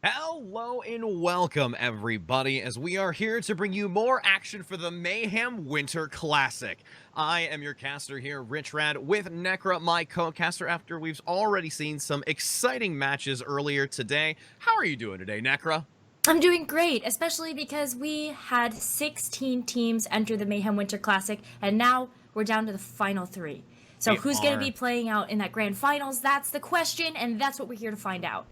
Hello and welcome, everybody, as we are here to bring you more action for the Mayhem Winter Classic. I am your caster here, Rich Rad, with Necra, my co-caster, after we've already seen some exciting matches earlier today. How are you doing today, Necra? I'm doing great, especially because we had 16 teams enter the Mayhem Winter Classic, and now we're down to the final 3. So who's going to be playing out in that grand finals? That's the question, and that's what we're here to find out.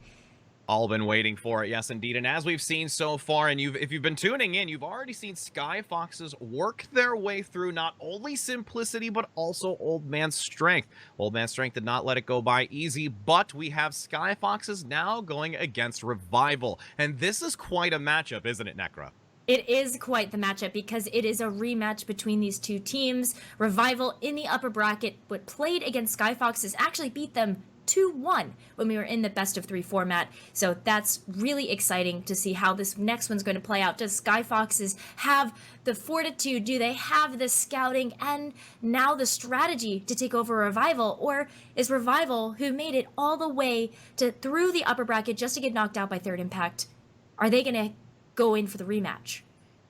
All been waiting for it, yes indeed. And as we've seen so far, and if you've been tuning in, you've already seen Skyfoxes work their way through not only simplicity, but also Old Man's Strength. Old Man's Strength did not let it go by easy, but we have Skyfoxes now going against Revival. And this is quite a matchup, isn't it, Necra? It is quite the matchup because it is a rematch between these two teams. Revival in the upper bracket, but played against Skyfoxes, actually beat them 2-1 when we were in the best of 3 format. So that's really exciting to see how this next one's going to play out. Does Skyfoxes have the fortitude? Do they have the scouting and now the strategy to take over Revival? Or is Revival, who made it all the way through the upper bracket just to get knocked out by Third Impact, are they going to go in for the rematch?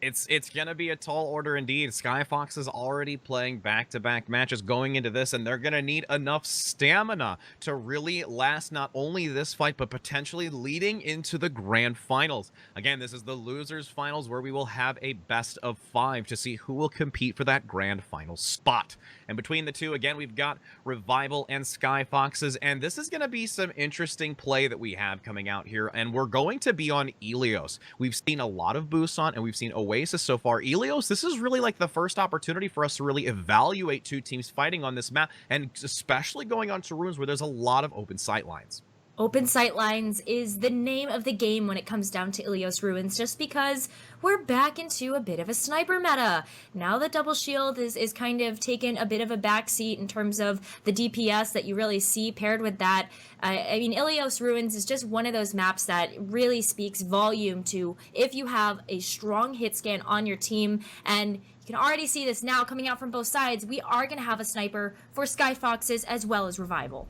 It's gonna be a tall order indeed. Skyfox is already playing back-to-back matches going into this, and they're gonna need enough stamina to really last not only this fight, but potentially leading into the grand finals. Again, this is the losers finals where we will have a best of 5 to see who will compete for that grand final spot. And between the two, again, we've got Revival and Skyfoxes, and this is gonna be some interesting play that we have coming out here, and we're going to be on Ilios. We've seen a lot of boosts on, and we've seen Oasis so far. Ilios, this is really like the first opportunity for us to really evaluate two teams fighting on this map, and especially going on to rooms where there's a lot of open sight lines. Open sight lines is the name of the game when it comes down to Ilios Ruins, just because we're back into a bit of a sniper meta. Now that Double Shield is kind of taken a bit of a backseat in terms of the DPS that you really see paired with that. I mean, Ilios Ruins is just one of those maps that really speaks volume to if you have a strong hit scan on your team, and you can already see this now coming out from both sides. We are going to have a sniper for Skyfoxes as well as Revival.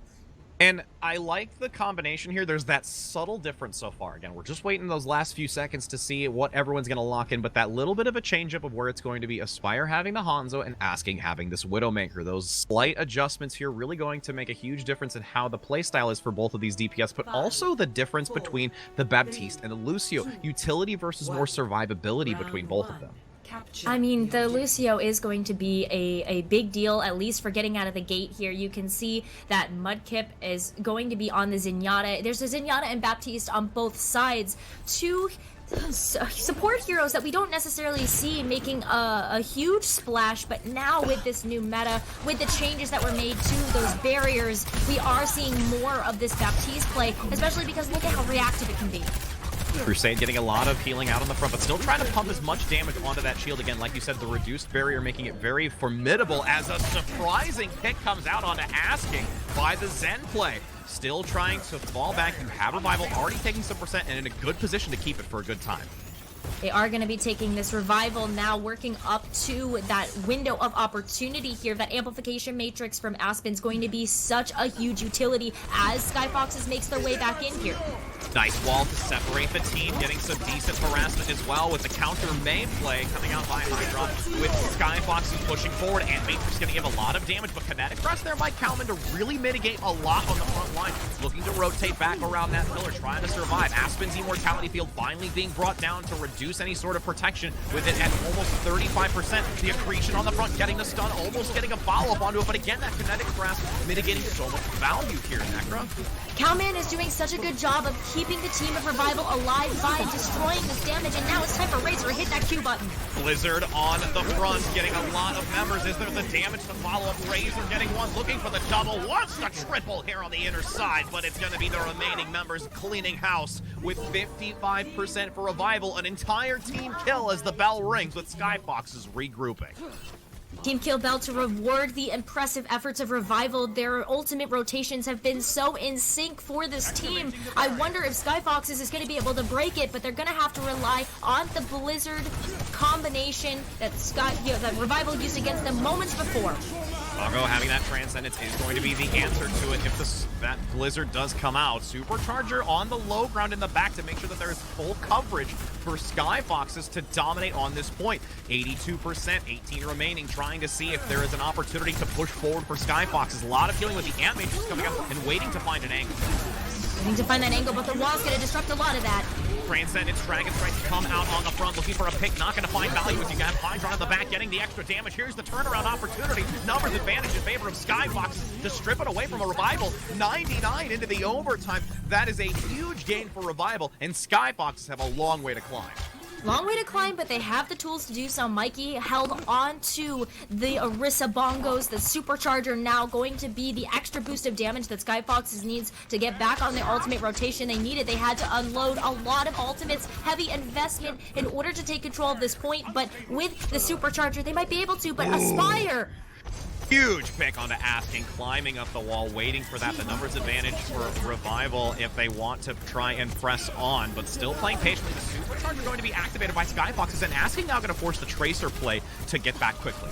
And I like the combination here. There's that subtle difference so far. Again, we're just waiting those last few seconds to see what everyone's going to lock in, but that little bit of a change-up of where it's going to be Aspire having the Hanzo and Asking having this Widowmaker. Those slight adjustments here really going to make a huge difference in how the playstyle is for both of these DPS, but also the difference between the Baptiste and the Lucio. Utility versus more survivability between both of them. I mean, the Lucio is going to be a big deal, at least for getting out of the gate here. You can see that Mudkip is going to be on the Zenyatta. There's a Zenyatta and Baptiste on both sides. Two support heroes that we don't necessarily see making a huge splash, but now with this new meta, with the changes that were made to those barriers, we are seeing more of this Baptiste play, especially because look at how reactive it can be. Crusade getting a lot of healing out on the front, but still trying to pump as much damage onto that shield. Again, like you said, the reduced barrier making it very formidable as a surprising pick comes out onto Asking by the Zen play. Still trying to fall back. You have Revival already taking some percent and in a good position to keep it for a good time. They are going to be taking this Revival now, working up to that window of opportunity here. That amplification matrix from Aspen's going to be such a huge utility as Skyfoxes makes their way back in here. Nice wall to separate the team, getting some decent harassment as well with the counter main play coming out by Hydra with Skyfoxes pushing forward, and Matrix going to give a lot of damage, but kinetic thrust there by Kalman to really mitigate a lot on the front line, looking to rotate back around that pillar, trying to survive. Aspen's immortality field finally being brought down to reduce any sort of protection with it at almost 35%. The accretion on the front, getting the stun, almost getting a follow-up onto it, but again, that kinetic thrust mitigating so much value here, Necra. Kalman is doing such a good job of keeping the team of Revival alive by destroying this damage, and now it's time for Razor to hit that Q button. Blizzard on the front, getting a lot of members. Is there the damage to follow up? Razor getting one, looking for the double. Wants the triple here on the inner side, but it's going to be the remaining members cleaning house with 55% for Revival. An entire team kill as the bell rings with Skyfoxes regrouping. Team Kill Bell to reward the impressive efforts of Revival. Their ultimate rotations have been so in sync for this team. I wonder if Skyfoxes is going to be able to break it, but they're going to have to rely on the Blizzard combination that Revival used against them moments before. Bongo having that Transcendence is going to be the answer to it if that Blizzard does come out. Supercharger on the low ground in the back to make sure that there is full coverage for Skyfoxes to dominate on this point. 82%, 18 remaining, trying to see if there is an opportunity to push forward for Skyfoxes. A lot of healing with the Ant Matrix coming up and waiting to find an angle. Waiting to find that angle, but the wall's going to disrupt a lot of that. Transcendence, Dragon Strike to come out on the front, looking for a pick, not going to find value as you have Hydron in the back, getting the extra damage. Here's the turnaround opportunity. Numbers advantage in favor of Skyfox to strip it away from a Revival. 99 into the overtime. That is a huge gain for Revival, and Skyfoxes have a long way to climb. Long way to climb, but they have the tools to do so. Mikey held on to the Orisa Bongos, the Supercharger now going to be the extra boost of damage that Skyfoxes needs to get back on their ultimate rotation. They needed. They had to unload a lot of ultimates, heavy investment in order to take control of this point, but with the Supercharger, they might be able to, but Aspire... Huge pick onto Asking, climbing up the wall, waiting for that. The numbers advantage for Revival if they want to try and press on, but still playing patiently. The Supercharger going to be activated by Skyfoxes, and Asking now going to force the Tracer play to get back quickly.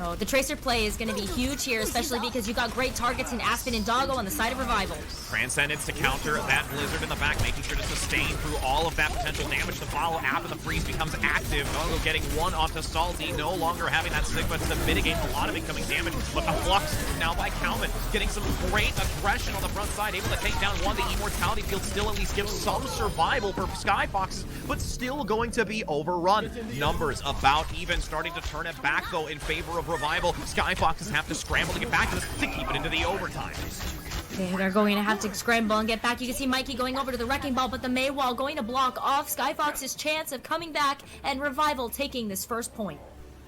Oh, the Tracer play is going to be huge here, especially because you got great targets in Aspen and Doggo on the side of Revival. Transcendence to counter that Blizzard in the back, making sure to sustain through all of that potential damage to follow after the freeze becomes active. Doggo getting one onto Salty, no longer having that Sigma to mitigate a lot of incoming damage, but the Flux now by Kalman, getting some great aggression on the front side, able to take down one. The Immortality Field still at least gives some survival for Skyfoxes, but still going to be overrun. Numbers about even, starting to turn it back though in favor of Revival. Skyfoxes have to scramble to get back to this to keep it into the overtime. They're going to have to scramble and get back. You can see Mikey going over to the Wrecking Ball, but the May Wall going to block off Skyfox's chance of coming back, and Revival taking this first point.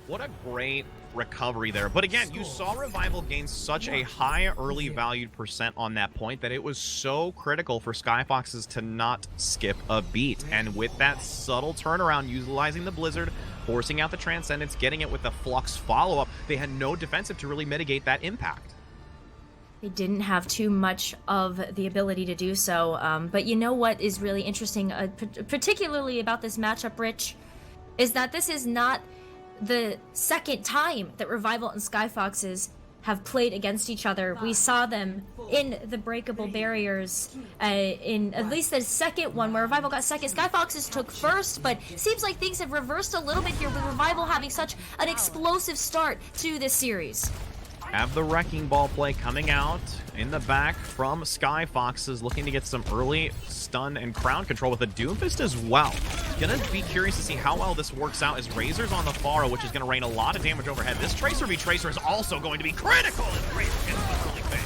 What a great recovery there. But again, you saw Revival gain such a high early valued percent on that point that it was so critical for Skyfoxes to not skip a beat. And with that subtle turnaround, utilizing the Blizzard, forcing out the Transcendence, getting it with the Flux follow-up, they had no defensive to really mitigate that impact. They didn't have too much of the ability to do so, but you know what is really interesting, particularly about this matchup, Rich, is that this is not the second time that Revival and Skyfoxes have played against each other. We saw them in the breakable barriers in at least the second one where Revival got second. Skyfoxes took first, but seems like things have reversed a little bit here with Revival having such an explosive start to this series. Have the Wrecking Ball play coming out in the back from Skyfoxes, looking to get some early stun and crown control with a Doomfist as well. Gonna be curious to see how well this works out as Razor's on the Pharo, which is gonna rain a lot of damage overhead. This Tracer v Tracer is also going to be critical as Razor gets the rolling thing.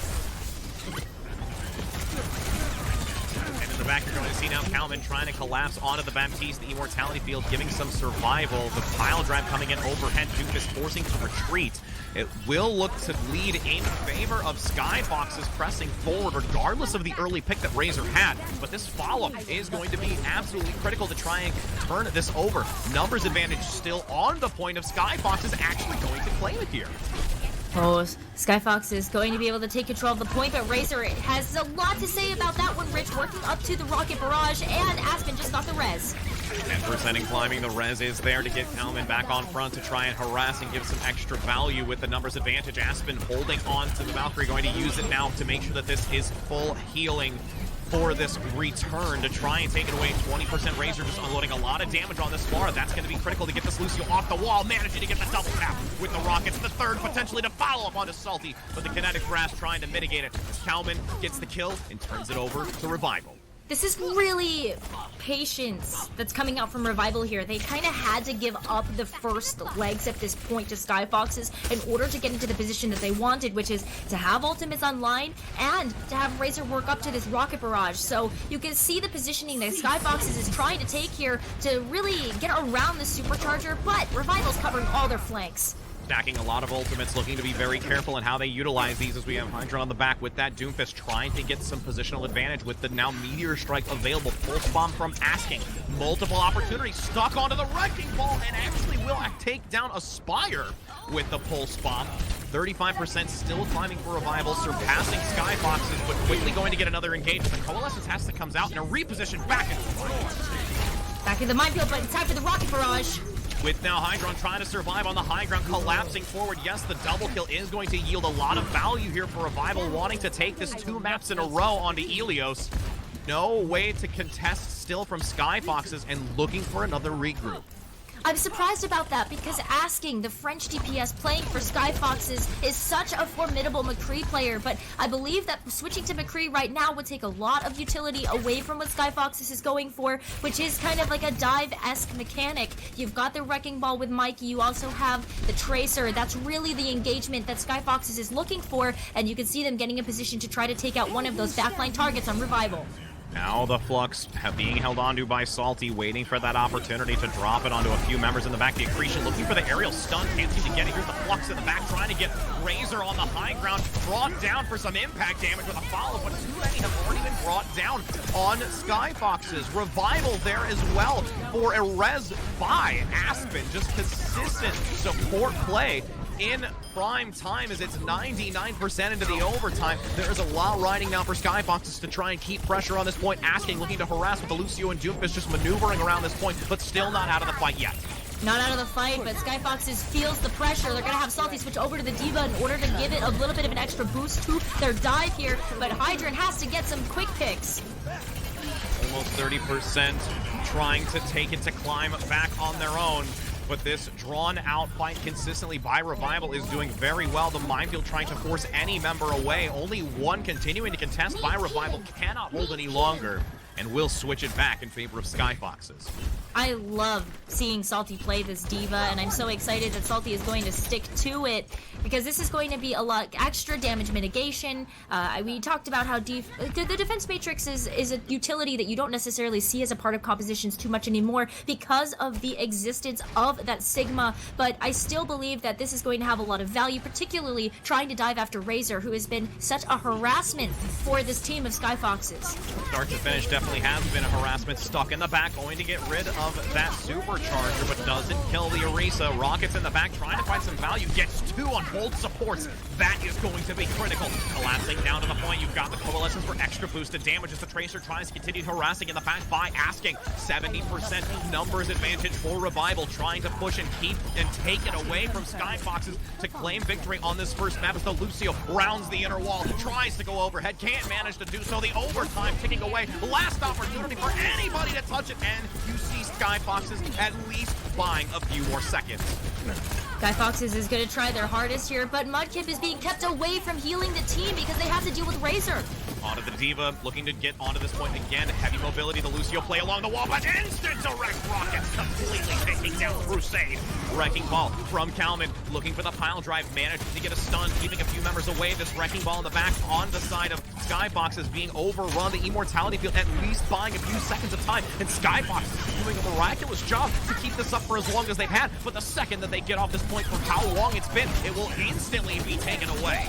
And in the back, you're going to see now Kalman trying to collapse onto the Baptiste, the Immortality Field, giving some survival. The pile drive coming in overhead, Doomfist forcing to retreat. It will look to lead in favor of Skyfoxes pressing forward, regardless of the early pick that Razor had. But this follow-up is going to be absolutely critical to try and turn this over. Numbers advantage still on the point of Skyfoxes actually going to claim it here. Oh, Skyfox is going to be able to take control of the point, but Razor has a lot to say about that one, Rich, working up to the Rocket Barrage, and Aspen just got the res. 10% in climbing, the res is there to get Kalman back on front to try and harass and give some extra value with the numbers advantage. Aspen holding on to the Valkyrie, going to use it now to make sure that this is full healing for this return to try and take it away. 20% Razor just unloading a lot of damage on this Pharo. That's going to be critical to get this Lucio off the wall, managing to get the double tap with the rockets. The third potentially to follow up onto Salty, but the kinetic grasp trying to mitigate it as Kalman gets the kill and turns it over to Revival. This is really patience that's coming out from Revival here. They kind of had to give up the first legs at this point to Skyfoxes in order to get into the position that they wanted, which is to have ultimates online and to have Razor work up to this Rocket Barrage. So you can see the positioning that Skyfoxes is trying to take here to really get around the Supercharger, but Revival's covering all their flanks. Stacking a lot of ultimates, looking to be very careful in how they utilize these as we have Hydra on the back with that Doomfist trying to get some positional advantage with the now Meteor Strike available. Pulse Bomb from Asking. Multiple opportunities stuck onto the Wrecking Ball and actually will take down Aspire with the Pulse Bomb. 35% still climbing for Revival, surpassing Skyfoxes, but quickly going to get another engagement. The Coalescence has to comes out and a reposition back into the minefield. Back in the minefield, but it's time for the Rocket Barrage. with now Hydron trying to survive on the high ground, collapsing forward. Yes, the double kill is going to yield a lot of value here for Revival, wanting to take this 2 maps in a row onto Ilios. No way to contest still from Skyfoxes and looking for another regroup. I'm surprised about that because asking the French DPS playing for Skyfoxes is such a formidable McCree player, but I believe that switching to McCree right now would take a lot of utility away from what Skyfoxes is going for, which is kind of like a dive-esque mechanic. You've got the Wrecking Ball with Mikey, you also have the Tracer. That's really the engagement that Skyfoxes is looking for, and you can see them getting in position to try to take out one of those backline targets on Revival. Now the Flux being held onto by Salty, waiting for that opportunity to drop it onto a few members in the back. The Accretion looking for the aerial stun, can't seem to get it. Here's the Flux in the back, trying to get Razor on the high ground, brought down for some impact damage with a follow, but too many have already been brought down on Skyfoxes. Revival there as well for a res by Aspen. Just consistent support play in prime time as it's 99% into the overtime. There is a lot riding now for Skyfoxes to try and keep pressure on this point. Asking, looking to harass with the Lucio and Doomfist just maneuvering around this point, but still not out of the fight yet. Not out of the fight, but Skyfoxes feels the pressure. They're going to have Salty switch over to the D.Va in order to give it a little bit of an extra boost to their dive here, but Hydron has to get some quick picks. Almost 30% trying to take it to climb back on their own. But this drawn-out fight consistently by Revival is doing very well. The minefield trying to force any member away. Only one continuing to contest by Revival. Cannot hold any longer and will switch it back in favor of Skyfoxes. I love seeing Salty play this D.Va, and I'm so excited that Salty is going to stick to it because this is going to be a lot extra damage mitigation. We talked about how the defense matrix is a utility that you don't necessarily see as a part of compositions too much anymore because of the existence of that Sigma, but I still believe that this is going to have a lot of value, particularly trying to dive after Razor, who has been such a harassment for this team of Skyfoxes. Start to finish definitely has been a harassment. Stuck in the back, going to get rid of that supercharger, but doesn't kill the Orisa. Rockets in the back, trying to find some value. Gets 2 on both supports. That is going to be critical. Collapsing down to the point. You've got the Coalescence for extra boosted damage as the Tracer tries to continue harassing in the back by Asking. 70% numbers advantage for Revival, trying to push and keep and take it away from Skyfoxes to claim victory on this first map as the Lucio rounds the inner wall. Tries to go overhead, can't manage to do so. The overtime ticking away. Last opportunity for anybody to touch it, and you see Skyfoxes at least buying a few more seconds. Skyfoxes is going to try their hardest here, but Mudkip is being kept away from healing the team because they have to deal with Razor. Onto the D.Va, looking to get onto this point again. Heavy mobility, the Lucio play along the wall, but instant direct rockets completely taking down Crusade. Wrecking Ball from Kalman, looking for the pile drive, managing to get a stun, keeping a few members away. This Wrecking Ball in the back on the side of Skyfoxes being overrun. The Immortality field at least buying a few seconds of time, and Skyfoxes doing a miraculous job to keep this up for as long as they've had. But the second that they get off this point for how long it's been, it will instantly be taken away.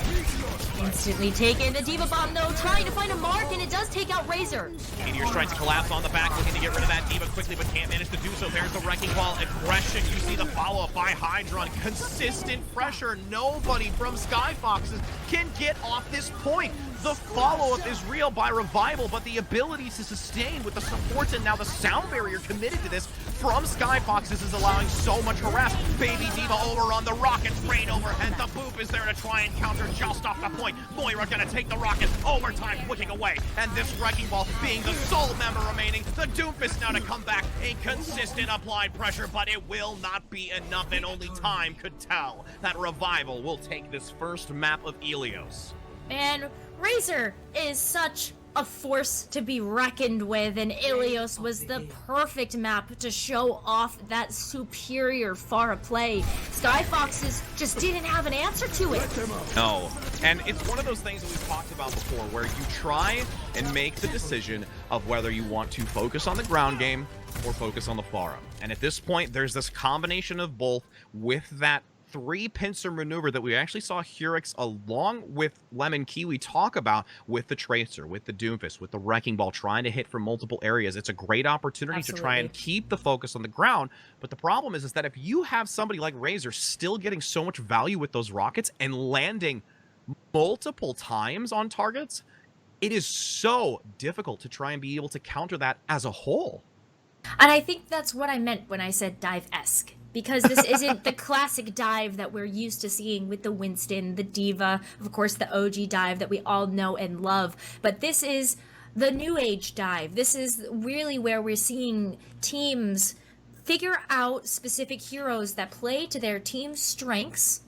Instantly taken. The D.Va bomb, though, trying to find a mark, and it does take out Razor. Meteor tries to collapse on the back, looking to get rid of that D.Va quickly, but can't manage to do so. There's the Wrecking Ball aggression. You see the follow-up by Hydron. Consistent pressure. Nobody from Skyfoxes can get off this point. The follow-up is real by Revival, but the ability to sustain with the supports and now the sound barrier committed to this from Skyfoxes is allowing so much harass. Baby D.Va over on the rockets, rain overhead. The Boop is there to try and counter just off the point. Moira gonna take the rocket, overtime clicking away. And this Wrecking Ball being the sole member remaining. The Doomfist now to come back. A consistent applied pressure, but it will not be enough, and only time could tell that Revival will take this first map of Ilios. Man, Razor is such a force to be reckoned with, and Ilios was the perfect map to show off that superior Pharah play. Skyfoxes just didn't have an answer to it. No, and it's one of those things that we've talked about before where you try and make the decision of whether you want to focus on the ground game or focus on the Pharah. And at this point, there's this combination of both with that 3-pincer maneuver that we actually saw Hurix along with Lemon Kiwi talk about with the Tracer, with the Doomfist, with the Wrecking Ball, trying to hit from multiple areas. It's a great opportunity to try and keep the focus on the ground. But the problem is that if you have somebody like Razor still getting so much value with those rockets and landing multiple times on targets, it is so difficult to try and be able to counter that as a whole. And I think that's what I meant when I said dive-esque. because this isn't the classic dive that we're used to seeing with the Winston, the Diva, of course the OG dive that we all know and love. But this is the new age dive. This is really where we're seeing teams figure out specific heroes that play to their team's strengths,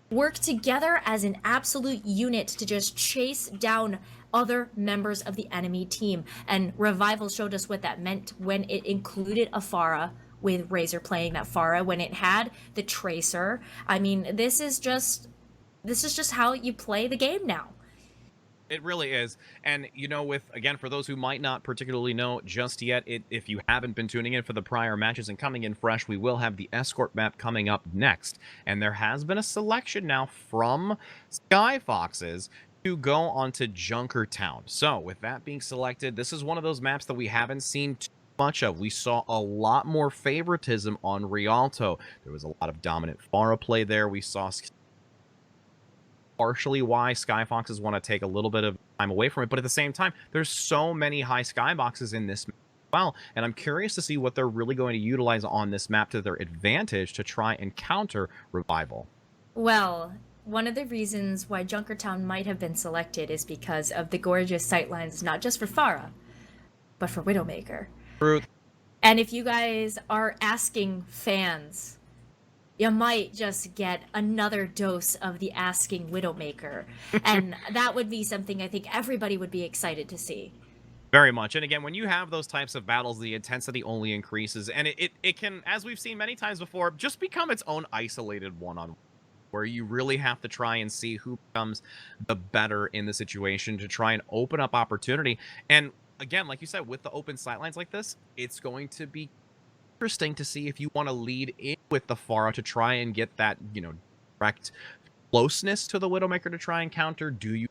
work together as an absolute unit to just chase down other members of the enemy team. And Revival showed us what that meant when it included a Pharah, with Razor playing that Pharah, when it had the Tracer. I mean, this is just how you play the game now. It really is. And, you know, with, again, for those who might not particularly know just yet, if you haven't been tuning in for the prior matches and coming in fresh, we will have the escort map coming up next. And there has been a selection now from Skyfoxes to go onto Junkertown. So, with that being selected, this is one of those maps that we haven't seen too much of. We saw a lot more favoritism on Rialto. There was a lot of dominant Pharah play there. We saw partially why Skyfoxes want to take a little bit of time away from it, but at the same time, there's so many high skyboxes in this map as well, and I'm curious to see what they're really going to utilize on this map to their advantage to try and counter Revival. Well, one of the reasons why Junkertown might have been selected is because of the gorgeous sightlines, not just for Pharah, but for Widowmaker. Truth. And if you guys are asking fans, you might just get another dose of the asking Widowmaker. And that would be something I think everybody would be excited to see. Very much. And again, when you have those types of battles, the intensity only increases. And it can, as we've seen many times before, just become its own isolated one-on-one, where you really have to try and see who becomes the better in the situation to try and open up opportunity. And again, like you said, with the open sightlines like this, it's going to be interesting to see if you want to lead in with the Pharah to try and get that, you know, direct closeness to the Widowmaker to try and counter. Do you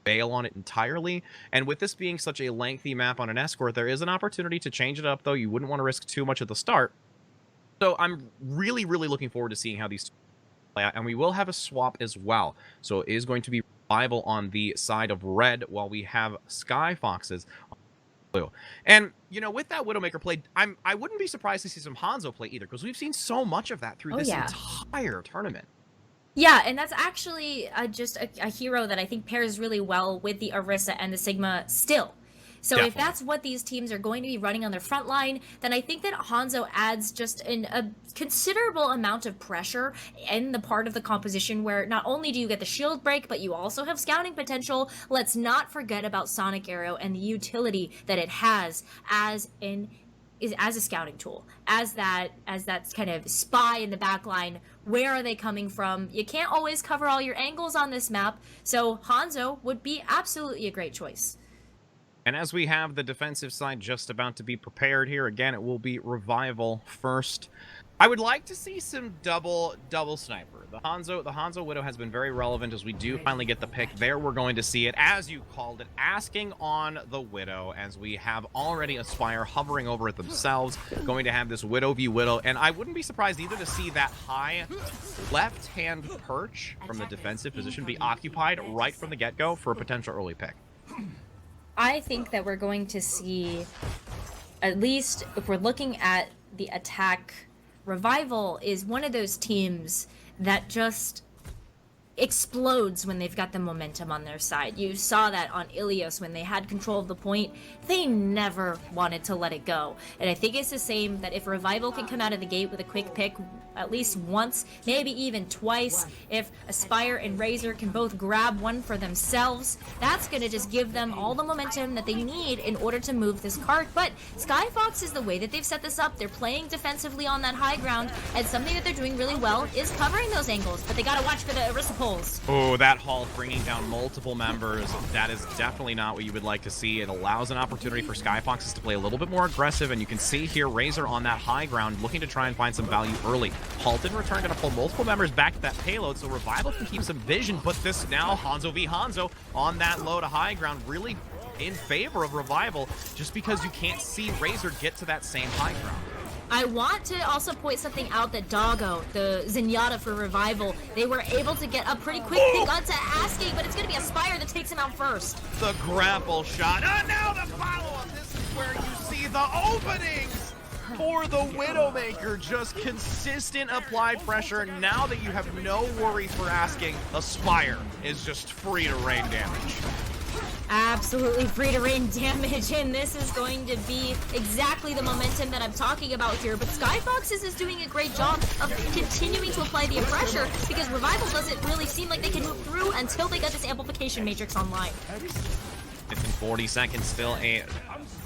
bail on it entirely? And with this being such a lengthy map on an escort, there is an opportunity to change it up, though. You wouldn't want to risk too much at the start. So I'm really, really looking forward to seeing how these play out. And we will have a swap as well. So it is going to be Revival on the side of red, while we have Skyfoxes on blue. And, you know, with that Widowmaker play, I wouldn't be surprised to see some Hanzo play either, because we've seen so much of that through this entire tournament. Yeah, and that's actually just a hero that I think pairs really well with the Orisa and the Sigma still. So Definitely. If that's what these teams are going to be running on their front line, then I think that Hanzo adds just a considerable amount of pressure in the part of the composition where not only do you get the shield break, but you also have scouting potential. Let's not forget about Sonic Arrow and the utility that it has as a scouting tool, as that kind of spy in the back line. Where are they coming from? You can't always cover all your angles on this map, so Hanzo would be absolutely a great choice. And as we have the defensive side just about to be prepared here, again, it will be Revival first. I would like to see some double sniper. The Hanzo Widow has been very relevant as we do finally get the pick. There we're going to see it, as you called it, asking on the Widow, as we have already Aspire hovering over it themselves, going to have this Widow v Widow. And I wouldn't be surprised either to see that high left-hand perch from the defensive position be occupied right from the get-go for a potential early pick. I think that we're going to see, at least if we're looking at the attack, Revival is one of those teams that just explodes when they've got the momentum on their side. You saw that on Ilios when they had control of the point. They never wanted to let it go. And I think it's the same that if Revival can come out of the gate with a quick pick at least once, maybe even twice, if Aspire and Razor can both grab one for themselves, that's going to just give them all the momentum that they need in order to move this cart. But Skyfox is the way that they've set this up. They're playing defensively on that high ground, and something that they're doing really well is covering those angles, but they got to watch for the Orisa pulls. Oh, that Hall bringing down multiple members. That is definitely not what you would like to see. It allows an opportunity for Skyfoxes to play a little bit more aggressive, and you can see here Razor on that high ground looking to try and find some value early. Halt in return going to pull multiple members back to that payload, so Revival can keep some vision, but this now Hanzo v Hanzo on that low to high ground really in favor of Revival, just because you can't see Razor get to that same high ground. I want to also point something out that Doggo, the Zenyatta for Revival, they were able to get a pretty quick pick onto Asking, but it's going to be Aspire that takes him out first. The grapple shot, and now the follow-up. This is where you see the openings for the Widowmaker. Just consistent applied pressure. Now that you have no worries for asking, Aspire is just free to rain damage. Absolutely free to rain damage, and this is going to be exactly the momentum that I'm talking about here. But Skyfoxes is doing a great job of continuing to apply the pressure because Revival doesn't really seem like they can move through until they get this amplification matrix online. It's in 40 seconds, still a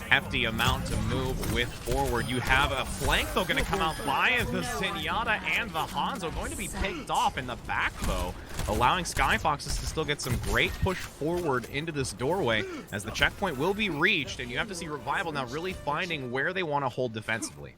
hefty amount to move with forward. You have a flank, though, going to come out by the Zenyatta and the Hanzo, going to be picked off in the back, though, allowing Skyfoxes to still get some great push forward into this doorway as the checkpoint will be reached, and you have to see Revival now really finding where they want to hold defensively.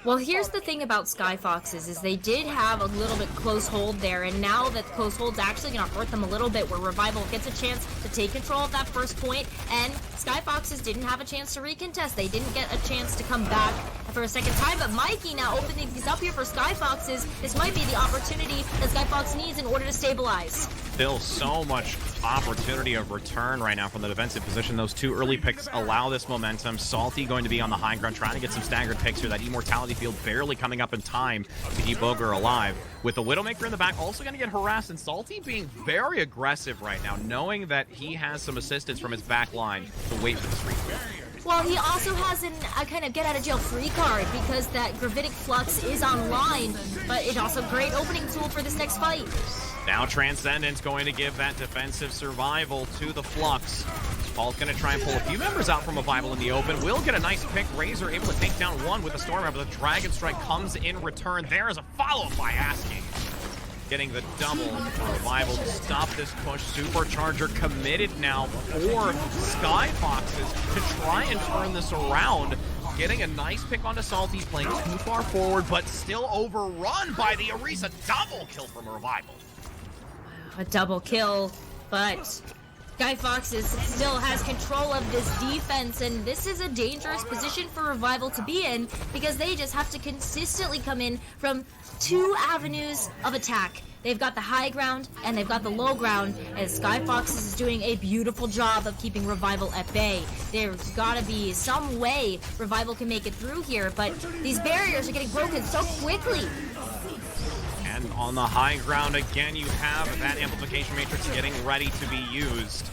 Well, here's the thing about Skyfoxes is they did have a little bit close hold there, and now that close hold's actually going to hurt them a little bit where Revival gets a chance to take control of that first point, and Skyfoxes didn't have a chance to recontest. They didn't get a chance to come back for a second time, but Mikey now opening things up here for Skyfoxes. This might be the opportunity that Skyfox needs in order to stabilize. Still so much opportunity of return right now from the defensive position. Those two early picks allow this momentum. Salty going to be on the high ground, trying to get some staggered picks here. That immortality field barely coming up in time to keep Ogre alive. With the Widowmaker in the back, also going to get harassed, and Salty being very aggressive right now, knowing that he has some assistance from his back line to wait for this retweet. Well, he also has a kind of get-out-of-jail-free card because that Gravitic Flux is online, but it's also a great opening tool for this next fight. Now Transcendence going to give that defensive survival to the Flux. Paul's going to try and pull a few members out from Revival in the open. Will get a nice pick. Razor able to take down one with the Storm, but the Dragon Strike comes in return. There is a follow-up by Asking. Getting the double for Revival to stop this push. Supercharger committed now for Skyfoxes to try and turn this around. Getting a nice pick onto Salty, playing too far forward, but still overrun by the Orisa. Double kill from Revival. A double kill, but Skyfoxes still has control of this defense, and this is a dangerous position for Revival to be in because they just have to consistently come in from two avenues of attack. They've got the high ground and they've got the low ground, as Skyfoxes is doing a beautiful job of keeping Revival at bay. There's gotta be some way Revival can make it through here, but these barriers are getting broken so quickly. And on the high ground again, you have that amplification matrix getting ready to be used.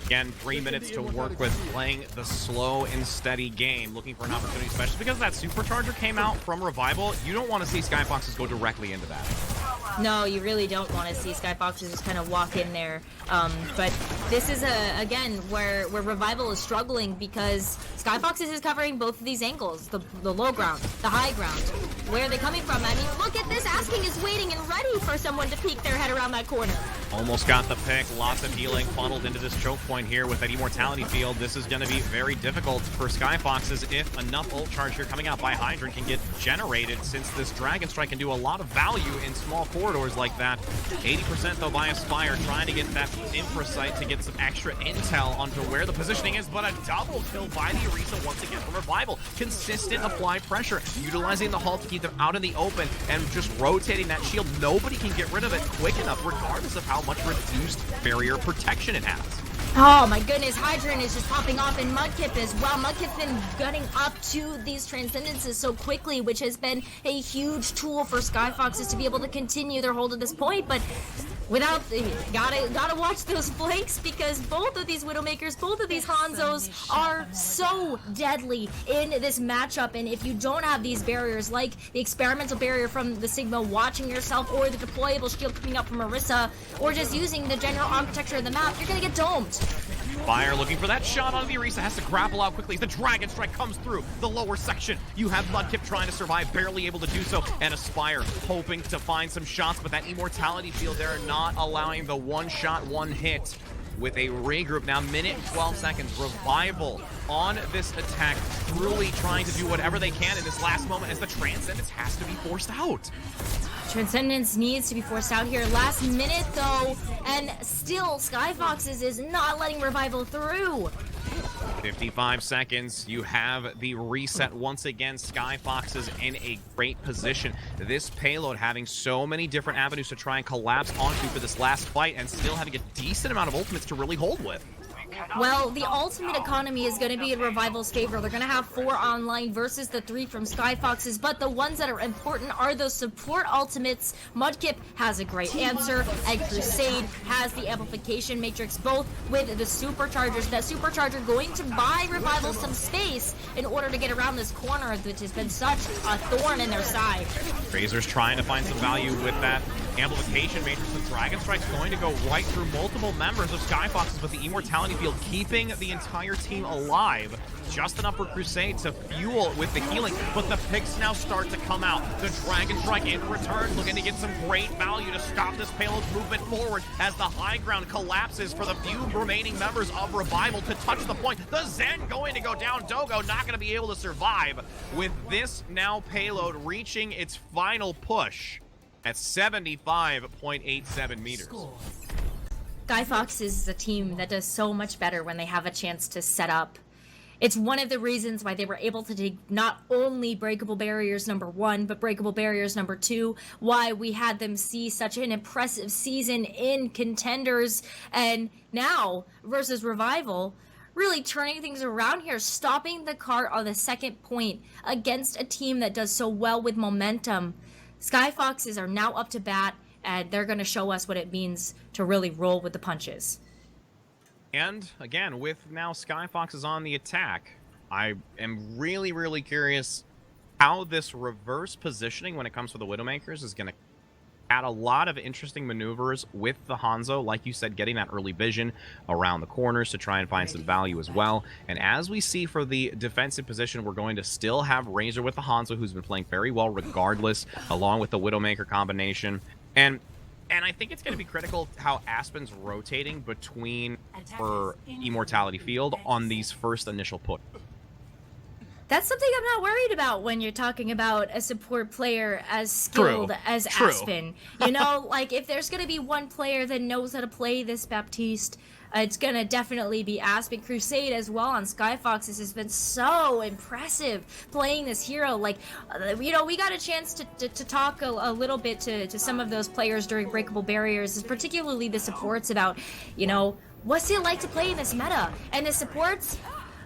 Again, 3 minutes to work with, playing the slow and steady game, looking for an opportunity, especially because that supercharger came out from Revival. You don't want to see Skyfoxes go directly into that. No, you really don't want to see Skyfoxes just kind of walk in there. But this is, again, where Revival is struggling because Skyfoxes is covering both of these angles, the low ground, the high ground. Where are they coming from? I mean, look at this. Asking is waiting and ready for someone to peek their head around that corner. Almost got the pick. Lots of healing funneled into this choke point here with that immortality field. This is going to be very difficult for Skyfoxes if enough ult charge here coming out by Hydrant can get generated, since this Dragon Strike can do a lot of value in small corridors like that. 80% though by Aspire, trying to get that infra site to get some extra intel onto where the positioning is, but a double kill by the Orisa once again from Revival. Consistent applied pressure, utilizing the hull to keep them out in the open and just rotating that shield. Nobody can get rid of it quick enough, regardless of how much reduced barrier protection it has. Oh my goodness, Hydrant is just popping off, and Mudkip as well. Mudkip's been gunning up to these Transcendences so quickly, which has been a huge tool for Skyfoxes to be able to continue their hold at this point, but without, gotta watch those flanks, because both of these Widowmakers, both of these Hanzos are so deadly in this matchup, and if you don't have these barriers, like the experimental barrier from the Sigma watching yourself, or the deployable shield coming up from Orisa, or just using the general architecture of the map, you're gonna get domed. Fire looking for that shot on the Orisa, has to grapple out quickly as the Dragon Strike comes through the lower section. You have Mudkip trying to survive, barely able to do so, and Aspire hoping to find some shots, but that immortality field there not allowing the one shot, one hit. With a regroup now, minute and 12 seconds, Revival on this attack, truly trying to do whatever they can in this last moment as the Transcendence has to be forced out. Transcendence needs to be forced out here. Last minute, though, and still Skyfoxes is not letting Revival through. 55 seconds. You have the reset once again. Skyfoxes in a great position. This payload having so many different avenues to try and collapse onto for this last fight, and still having a decent amount of ultimates to really hold with. Well, the ultimate economy is going to be in Revival's favor. They're going to have 4 online versus the 3 from Skyfoxes, but the ones that are important are those support ultimates. Mudkip has a great answer, and Crusade has the amplification matrix, both with the superchargers. That supercharger going to buy Revival some space in order to get around this corner, which has been such a thorn in their side. Razor's trying to find some value with that amplification matrix. The Dragon Strike's going to go right through multiple members of Skyfoxes, but the Immortality Field keeping the entire team alive. Just enough for Crusade to fuel with the healing, but the picks now start to come out. The Dragon Strike in return looking to get some great value to stop this payload's movement forward as the high ground collapses for the few remaining members of Revival to touch the point. The Zen going to go down. Dogo not going to be able to survive with this now payload reaching its final push at 75.87 meters. Skyfoxes is a team that does so much better when they have a chance to set up. It's one of the reasons why they were able to take not only Breakable Barriers #1, but Breakable Barriers #2, why we had them see such an impressive season in Contenders, and now versus Revival, really turning things around here, stopping the cart on the second point against a team that does so well with momentum. Skyfoxes are now up to bat, and they're going to show us what it means to really roll with the punches. And again, with now Skyfoxes on the attack, I am really, really curious how this reverse positioning when it comes to the Widowmakers is going to add a lot of interesting maneuvers with the Hanzo. Like you said, getting that early vision around the corners to try and find some value as well. And as we see for the defensive position, we're going to still have Razor with the Hanzo, who's been playing very well regardless, along with the Widowmaker combination. And I think it's going to be critical how Aspen's rotating between her Immortality Field on these first initial push. That's something I'm not worried about when you're talking about a support player as skilled as Aspen. You know, like, if there's going to be one player that knows how to play this Baptiste, it's going to definitely be Aspen. Crusade as well on Skyfoxes has been so impressive playing this hero. Like, you know, we got a chance to talk a little bit to some of those players during Breakable Barriers, particularly the supports, about, you know, what's it like to play in this meta? And the supports,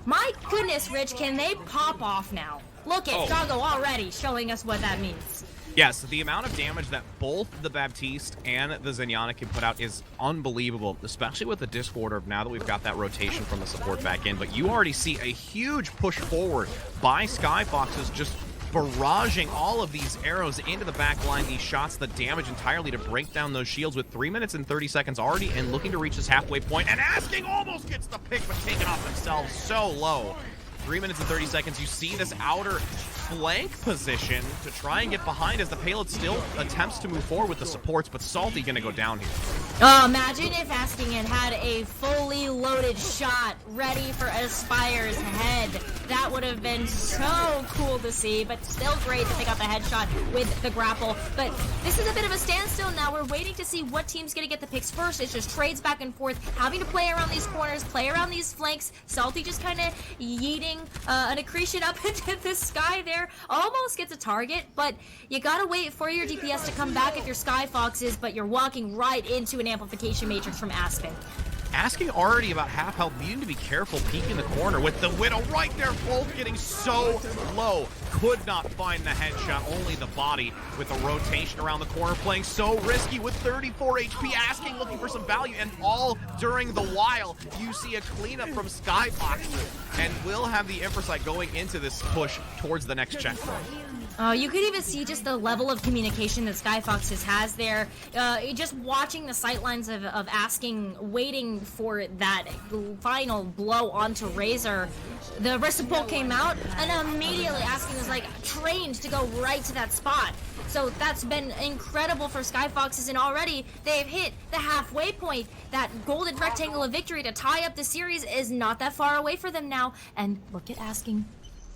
my goodness, Rich, can they pop off now? Look at Gago already showing us what that means. Yes, the amount of damage that both the Baptiste and the Zenyatta can put out is unbelievable, especially with the Disc Order now that we've got that rotation from the support back in. But you already see a huge push forward by Skyfoxes, just barraging all of these arrows into the back line, these shots, the damage entirely to break down those shields with 3 minutes and 30 seconds already and looking to reach this halfway point. And Asking almost gets the pick, but taken off themselves so low. 3 minutes and 30 seconds. You see this outer flank position to try and get behind as the payload still attempts to move forward with the supports, but Salty gonna go down here. Oh, imagine if Asking had a fully loaded shot ready for Aspire's head. That would have been so cool to see, but still great to pick up a headshot with the grapple. But this is a bit of a standstill now. We're waiting to see what team's gonna get the picks first. It's just trades back and forth, having to play around these corners, play around these flanks. Salty just kind of yeeting an accretion up into the sky there. Almost gets a target, but you gotta wait for your DPS to come back if you're Skyfoxes, but you're walking right into an amplification matrix from Aspen. Asking already about half health, needing to be careful peeking the corner with the Widow right there, both getting so low. Could not find the headshot, only the body with the rotation around the corner, playing so risky with 34 HP. Asking looking for some value, and all during the while, you see a cleanup from Skyfox, and will have the Infrasight going into this push towards the next checkpoint. You could even see just the level of communication that Skyfoxes has there. Just watching the sightlines of Asking, waiting for that final blow onto Razor. The reciprocal came out, and immediately Asking was like trained to go right to that spot. So that's been incredible for Skyfoxes, and already they've hit the halfway point. That golden rectangle of victory to tie up the series is not that far away for them now. And look at Asking.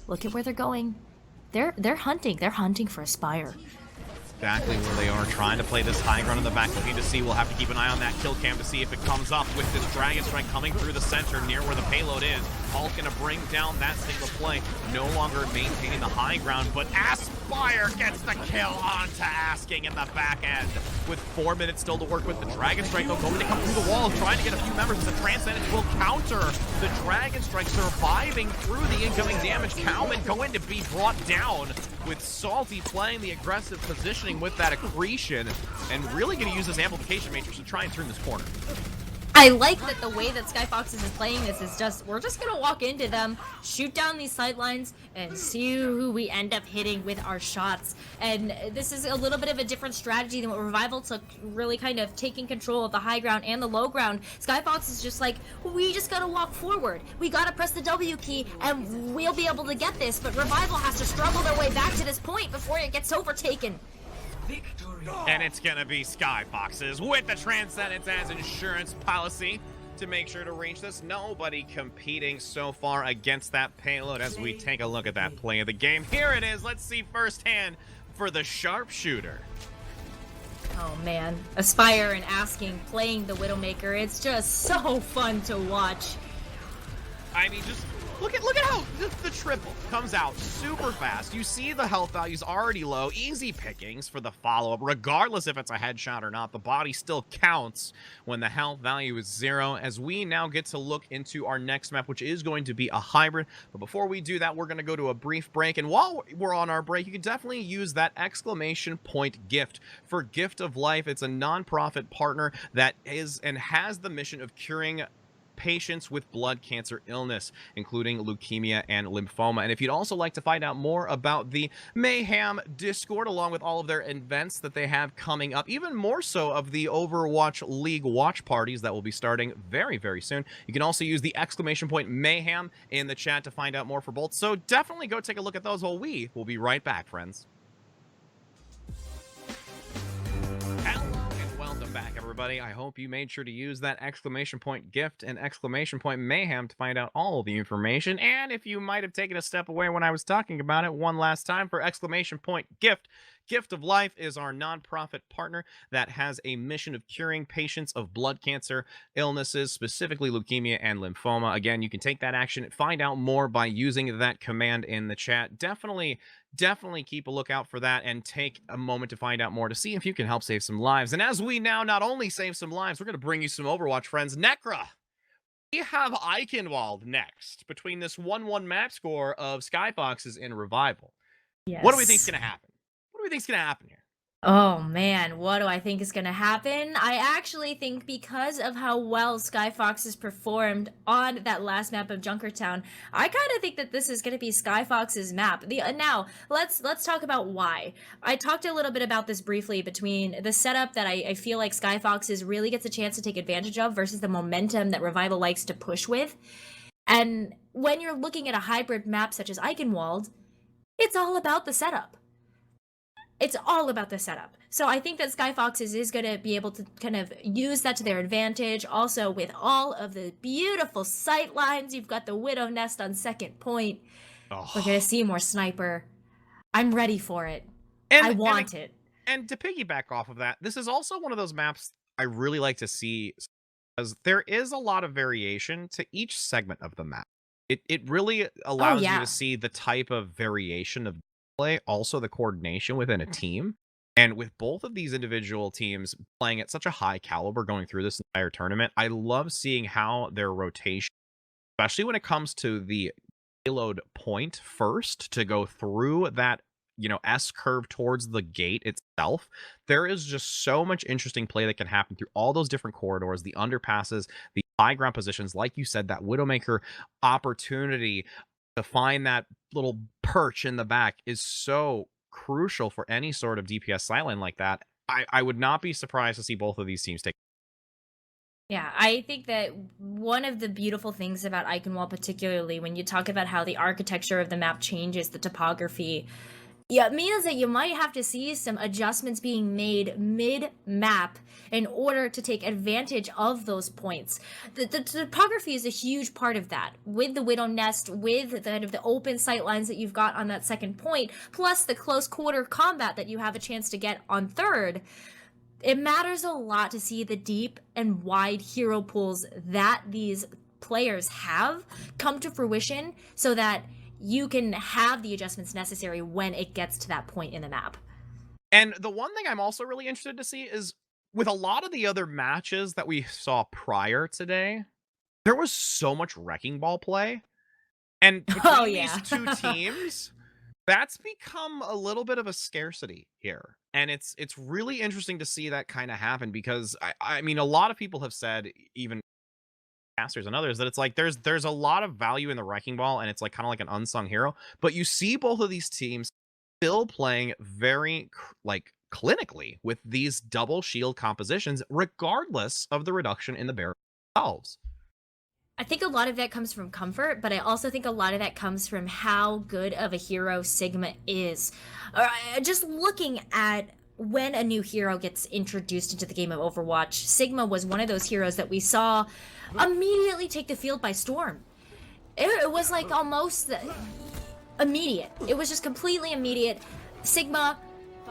Look at where they're going. They're hunting for Aspire. Exactly where they are, trying to play this high ground in the back. Looking to see, we'll have to keep an eye on that kill cam to see if it comes up with this Dragon Strike coming through the center near where the payload is. Paul's gonna bring down that single play, no longer maintaining the high ground, but Asp Spire gets the kill onto Asking in the back end. With 4 minutes still to work with, the Dragon Strike though going to come through the wall, trying to get a few members as the Transcendence will counter the Dragon Strike, surviving through the incoming damage. Cowman going to be brought down, with Salty playing the aggressive positioning with that accretion, and really going to use this amplification matrix to try and turn this corner. I like that the way that Skyfoxes is playing this is just, we're just gonna walk into them, shoot down these sidelines, and see who we end up hitting with our shots. And this is a little bit of a different strategy than what Revival took, really kind of taking control of the high ground and the low ground. Skyfox is just like, we just gotta walk forward. We gotta press the W key, and we'll be able to get this, but Revival has to struggle their way back to this point before it gets overtaken. And it's gonna be Skyfoxes with the Transcendence as insurance policy to make sure to reach this. Nobody competing so far against that payload as we take a look at that play of the game. Here it is. Let's see firsthand for the sharpshooter. Oh man, Aspire and Asking playing the Widowmaker. It's just so fun to watch. I mean, just look at how the triple comes out super fast. You see the health values already low. Easy pickings for the follow-up. Regardless if it's a headshot or not, the body still counts when the health value is 0, as we now get to look into our next map, which is going to be a hybrid. But before we do that, we're going to go to a brief break. And while we're on our break, you can definitely use that exclamation point gift for Gift of Life. It's a non-profit partner that is and has the mission of curing patients with blood cancer illness, including leukemia and lymphoma. And if you'd also like to find out more about the Mayhem Discord, along with all of their events that they have coming up, even more so of the Overwatch League watch parties that will be starting very, very soon, you can also use the exclamation point Mayhem in the chat to find out more for both. So definitely go take a look at those while we will be right back, friends. Back, everybody. I hope you made sure to use that exclamation point gift and exclamation point mayhem to find out all the information. And if you might have taken a step away when I was talking about it, one last time for exclamation point gift. Gift of Life is our nonprofit partner that has a mission of curing patients of blood cancer illnesses, specifically leukemia and lymphoma. Again, you can take that action, find out more by using that command in the chat. Definitely keep a lookout for that and take a moment to find out more to see if you can help save some lives. And as we now not only save some lives, we're going to bring you some Overwatch, friends. Necra, we have Eichenwald next between this 1-1 map score of Skyfoxes and Revival. Yes. What do we think is going to happen? What do we think is going to happen here? Oh man, what do I think is going to happen? I actually think because of how well Skyfoxes performed on that last map of Junkertown, I kind of think that this is going to be Skyfox's map. Now, let's talk about why. I talked a little bit about this briefly between the setup that I feel like Skyfoxes really gets a chance to take advantage of versus the momentum that Revival likes to push with. And when you're looking at a hybrid map such as Eichenwald, it's all about the setup. It's all about the setup. So I think that Skyfoxes is going to be able to kind of use that to their advantage. Also, with all of the beautiful sight lines, you've got the Widow Nest on second point. Oh. We're going to see more Sniper. I'm ready for it. I want it. And to piggyback off of that, this is also one of those maps I really like to see, because there is a lot of variation to each segment of the map. It really allows you to see the type of variation of play, also the coordination within a team. And with both of these individual teams playing at such a high caliber going through this entire tournament, I love seeing how their rotation, especially when it comes to the payload point first to go through that, S curve towards the gate itself. There is just so much interesting play that can happen through all those different corridors, the underpasses, the high ground positions, like you said, that Widowmaker opportunity to find that little perch in the back is so crucial for any sort of DPS sideline like that. I would not be surprised to see both of these teams take. Yeah, I think that one of the beautiful things about Eichenwald, particularly when you talk about how the architecture of the map changes, the topography, it means that you might have to see some adjustments being made mid-map in order to take advantage of those points. The topography is a huge part of that. With the Widow Nest, with the open sight lines that you've got on that second point, plus the close quarter combat that you have a chance to get on third, it matters a lot to see the deep and wide hero pools that these players have come to fruition, so that you can have the adjustments necessary when it gets to that point in the map. And the one thing I'm also really interested to see is with a lot of the other matches that we saw prior today, there was so much wrecking ball play. And between these two teams, that's become a little bit of a scarcity here. And it's really interesting to see that kind of happen because I mean, a lot of people have said, even casters and others, that it's like there's a lot of value in the wrecking ball and it's like kind of like an unsung hero. But you see both of these teams still playing very like clinically with these double shield compositions, regardless of the reduction in the barrel themselves. I think a lot of that comes from comfort, but I also think a lot of that comes from how good of a hero Sigma is. Just looking at when a new hero gets introduced into the game of Overwatch, Sigma was one of those heroes that we saw immediately take the field by storm. It was like almost immediate. It was just completely immediate. Sigma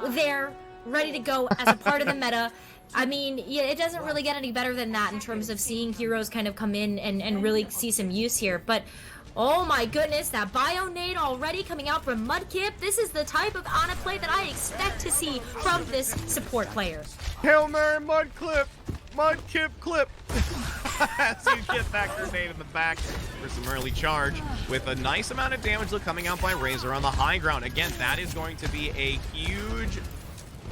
there, ready to go as a part of the meta. I mean, yeah, it doesn't really get any better than that in terms of seeing heroes kind of come in and really see some use here. But, oh my goodness, that bio nade already coming out from Mudkip. This is the type of Ana play that I expect to see from this support player. Hail Mary Mudkip! Mudkip clip! As you get that grenade in the back for some early charge with a nice amount of damage coming out by Razor on the high ground. Again, that is going to be a huge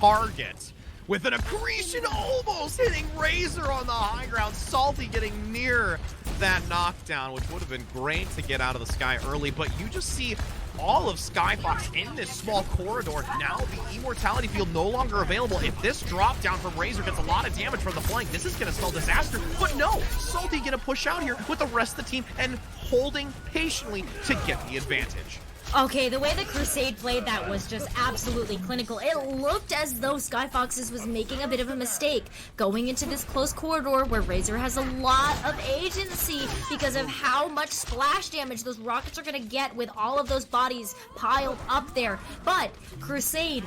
target. With an accretion almost hitting Razor on the high ground. Salty getting near that knockdown, which would have been great to get out of the sky early. But you just see all of Skyfox in this small corridor. Now the immortality field no longer available. If this drop down from Razor gets a lot of damage from the flank, this is going to spell disaster. But no, Salty going to push out here with the rest of the team and holding patiently to get the advantage. Okay, the way the Crusade played that was just absolutely clinical. It looked as though Skyfoxes was making a bit of a mistake going into this close corridor where Razor has a lot of agency because of how much splash damage those rockets are going to get with all of those bodies piled up there. But Crusade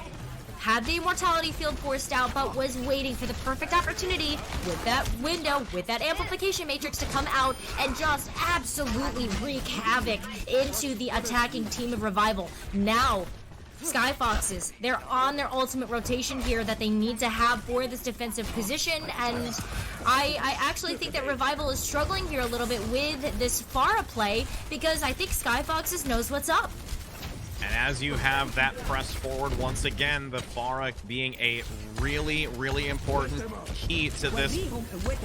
had the immortality field forced out, but was waiting for the perfect opportunity with that window, with that amplification matrix to come out and just absolutely wreak havoc into the attacking team of Revival. Now, Skyfoxes, they're on their ultimate rotation here that they need to have for this defensive position, and I actually think that Revival is struggling here a little bit with this Pharah play because I think Skyfoxes knows what's up. And as you have that press forward once again, the Pharah being a really, really important key to this.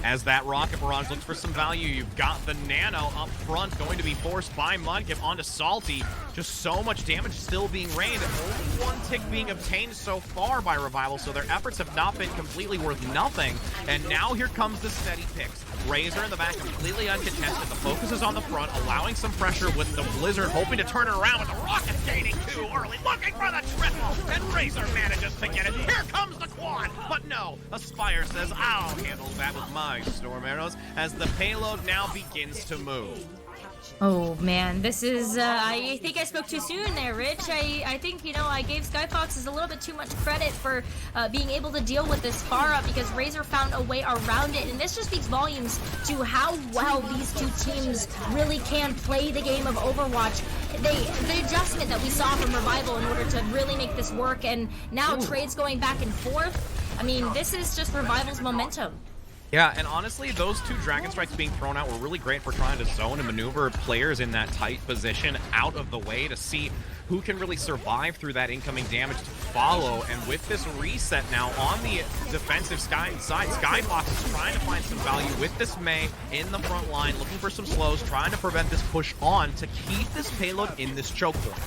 As that rocket barrage looks for some value, you've got the nano up front going to be forced by Mudkip onto Salty. Just so much damage still being rained. Only one tick being obtained so far by Revival, so their efforts have not been completely worth nothing. And now here comes the steady picks. Razor in the back completely uncontested. The focus is on the front, allowing some pressure with the Blizzard, hoping to turn it around with the rocket gaining too early, looking for the triple, and Razor manages to get it. Here comes the quad, but no, Aspire says, I'll handle that with my storm arrows, as the payload now begins to move. Oh man, this is, I think I spoke too soon there, Rich. I think, you know, I gave Skyfoxes a little bit too much credit for being able to deal with this Pharah because Razor found a way around it, and this just speaks volumes to how well these two teams really can play the game of Overwatch. The adjustment that we saw from Revival in order to really make this work, and now trades going back and forth. I mean, this is just Revival's momentum. Yeah, and honestly, those two Dragon Strikes being thrown out were really great for trying to zone and maneuver players in that tight position out of the way to see who can really survive through that incoming damage to follow. And with this reset now on the defensive side, Skyfox is trying to find some value with this May in the front line, looking for some slows, trying to prevent this push on to keep this payload in this choke point.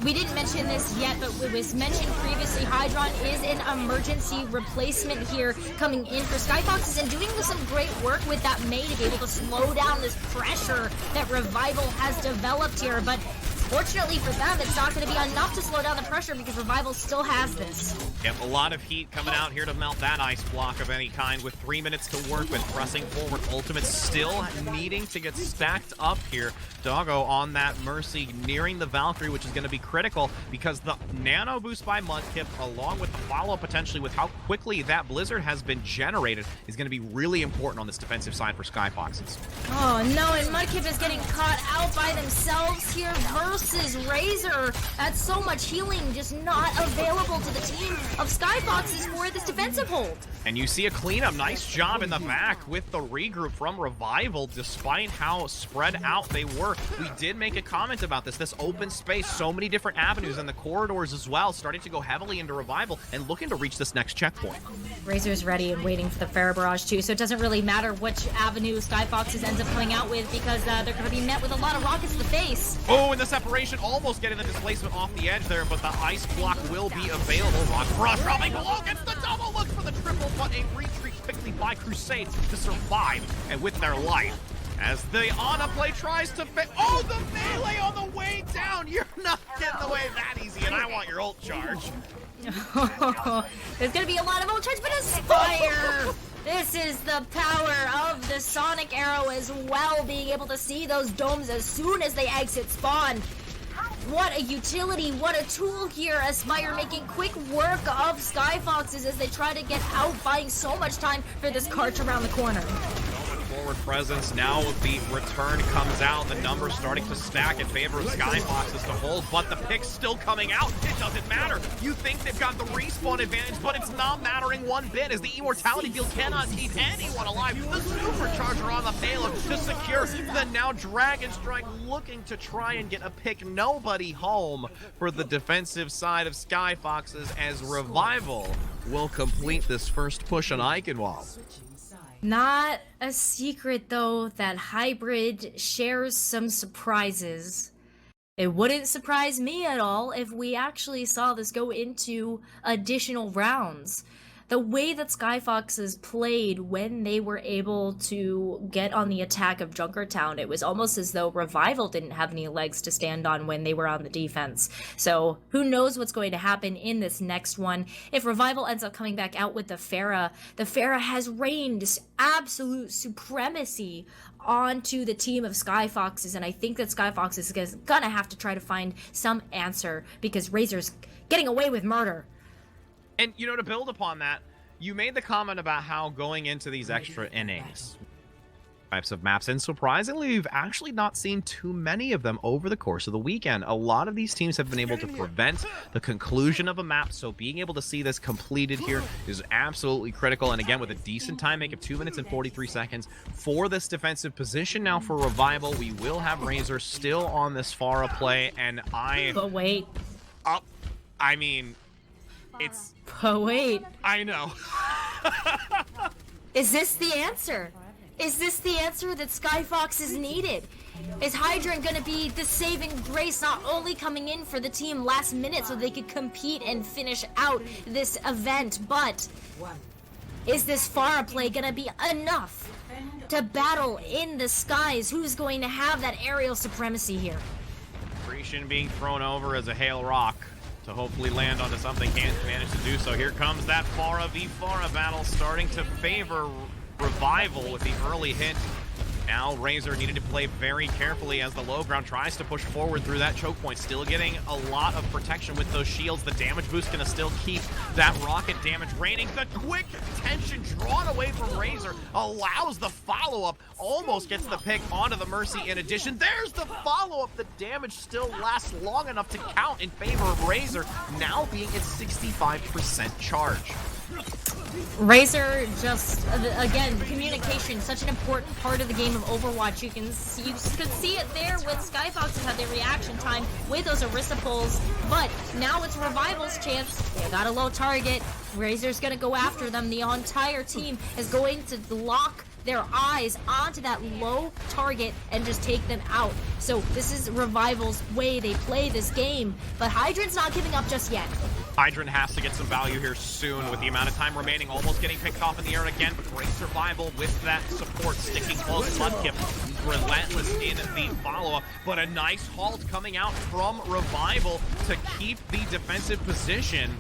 We didn't mention this yet, but it was mentioned previously. Hydron is an emergency replacement here coming in for Skyfoxes and doing some great work with that May to be able to slow down this pressure that Revival has developed here. But fortunately for them, it's not going to be enough to slow down the pressure because Revival still has this. Yep, a lot of heat coming out here to melt that ice block of any kind with 3 minutes to work with pressing forward. Ultimate still needing to get stacked up here. Doggo on that Mercy nearing the Valkyrie, which is going to be critical because the nano boost by Mudkip along with the follow-up potentially with how quickly that Blizzard has been generated is going to be really important on this defensive side for Skyfoxes. Oh no, and Mudkip is getting caught out by themselves here versus Razor. That's so much healing just not available to the team of Skyfoxes for this defensive hold. And you see a cleanup. Nice job in the back with the regroup from Revival, despite how spread out they were. We did make a comment about this open space, so many different avenues, and the corridors as well, starting to go heavily into Revival and looking to reach this next checkpoint. Razor's ready and waiting for the Pharah Barrage too, so it doesn't really matter which avenue Skyfoxes ends up coming out with, because they're going to be met with a lot of rockets to the face. Oh, and the separation, almost getting the displacement off the edge there, but the ice block will be available. Rock Rush dropping below, gets the double, looks for the triple, but a retreat quickly by Crusades to survive and with their life. As the Ana play tries to fit. Oh, the melee on the way down! You're not getting away that easy, and I want your ult charge. There's going to be a lot of ult charge, but Aspire! This is the power of the Sonic Arrow as well, being able to see those domes as soon as they exit spawn. What a utility, what a tool here. Aspire making quick work of Skyfoxes as they try to get out, buying so much time for this cart around the corner. Forward presence. Now the return comes out. The numbers starting to stack in favor of Skyfoxes to hold, but the pick's still coming out. It doesn't matter. You think they've got the respawn advantage, but it's not mattering one bit as the immortality field cannot keep anyone alive. The supercharger on the payload to secure the now Dragon Strike, looking to try and get a pick. Nobody home for the defensive side of Skyfoxes as Revival will complete this first push on Eichenwald. Not a secret, though, that Hybrid shares some surprises. It wouldn't surprise me at all if we actually saw this go into additional rounds. The way that Skyfoxes played when they were able to get on the attack of Junkertown, it was almost as though Revival didn't have any legs to stand on when they were on the defense. So who knows what's going to happen in this next one. If Revival ends up coming back out with the Pharah has reigned absolute supremacy onto the team of Skyfoxes, and I think that Skyfoxes is gonna have to try to find some answer because Razor's getting away with murder. And, you know, to build upon that, you made the comment about how going into these extra innings types of maps, and surprisingly, we've actually not seen too many of them over the course of the weekend. A lot of these teams have been able to prevent the conclusion of a map, so being able to see this completed here is absolutely critical. And again, with a decent time make of 2 minutes and 43 seconds for this defensive position now for Revival, we will have Razor still on this Pharah play, and But wait. I mean, it's... But wait. I know. Is this the answer? Is this the answer that Skyfoxes needed? Is Hydrant gonna be the saving grace, not only coming in for the team last minute so they could compete and finish out this event, but is this Pharah play gonna be enough to battle in the skies? Who's going to have that aerial supremacy here? Grecian being thrown over as a hail rock to hopefully land onto something, can't manage to do so. Here comes that Pharah v Pharah battle starting to favor Revival with the early hit. Now Razor needed to play very carefully as the low ground tries to push forward through that choke point. Still getting a lot of protection with those shields. The damage boost gonna still keep that rocket damage raining. The quick tension drawn away from Razor allows the follow-up. Almost gets the pick onto the Mercy in addition. There's the follow-up. The damage still lasts long enough to count in favor of Razor, now being at 65% charge. Razor just, again, communication, such an important part of the game of Overwatch. You could see it there with Skyfoxes had their reaction time with those Orisa pulls, but now it's Revival's chance. They got a low target. Razor's gonna go after them. The entire team is going to lock their eyes onto that low target and just take them out. So this is Revival's way they play this game, but Hydrant's not giving up just yet. Hydrant has to get some value here soon with the amount of time remaining, almost getting picked off in the air again, but great survival with that support, sticking close. Mudkip relentless in the follow-up, but a nice halt coming out from Revival to keep the defensive position.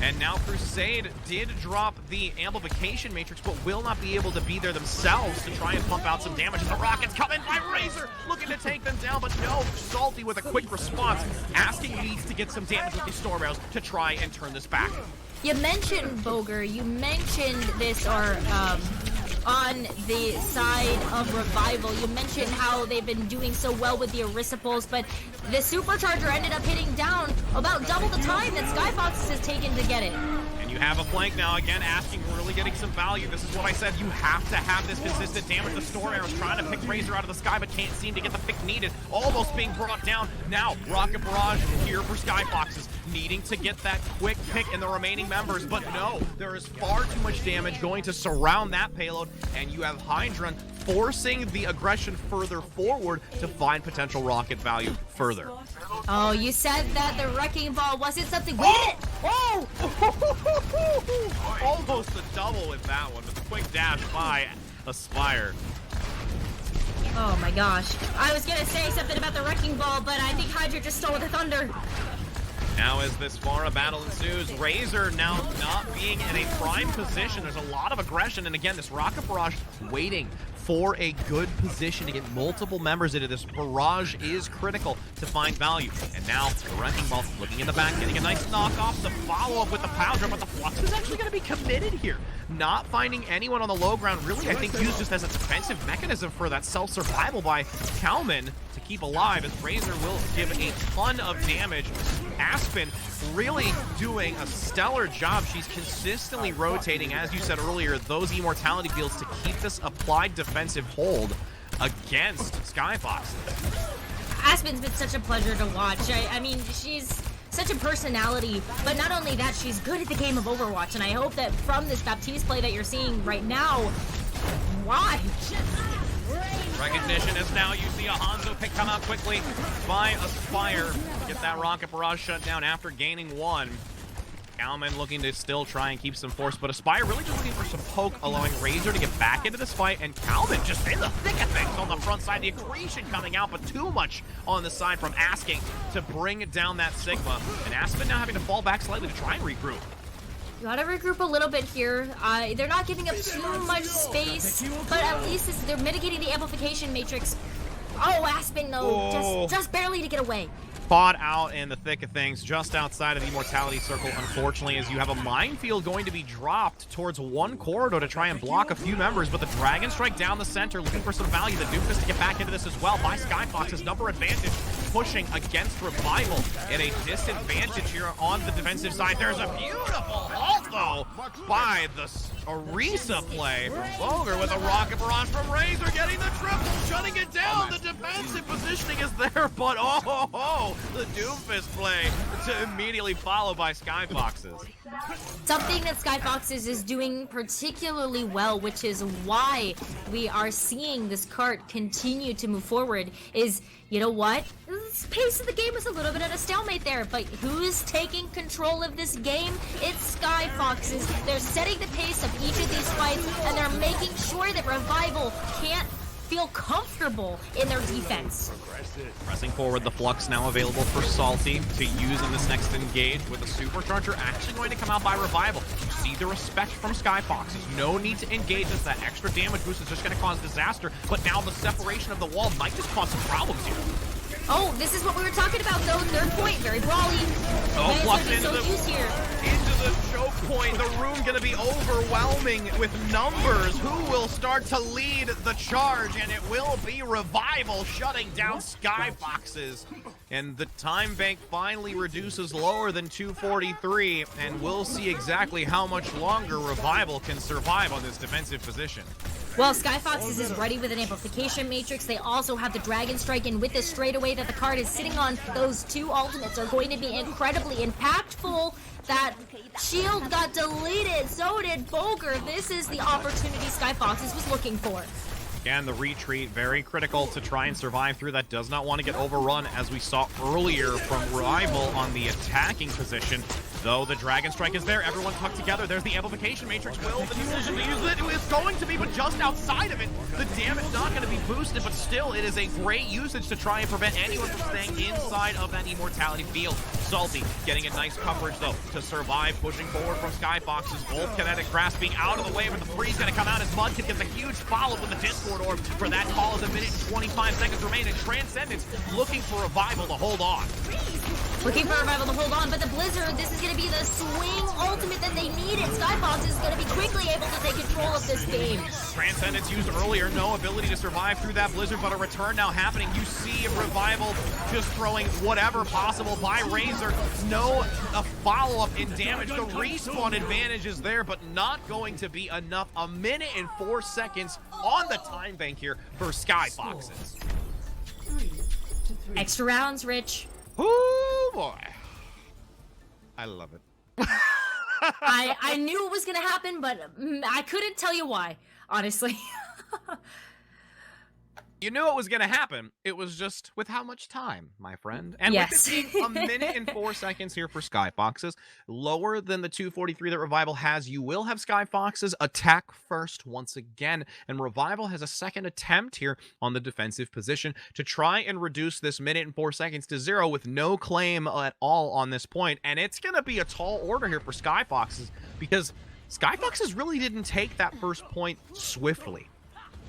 And now Crusade did drop the amplification matrix, but will not be able to be there themselves to try and pump out some damage. The rockets coming by Razor, looking to take them down, but no, Salty with a quick response, asking Leeds to get some damage with these storm arrows to try and turn this back. You mentioned Boger, you mentioned this, or on the side of Revival, you mentioned how they've been doing so well with the Erisipals, but the Supercharger ended up hitting down about double the time that Skyfoxes has taken to get it. And you have a flank now, again, asking, really getting some value. This is what I said, you have to have this consistent damage. The Storm Arrow's trying to pick Razor out of the sky, but can't seem to get the pick needed. Almost being brought down. Now, Rocket Barrage here for Skyfoxes, needing to get that quick pick in the remaining members, but no, there is far too much damage going to surround that payload, and you have Hydra forcing the aggression further forward to find potential rocket value further. Oh, you said that the Wrecking Ball wasn't something we did. Oh! Almost a double with that one, with a quick dash by Aspire. Oh my gosh. I was gonna say something about the Wrecking Ball, but I think Hydra just stole the thunder. Now as this Pharah battle ensues, Razor now not being in a prime position. There's a lot of aggression, and again, this Rocket Barrage waiting for a good position to get multiple members into this. Barrage is critical to find value. And now the Wrecking Ball looking in the back, getting a nice knockoff. The follow-up with the power drum, but the Flux is actually going to be committed here. Not finding anyone on the low ground, really, I think, used just as a defensive mechanism for that self-survival by Kalman to keep alive, as Razor will give a ton of damage. Aspen really doing a stellar job. She's consistently rotating, as you said earlier, those immortality fields to keep this applied defensive hold against Skyfoxes. Aspen's been such a pleasure to watch. I mean, she's such a personality, but not only that, she's good at the game of Overwatch, and I hope that from this Baptiste play that you're seeing right now, why? Recognition is now, you see a Hanzo pick come out quickly by Aspire to get that Rocket Barrage shut down after gaining one. Kalman looking to still try and keep some force, but Aspire really just looking for some poke, allowing Razor to get back into this fight, and Kalman just in the thick of things on the front side. The accretion coming out, but too much on the side from asking to bring down that Sigma, and Aspen now having to fall back slightly to try and regroup. You gotta regroup a little bit here. They're not giving up too much space, but at least they're mitigating the amplification matrix. Oh, Aspen though, just barely to get away. Fought out in the thick of things, just outside of the Immortality Circle, unfortunately, as you have a minefield going to be dropped towards one corridor to try and block a few members, but the Dragon Strike down the center, looking for some value. The Doofus to get back into this as well by Skyfox's number advantage, pushing against Revival at a disadvantage here on the defensive side. There's a beautiful ult, though, by the Orisa play from Boger with a Rocket Barrage from Razor, getting the triple, shutting it down. The defensive positioning is there, but the Doofus play to immediately followed by Skyfoxes. Something that Skyfoxes is doing particularly well, which is why we are seeing this cart continue to move forward, is, you know what? The pace of the game is a little bit at a stalemate there, but who's taking control of this game? It's Skyfoxes. They're setting the pace of each of these fights, and they're making sure that Revival can't feel comfortable in their defense. Pressing forward, the Flux now available for Salty to use in this next engage, with a Supercharger actually going to come out by Revival. You see the respect from Skyfoxes. No need to engage as that extra damage boost is just going to cause disaster, but now the separation of the wall might just cause some problems here. Oh, this is what we were talking about, though. Third point, very brawly. Oh, Flux into the choke point. The room going to be overwhelming with numbers. Who will start to lead the charge? And it will be Revival shutting down Skyfoxes. And the time bank finally reduces lower than 243, and we'll see exactly how much longer Revival can survive on this defensive position. Well, Skyfoxes is ready with an amplification matrix. They also have the Dragon Strike, and with this straightaway that the card is sitting on, those two ultimates are going to be incredibly impactful. That shield got deleted, so did Boger. This is the opportunity Skyfoxes was looking for. Again, the retreat, very critical to try and survive through that. Does not want to get overrun, as we saw earlier from Rival on the attacking position. Though the Dragon Strike is there, everyone tucked together. There's the amplification matrix. Will the decision to use it is going to be, but just outside of it. The damage not going to be boosted, but still, it is a great usage to try and prevent anyone from staying inside of that immortality field. Salty getting a nice coverage, though, to survive, pushing forward from Skyfoxes. Both kinetic grasp being out of the way, but the freeze going to come out as Mudkip gets a huge follow-up with the Discord Orb for that call as a minute and 25 seconds remain, and Transcendence looking for Revival to hold on. Looking for Revival to hold on, but the Blizzard, this is going to be the swing ultimate that they needed. Skyfox is going to be quickly able to take control of this game. Transcendence used earlier, no ability to survive through that Blizzard, but a return now happening. You see Revival just throwing whatever possible by Razor. No follow-up in damage. The respawn advantage is there, but not going to be enough. A minute and 4 seconds on the time bank here for Skyfoxes. Extra rounds, Rich. Oh boy. I love it. I knew it was going to happen, but I couldn't tell you why, honestly. You knew it was going to happen. It was just with how much time, my friend. And yes. with it being a minute and 4 seconds here for Skyfoxes, lower than the 243 that Revival has, you will have Skyfoxes attack first once again. And Revival has a second attempt here on the defensive position to try and reduce this minute and 4 seconds to 0 with no claim at all on this point. And it's going to be a tall order here for Skyfoxes because Skyfoxes really didn't take that first point swiftly.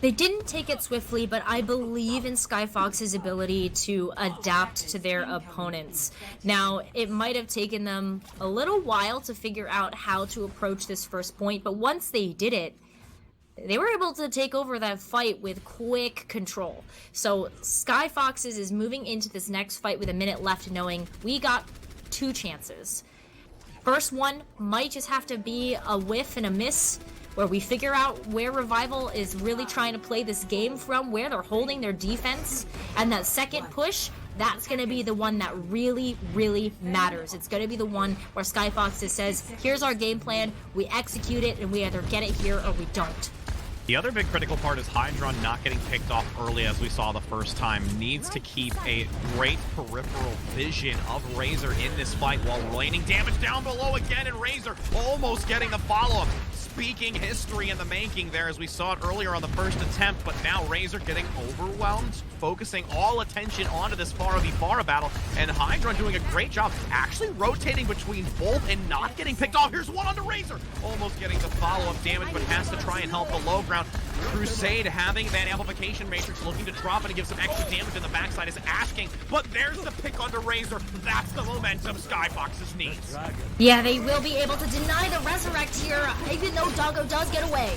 They didn't take it swiftly, but I believe in Skyfox's ability to adapt to their opponents. Now, it might have taken them a little while to figure out how to approach this first point, but once they did it, they were able to take over that fight with quick control. So Skyfoxes is moving into this next fight with a minute left, knowing we got 2 chances. First one might just have to be a whiff and a miss, where we figure out where Revival is really trying to play this game from, where they're holding their defense, and that second push, that's going to be the one that really, really matters. It's going to be the one where Skyfoxes says, here's our game plan, we execute it, and we either get it here or we don't. The other big critical part is Hydron not getting picked off early, as we saw the first time. Needs to keep a great peripheral vision of Razor in this fight while raining damage down below again, and Razor almost getting the follow-up. Speaking history in the making there, as we saw it earlier on the first attempt, but now Razor getting overwhelmed, focusing all attention onto this Pharah v Pharah battle, and Hydron doing a great job actually rotating between both and not getting picked off. Here's one onto Razor, almost getting the follow-up damage, but has to try and help the low ground. Crusade having that amplification matrix, looking to drop it and give some extra damage in the backside, is asking, but there's the pick onto Razor. That's the momentum Skyfoxes needs. Yeah, they will be able to deny the resurrect here, even though Doggo does get away.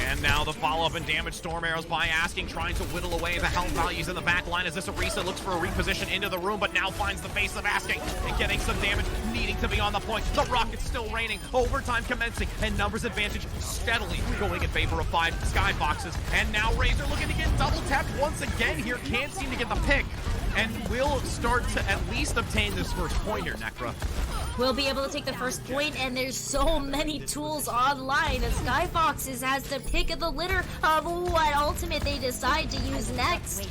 And now the follow-up and damage storm arrows by Asking, trying to whittle away the health values in the back line as this Orisa looks for a reposition into the room, but now finds the face of Asking and getting some damage, needing to be on the point. The rocket's still raining, overtime commencing, and numbers advantage steadily going in favor of 5 Skyfoxes. And now Razor looking to get double tapped once again here, can't seem to get the pick, and will start to at least obtain this first point here, Necra. We'll be able to take the first point, and there's so many tools online. The Skyfoxes has the pick of the litter of what ultimate they decide to use next.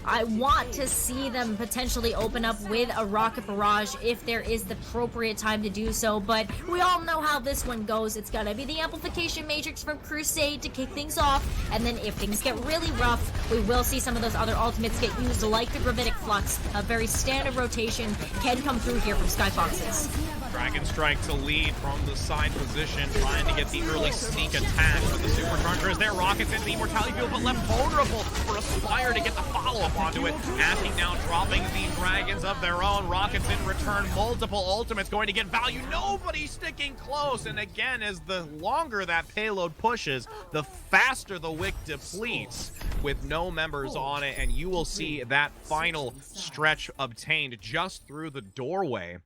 I want to see them potentially open up with a rocket barrage if there is the appropriate time to do so, but we all know how this one goes. It's gonna be the amplification matrix from Crusade to kick things off, and then if things get really rough, we will see some of those other ultimates get used, like the Gravitic Flux. A very standard rotation can come through here from Skyfoxes. Dragon Strike to lead from the side position, trying to get the early sneak attack, but the Supercharger is there. Rockets into the Immortality Field, but left vulnerable for Aspire to get the follow-up onto it. Asking now, dropping the Dragons of their own. Rockets in return, multiple ultimates going to get value. Nobody sticking close, and again, as the longer that payload pushes, the faster the wick depletes with no members on it, and you will see that final stretch obtained just through the doorway.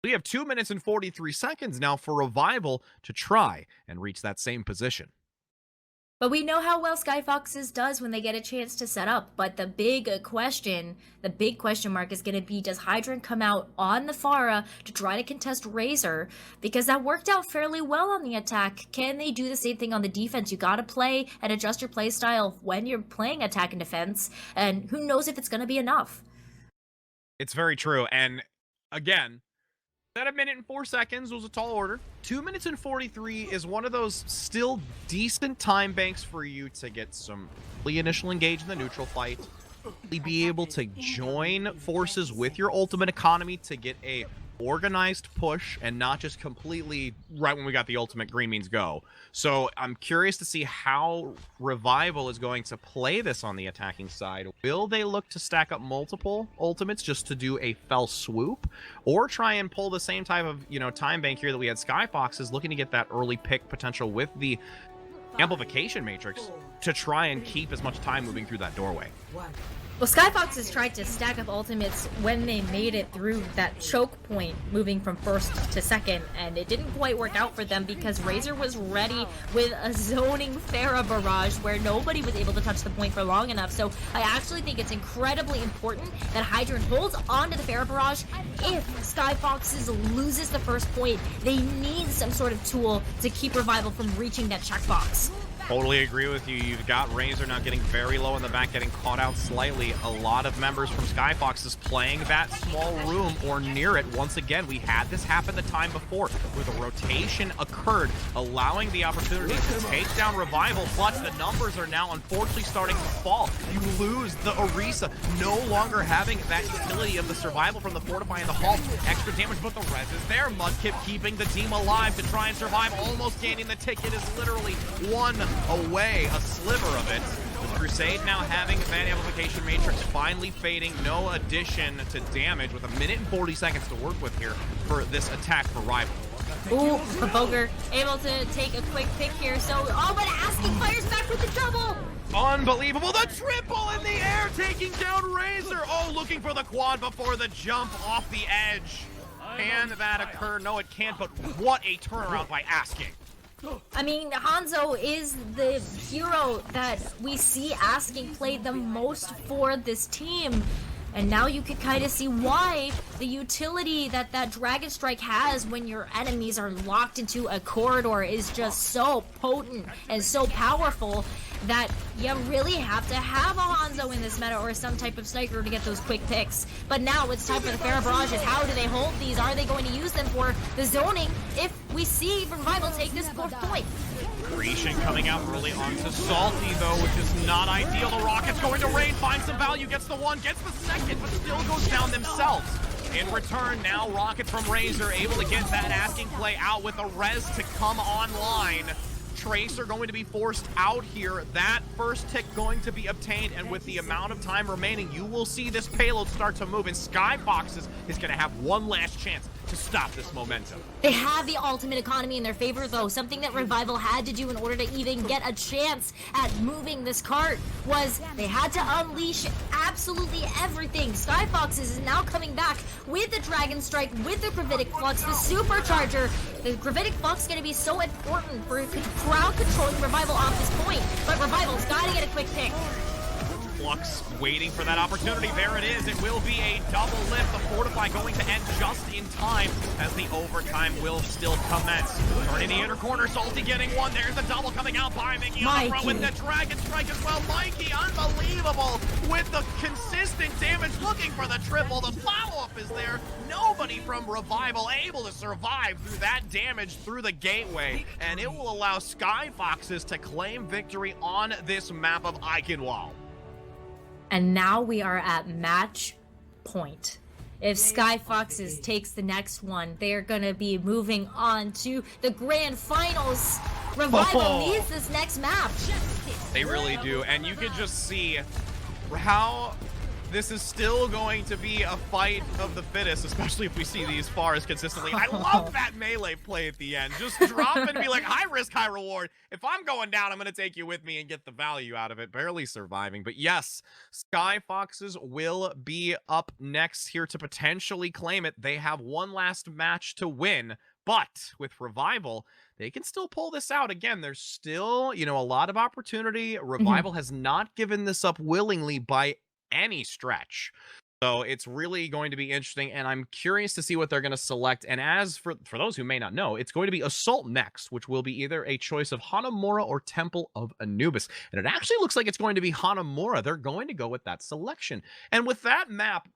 We have 2 minutes and 43 seconds now for Revival to try and reach that same position. But we know how well Skyfoxes does when they get a chance to set up. But the big question mark is going to be, does Hydron come out on the Pharah to try to contest Razor? Because that worked out fairly well on the attack. Can they do the same thing on the defense? You got to play and adjust your play style when you're playing attack and defense. And who knows if it's going to be enough. It's very true. And again, that 1 minute and 4 seconds was a tall order. 2 minutes and 43 is one of those still decent time banks for you to get some initial engage in the neutral fight, be able to join forces with your ultimate economy to get a organized push and not just completely right when we got the ultimate green means go. So I'm curious to see how Revival is going to play this on the attacking side. Will they look to stack up multiple ultimates just to do a fell swoop, or try and pull the same type of, you know, time bank here that we had Skyfoxes looking to get that early pick potential with the amplification matrix to try and keep as much time moving through that doorway? Well, Skyfoxes tried to stack up ultimates when they made it through that choke point, moving from first to second, and it didn't quite work out for them because Razor was ready with a zoning Pharah barrage where nobody was able to touch the point for long enough. So I actually think it's incredibly important that Hydrant holds on to the Pharah barrage. If Skyfoxes loses the first point, they need some sort of tool to keep Revival from reaching that checkbox. Totally agree with you. You've got Razor now getting very low in the back, getting caught out slightly. A lot of members from Skyfoxes playing that small room or near it. Once again, we had this happen the time before, where the rotation occurred, allowing the opportunity to take down Revival, but the numbers are now unfortunately starting to fall. You lose the Orisa, no longer having that utility of the survival from the Fortify and the Halt. Extra damage, but the res is there. Mudkip keeping the team alive to try and survive, almost gaining the ticket is literally one away, a sliver of it. With Crusade now having that amplification matrix finally fading, no addition to damage with 1 minute and 40 seconds to work with here for this attack for Rival. Ooh, Boger able to take a quick pick here, so, oh, but Asking fires back with the double! Unbelievable, the triple in the air, taking down Razor. Oh, looking for the quad before the jump off the edge. Can that occur? No, it can't, but what a turnaround by Asking. I mean, Hanzo is the hero that we see Asking play the most for this team. And now you can kind of see why the utility that Dragon Strike has when your enemies are locked into a corridor is just so potent and so powerful that you really have to have a Hanzo in this meta or some type of sniper to get those quick picks. But now it's time for the Pharah barrages. How do they hold these? Are they going to use them for the zoning if we see Revival take this fourth point? Grecian coming out early onto Salty, though, which is not ideal. The Rocket's going to rain, finds some value, gets the one, gets the second, but still goes down themselves. In return, now Rocket from Razor able to get that Asking play out with a res to come online. Tracer going to be forced out here. That first tick going to be obtained, and with the amount of time remaining, you will see this payload start to move, and Skyfoxes is going to have one last chance to stop this momentum. They have the ultimate economy in their favor, though. Something that Revival had to do in order to even get a chance at moving this cart was they had to unleash absolutely everything. Skyfoxes is now coming back with the Dragon Strike, with the Gravitic Flux, the Supercharger. The Gravitic Flux is going to be so important for crowd controlling Revival off this point, but Revival's got to get a quick pick. Flux waiting for that opportunity. There it is. It will be a double lift. The Fortify going to end just in time as the overtime will still commence. Turning the inner corner. Salty getting one. There's the double coming out by Mickey on the front with the Dragon Strike as well. Mikey, unbelievable with the consistent damage. Looking for the triple. The follow-up is there. Nobody from Revival able to survive through that damage through the gateway. And it will allow Skyfoxes to claim victory on this map of Eichenwald. And now we are at match point. If Skyfoxes takes the next one, they are going to be moving on to the grand finals. Revival needs this next map. They really do. And you can just see how this is still going to be a fight of the fittest, especially if we see these fars consistently. I love that melee play at the end. Just drop and be like, high risk, high reward. If I'm going down, I'm going to take you with me and get the value out of it. Barely surviving. But yes, Skyfoxes will be up next here to potentially claim it. They have one last match to win. But with Revival, they can still pull this out. Again, there's still, you know, a lot of opportunity. Revival has not given this up willingly by any stretch. So it's really going to be interesting, and I'm curious to see what they're going to select. And as for those who may not know, it's going to be Assault next, which will be either a choice of Hanamura or Temple of Anubis. And it actually looks like it's going to be Hanamura. They're going to go with that selection. And with that map,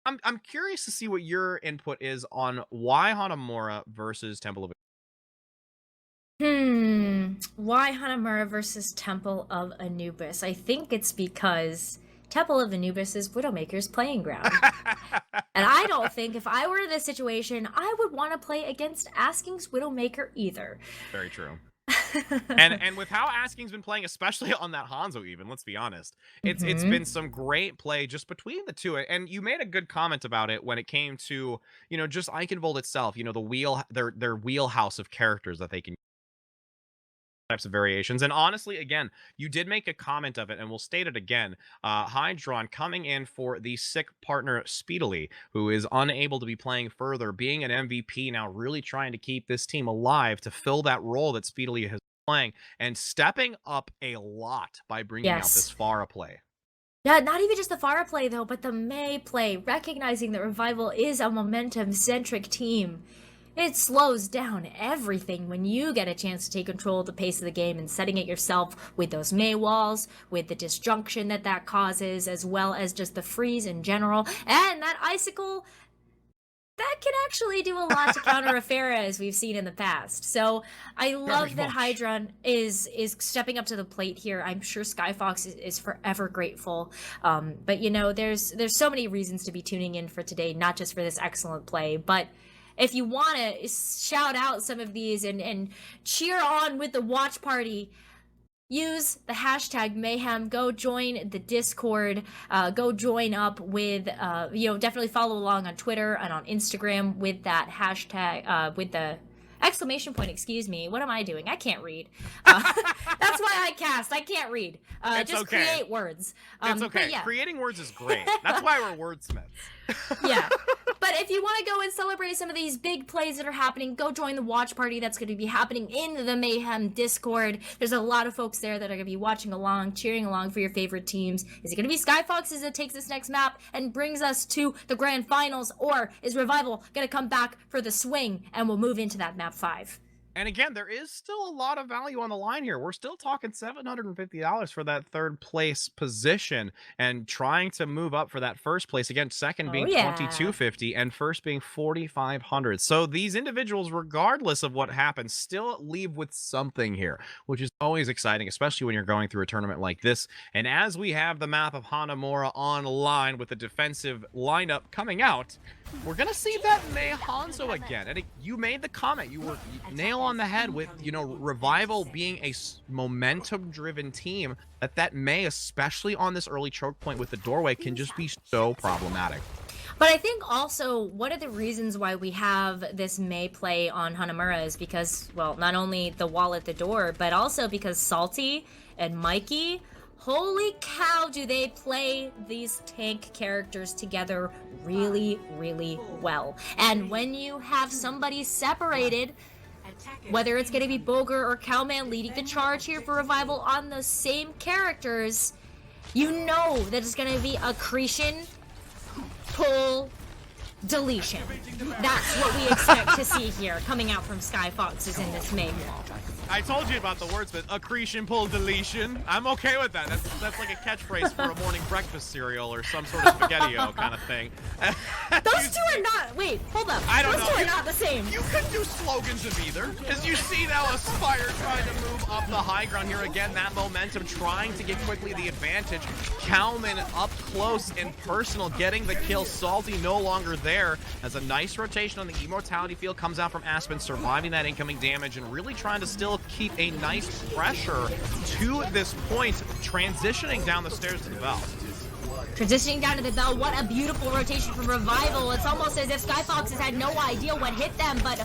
I'm curious to see what your input is on why Hanamura versus Temple of Anubis. Why Hanamura versus Temple of Anubis? I think it's because Temple of Anubis is Widowmaker's playing ground. And I don't think if I were in this situation, I would want to play against Asking's Widowmaker either. Very true. And with how Asking's been playing, especially on that Hanzo even, let's be honest, it's been some great play just between the two. And you made a good comment about it when it came to, you know, just Eichenwald itself, you know, their wheelhouse of characters that they can types of variations. And honestly, again, you did make a comment of it, and we'll state it again. Hydron coming in for the sick partner Speedily, who is unable to be playing further, being an MVP now, really trying to keep this team alive to fill that role that Speedily has been playing, and stepping up a lot by bringing out this Pharah play. Yeah, not even just the Pharah play, though, but the Mei play, recognizing that Revival is a momentum-centric team. It slows down everything when you get a chance to take control of the pace of the game and setting it yourself with those Mei walls, with the disjunction that causes, as well as just the freeze in general. And that icicle, that can actually do a lot to counter a Pharah, as we've seen in the past. So I love that Hydron is stepping up to the plate here. I'm sure Skyfox is forever grateful. But, you know, there's so many reasons to be tuning in for today, not just for this excellent play, but if you want to shout out some of these and cheer on with the watch party, use the hashtag Mayhem. Go join the Discord. Go join up with, you know, definitely follow along on Twitter and on Instagram with that hashtag, with the exclamation point, excuse me. What am I doing? I can't read. That's why I cast. I can't read. Just create words. It's okay. Yeah. Creating words is great. That's why we're wordsmiths. Yeah. But if you want to go and celebrate some of these big plays that are happening, go join the watch party that's going to be happening in the Mayhem Discord. There's a lot of folks there that are going to be watching along, cheering along for your favorite teams. Is it going to be Skyfoxes that takes this next map and brings us to the grand finals, or is Revival going to come back for the swing and we'll move into that map 5? And again, there is still a lot of value on the line here. We're still talking $750 for that third place position, and trying to move up for that first place. Again, second being $2,250 and first being $4,500. So these individuals, regardless of what happens, still leave with something here, which is always exciting, especially when you're going through a tournament like this. And as we have the map of Hanamura online with the defensive lineup coming out, we're going to see that Mei Hanzo again. And you made the comment, you were nail on the head with, you know, Revival being a momentum-driven team, that Mei, especially on this early choke point with the doorway, can just be so problematic. But I think also one of the reasons why we have this Mei play on Hanamura is because, well, not only the wall at the door, but also because Salty and Mikey, holy cow, do they play these tank characters together really, really well. And when you have somebody separated, whether it's going to be Boger or Cowman leading the charge here for Revival on those same characters, you know that it's going to be accretion, pull, deletion. That's what we expect to see here coming out from Skyfoxes in this May wall. I told you about the wordsmith. Accretion, pull, deletion. I'm okay with that. That's like a catchphrase for a morning breakfast cereal or some sort of spaghetti-o kind of thing. Those two are not... Wait, hold up. I don't know. Those two are not the same. You could do slogans of either. As you see now, Aspire trying to move up the high ground here again. That momentum, trying to get quickly the advantage. Cowman up close and personal, getting the kill. Salty no longer there. As a nice rotation on the immortality field comes out from Aspen, surviving that incoming damage and really trying to still keep a nice pressure to this point, transitioning down the stairs to the bell. Transitioning down to the bell, what a beautiful rotation from Revival. It's almost as if Skyfoxes had no idea what hit them, but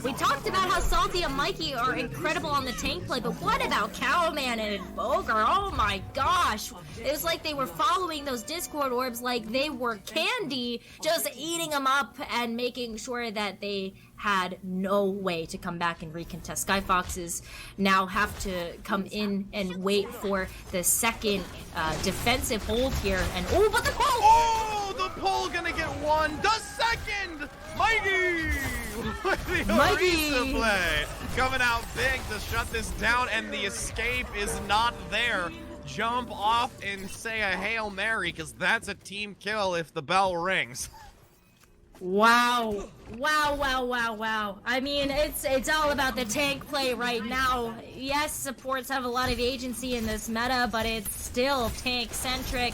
we talked about how Salty and Mikey are incredible on the tank play, but what about Cowman and Boger? Oh my gosh. It was like they were following those Discord orbs like they were candy, just eating them up and making sure that they had no way to come back and recontest. Skyfoxes now have to come in and wait for the second defensive hold here. And oh, but the pull! Oh, the pull gonna get one. The second! Mikey! Mikey! Play coming out big to shut this down, and the escape is not there. Jump off and say a Hail Mary, because that's a team kill if the bell rings. Wow. Wow, wow, wow, wow. I mean, it's all about the tank play right now. Yes, supports have a lot of agency in this meta, but it's still tank-centric.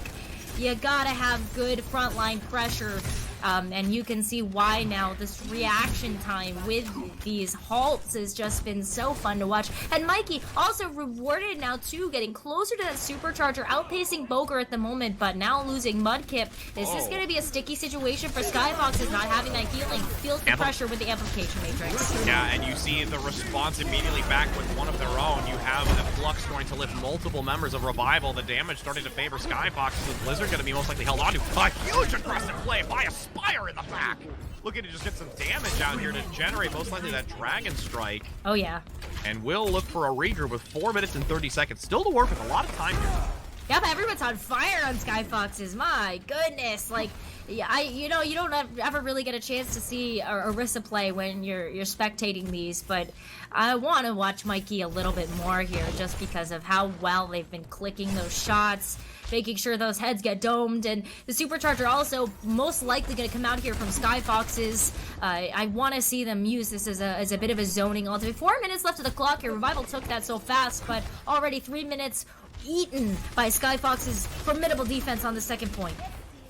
You gotta have good frontline pressure. And you can see why now this reaction time with these halts has just been so fun to watch. And Mikey also rewarded now too, getting closer to that supercharger, outpacing Boger at the moment, but now losing Mudkip. Is this going to be a sticky situation for Skyfoxes not having that healing? Feels the pressure with the amplification matrix. Yeah, and you see the response immediately back with one of their own. You have the Flux going to lift multiple members of Revival. The damage starting to favor Skyfoxes, with Blizzard going to be most likely held onto. A huge aggressive play by Aspire in the back. Looking to just get some damage out here to generate most likely that Dragon Strike. Oh, yeah. And will look for a regroup with 4 minutes and 30 seconds. Still to work with a lot of time here. Yeah, but everyone's on fire on Skyfoxes. My goodness, like, yeah, you don't ever really get a chance to see Orisa play when you're spectating these, but I want to watch Mikey a little bit more here, just because of how well they've been clicking those shots, making sure those heads get domed, and the supercharger also most likely going to come out here from Skyfoxes. I want to see them use this as a bit of a zoning ultimate. 4 minutes left of the clock here. Revival took that so fast, but already 3 minutes eaten by Skyfox's formidable defense on the second point.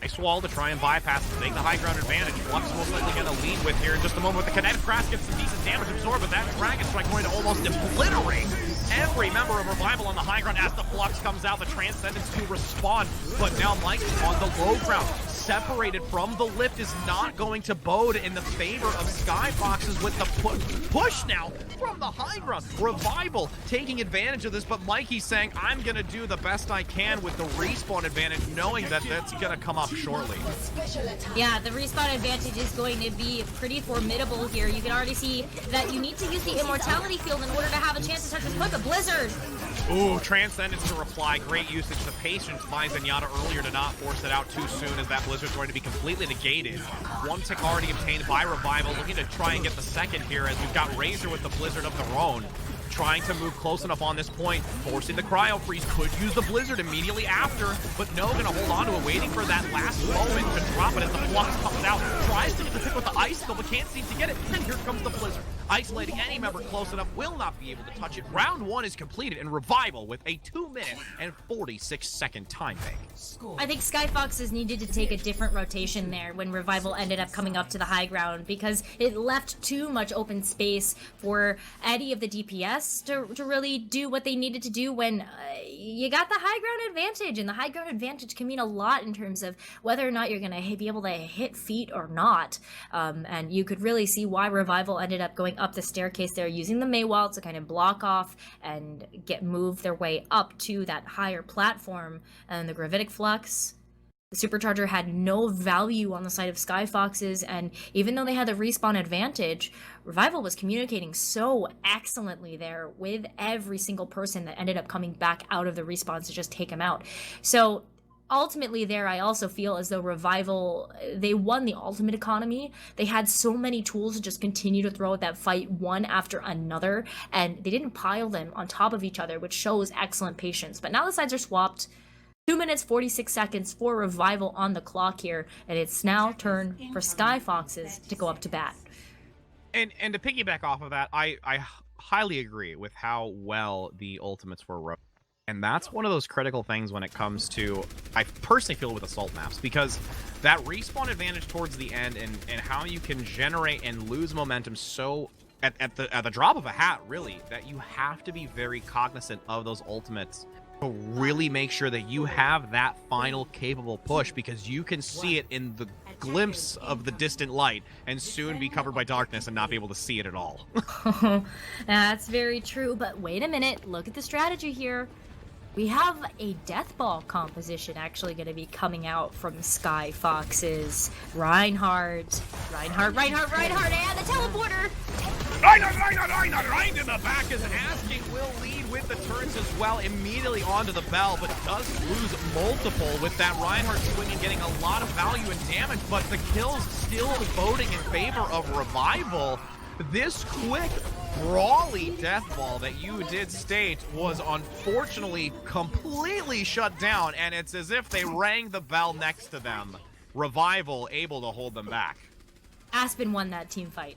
Nice wall to try and bypass and take the high ground advantage. Flux most likely going to lead with here in just a moment with the kinetic crash, gets some decent damage absorbed, but that Dragon Strike going to almost obliterate every member of Revival on the high ground as the Flux comes out, the Transcendence to respond. But now Mikey on the low ground, separated from the lift, is not going to bode in the favor of Skyfoxes with the push now from the high ground. Revival taking advantage of this, but Mikey's saying, I'm going to do the best I can with the respawn advantage, knowing that that's going to come up shortly. Yeah, the respawn advantage is going to be pretty formidable here. You can already see that you need to use the Immortality Field in order to have a chance to touch this point, but Blizzard! Ooh, Transcendence to reply. Great usage. The patience by Zenyatta earlier to not force it out too soon, as that Blizzard's going to be completely negated. One tick already obtained by Revival, looking to try and get the second here, as we've got Razor with the Blizzard of their own, trying to move close enough on this point, forcing the Cryo Freeze. Could use the Blizzard immediately after, but no, gonna hold on to it, waiting for that last moment to drop it as the Flux comes out, tries to get the pick with the Ice Skull, but can't seem to get it, and here comes the Blizzard. Isolating any member close enough, will not be able to touch it. Round 1 is completed, and Revival with a 2-minute and 46-second time bank. I think Skyfoxes needed to take a different rotation there when Revival ended up coming up to the high ground, because it left too much open space for any of the DPS to really do what they needed to do when you got the high ground advantage, and the high ground advantage can mean a lot in terms of whether or not you're going to be able to hit feet or not. And you could really see why Revival ended up going up the staircase there, using the Maywall to kind of block off and move their way up to that higher platform. And the Gravitic Flux, the supercharger, had no value on the side of Skyfoxes, and even though they had the respawn advantage, Revival was communicating so excellently there with every single person that ended up coming back out of the respawns to just take them out. So ultimately there, I also feel as though Revival, they won the ultimate economy. They had so many tools to just continue to throw at that fight one after another, and they didn't pile them on top of each other, which shows excellent patience. But now the sides are swapped. 2 minutes, 46 seconds for Revival on the clock here, and it's now turn for Skyfoxes to go up to bat. And to piggyback off of that, I highly agree with how well the ultimates were wrote. And that's one of those critical things when it comes to, I personally feel, with assault maps, because that respawn advantage towards the end and how you can generate and lose momentum so at the drop of a hat, really, that you have to be very cognizant of those ultimates to really make sure that you have that final capable push, because you can see it in the glimpse of the distant light and soon be covered by darkness and not be able to see it at all. That's very true, but wait a minute, look at the strategy here. We have a Death Ball composition actually going to be coming out from Skyfoxes. Reinhardt, and the teleporter! Reinhardt in the back is asking, will lead with the turrets as well, immediately onto the bell, but does lose multiple with that Reinhardt swing and getting a lot of value and damage, but the kills still voting in favor of Revival. This quick brawly death ball that you did state was unfortunately completely shut down, and it's as if they rang the bell next to them. Revival able to hold them back. Aspen won that team fight.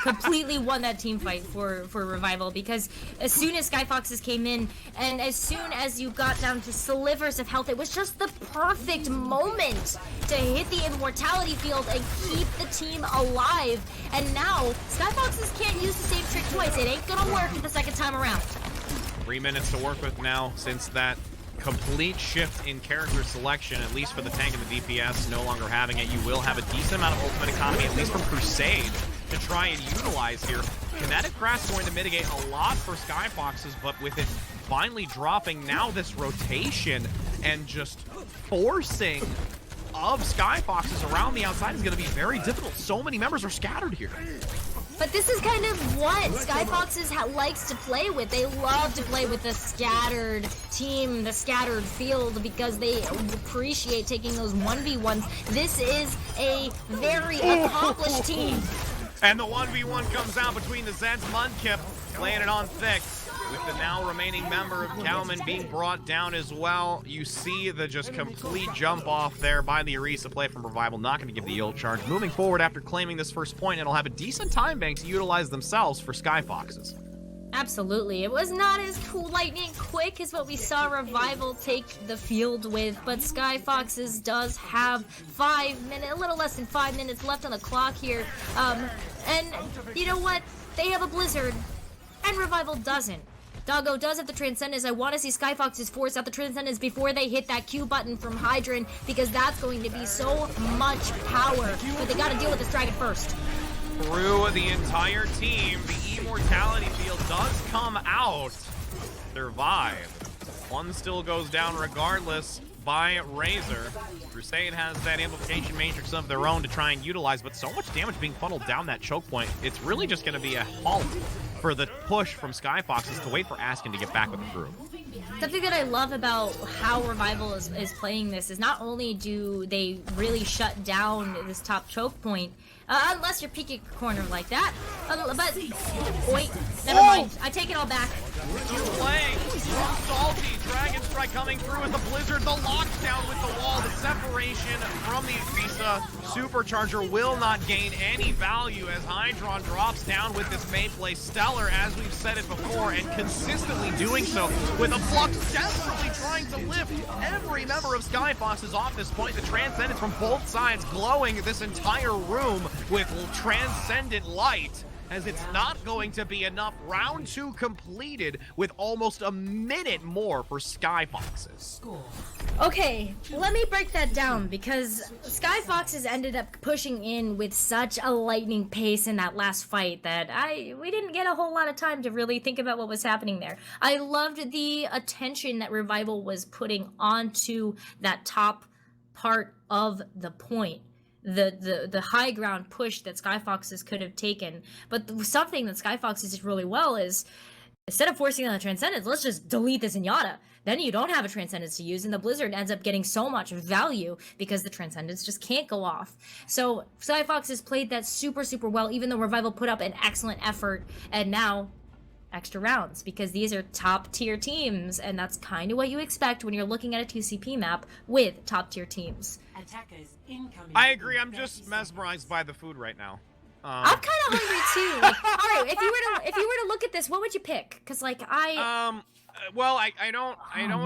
completely won that team fight for Revival, because as soon as Skyfoxes came in and as soon as you got down to slivers of health, it was just the perfect moment to hit the immortality field and keep the team alive. And now Skyfoxes can't use the same trick twice. It ain't gonna work the second time around. 3 minutes to work with now, since that complete shift in character selection, at least for the tank and the DPS, no longer having it. You will have a decent amount of ultimate economy, at least from Crusade, to try and utilize here. Kinetic Crash going to mitigate a lot for Skyfoxes, but with it finally dropping now, this rotation and just forcing of Skyfoxes around the outside is going to be very difficult. So many members are scattered here. But this is kind of what Skyfoxes likes to play with. They love to play with the scattered team, the scattered field, because they appreciate taking those 1v1s. This is a very accomplished team. And the 1v1 comes out between the Zeds, Mudkip laying it on thick. With the now remaining member of Kalman being brought down as well, you see the just complete jump off there by the Orisa play from Revival. Not going to give the ult charge. Moving forward after claiming this first point, it'll have a decent time bank to utilize themselves for Skyfoxes. Absolutely. It was not as cool, lightning quick as what we saw Revival take the field with, but Skyfoxes does have a little less than 5 minutes left on the clock here. And you know what? They have a Blizzard, and Revival doesn't. Doggo does have the Transcendence. I want to see Skyfoxes force out the Transcendence before they hit that Q button from Hydran, because that's going to be so much power. But they got to deal with this dragon first. Through the entire team, the immortality field does come out. Survive. One still goes down regardless by Razor. Crusade has that amplification matrix of their own to try and utilize, but so much damage being funneled down that choke point, it's really just going to be a halt for the push from Skyfoxes to wait for Askin to get back with the group. Something that I love about how Revival is playing this is not only do they really shut down this top choke point, unless you're peeking a corner like that, but wait, never mind, I take it all back. Playing Salty, Dragon Strike coming through with the Blizzard, the lockdown with the wall, the separation from the Orisa. Supercharger will not gain any value as Hydron drops down with this main play. Stellar, as we've said it before, and consistently doing so with a Flux desperately trying to lift every member of Skyfoxes off this point. The Transcendence from both sides glowing this entire room with transcendent light, as it's not going to be enough. Round 2 completed with almost a minute more for Skyfoxes. Okay, let me break that down, because Skyfoxes ended up pushing in with such a lightning pace in that last fight that we didn't get a whole lot of time to really think about what was happening there. I loved the attention that Revival was putting onto that top part of the point. The high ground push that Skyfoxes could have taken. But something that Skyfoxes did really well is, instead of forcing on the Transcendence, let's just delete this Zenyatta. Then you don't have a Transcendence to use, and the Blizzard ends up getting so much value because the Transcendence just can't go off. So Skyfoxes played that super, super well, even though Revival put up an excellent effort, and now extra rounds, because these are top tier teams, and that's kind of what you expect when you're looking at a 2CP map with top tier teams. I agree. I'm just mesmerized by the food right now. I'm kind of hungry too. Like, all right, if you were to look at this, what would you pick? Because like well, I don't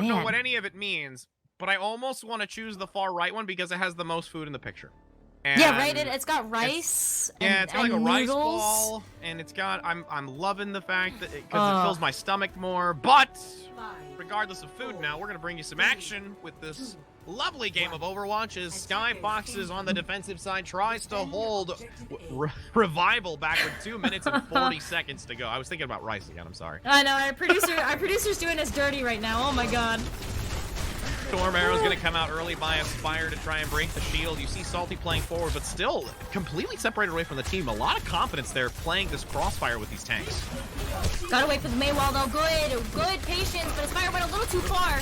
know what any of it means, but I almost want to choose the far right one because it has the most food in the picture. And yeah, right. It's got rice. It's got like a rice noodles. ball, and it's got. I'm loving the fact that because it fills my stomach more. But regardless of food, now we're gonna bring you some action with this lovely game of Overwatch as Skyfoxes on the defensive side tries to hold Revival back with 2 minutes and 40 seconds to go. I was thinking about rice again. I'm sorry. I know our producer's doing us dirty right now. Oh my god. Storm Arrow's going to come out early by Aspire to try and break the shield. You see Salty playing forward, but still completely separated away from the team. A lot of confidence there playing this crossfire with these tanks. Gotta wait for the Maywall though. Good patience, but Aspire went a little too far.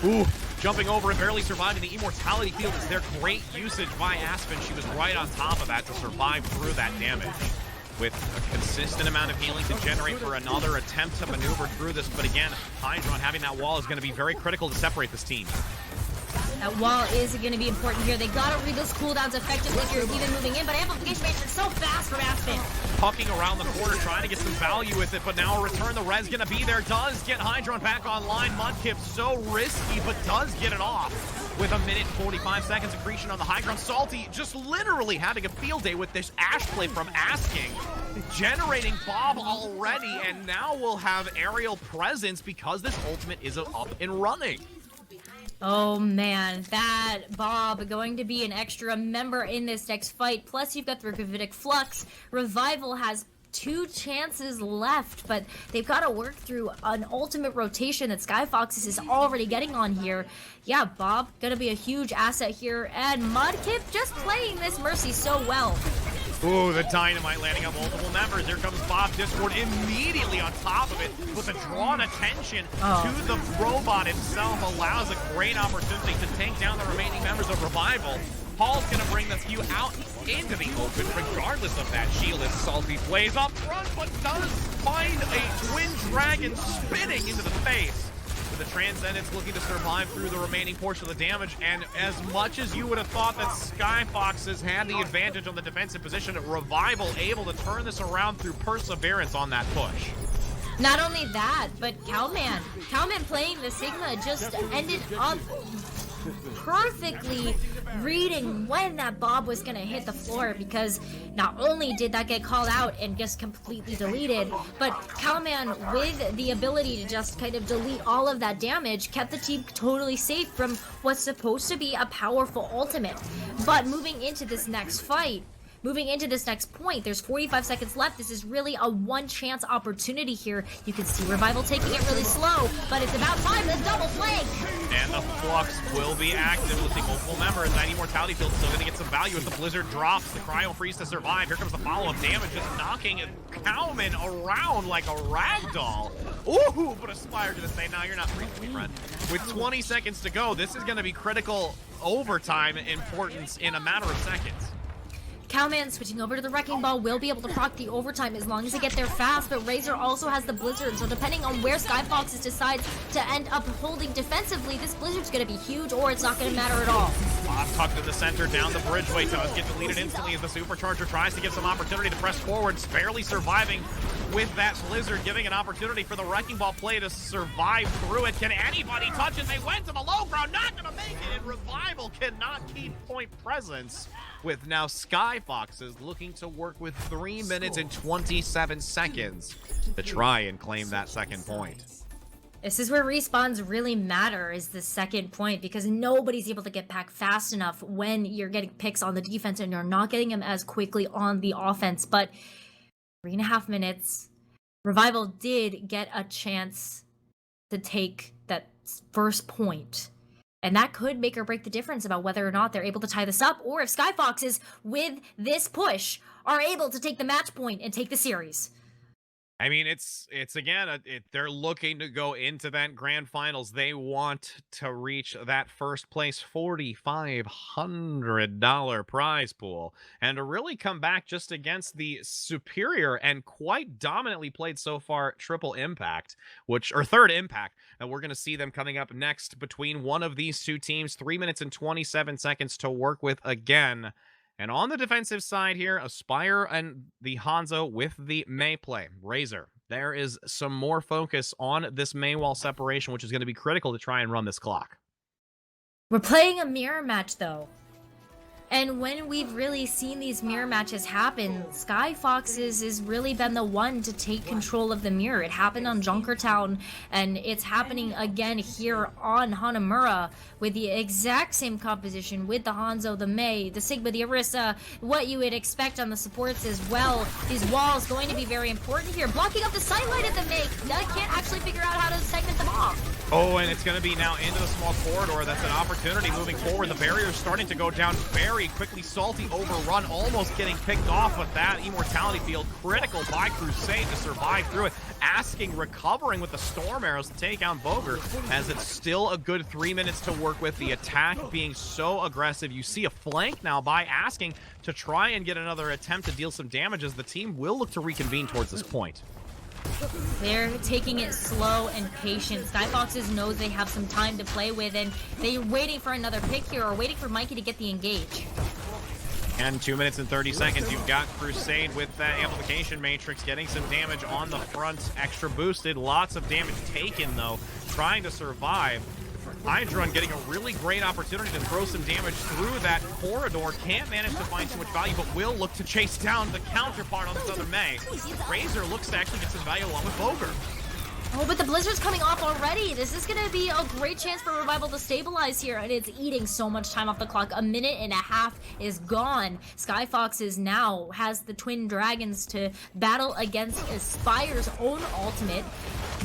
Ooh, jumping over and barely surviving the immortality field is their great usage by Aspen. She was right on top of that to survive through that damage, with a consistent amount of healing to generate for another attempt to maneuver through this. But again, Hydron having that wall is going to be very critical to separate this team. That wall is going to be important here. They got to read those cooldowns effectively if you're even moving in, but amplification matrix is so fast from Aspen. pucking around the corner, trying to get some value with it, but now a return, the res gonna be there, does get Hydron back online. Mudkip so risky, but does get it off. With a minute 45 seconds accretion on the high ground. Salty just literally having a field day with this Ash play from Asking. Generating Bob already, and now we'll have aerial presence because this ultimate is up and running. Oh man, that Bob going to be an extra member in this next fight. Plus you've got the Gravitic Flux. Revival has 2 chances left, but they've got to work through an ultimate rotation that Skyfoxes is already getting on here. Yeah, Bob gonna be a huge asset here, and Mudkip just playing this Mercy so well. Ooh, the dynamite landing on multiple members. Here comes Bob Discord immediately on top of it with a drawn attention to the robot himself. Allows a great opportunity to take down the remaining members of Revival. Paul's gonna bring the few out into the open regardless of that shield as Salty plays up front, but does find a twin dragon spinning into the face. The Transcendence looking to survive through the remaining portion of the damage, and as much as you would have thought that Skyfoxes had the advantage on the defensive position, Revival able to turn this around through perseverance on that push. Not only that, but Cowman playing the Sigma just ended up perfectly reading when that Bob was gonna hit the floor, because not only did that get called out and just completely deleted, but Cowman, with the ability to just kind of delete all of that damage, kept the team totally safe from what's supposed to be a powerful ultimate. But moving into this next fight, moving into this next point, there's 45 seconds left. This is really a one-chance opportunity here. You can see Revival taking it really slow, but it's about time to double flank. And the Flux will be active with the multiple members. 90 Mortality Field still going to get some value as the Blizzard drops. The Cryo Freeze to survive. Here comes the follow-up damage, just knocking Cowman around like a ragdoll. Ooh, but Aspire going to say, no, you're not free to me, friend. With 20 seconds to go, this is going to be critical overtime importance in a matter of seconds. Cowman switching over to the Wrecking Ball will be able to proc the overtime as long as they get there fast, but Razor also has the Blizzard, so depending on where Skyfoxes decides to end up holding defensively, this Blizzard's going to be huge, or it's not going to matter at all. Bob tucked in the center, down the bridgeway, does get deleted instantly as the Supercharger tries to get some opportunity to press forwards, barely surviving with that Blizzard, giving an opportunity for the Wrecking Ball play to survive through it. Can anybody touch it? They went to the low ground, not going to make it, and Revival cannot keep point presence, with now Skyfoxes looking to work with 3 minutes and 27 seconds to try and claim that second point. This is where respawns really matter, is the second point, because nobody's able to get back fast enough when you're getting picks on the defense and you're not getting them as quickly on the offense. But 3.5 minutes, Revival did get a chance to take that first point. And that could make or break the difference about whether or not they're able to tie this up, or if Skyfoxes, with this push, are able to take the match point and take the series. I mean, it's again, they're looking to go into that grand finals. They want to reach that first place $4,500 prize pool and to really come back just against the superior and quite dominantly played so far Triple Impact, or Third Impact. And we're going to see them coming up next between one of these two teams. 3 minutes and 27 seconds to work with again. And on the defensive side here, Aspire and the Hanzo with the May play. Razor, there is some more focus on this May wall separation, which is going to be critical to try and run this clock. We're playing a mirror match, though. And when we've really seen these mirror matches happen, Skyfoxes has really been the one to take control of the mirror. It happened on Junkertown, and it's happening again here on Hanamura with the exact same composition with the Hanzo, the Mei, the Sigma, the Orisa, what you would expect on the supports as well. These walls going to be very important here. Blocking up the sightline of the Mei. I can't actually figure out how to segment them off. Oh, and it's going to be now into the small corridor. That's an opportunity moving forward. The barrier's starting to go down very quickly. Salty overrun, almost getting picked off with that Immortality Field. Critical by Crusade to survive through it. Asking, recovering with the Storm Arrows to take out Boger, as it's still a good 3 minutes to work with. The attack being so aggressive. You see a flank now by Asking to try and get another attempt to deal some damage, as the team will look to reconvene towards this point. They're taking it slow and patient. Skyfoxes knows they have some time to play with, and they're waiting for another pick here, or waiting for Mikey to get the engage. And 2 minutes and 30 seconds, you've got Crusade with that amplification matrix getting some damage on the front, extra boosted, lots of damage taken though, trying to survive. Hydron getting a really great opportunity to throw some damage through that corridor, can't manage to find too much value, but will look to chase down the counterpart on this other May. Razor looks to actually get some value along with Boger. Oh, but the Blizzard's coming off already. This is going to be a great chance for Revival to stabilize here, and it's eating so much time off the clock. A minute and a half is gone. Skyfoxes now has the Twin Dragons to battle against Aspire's own ultimate,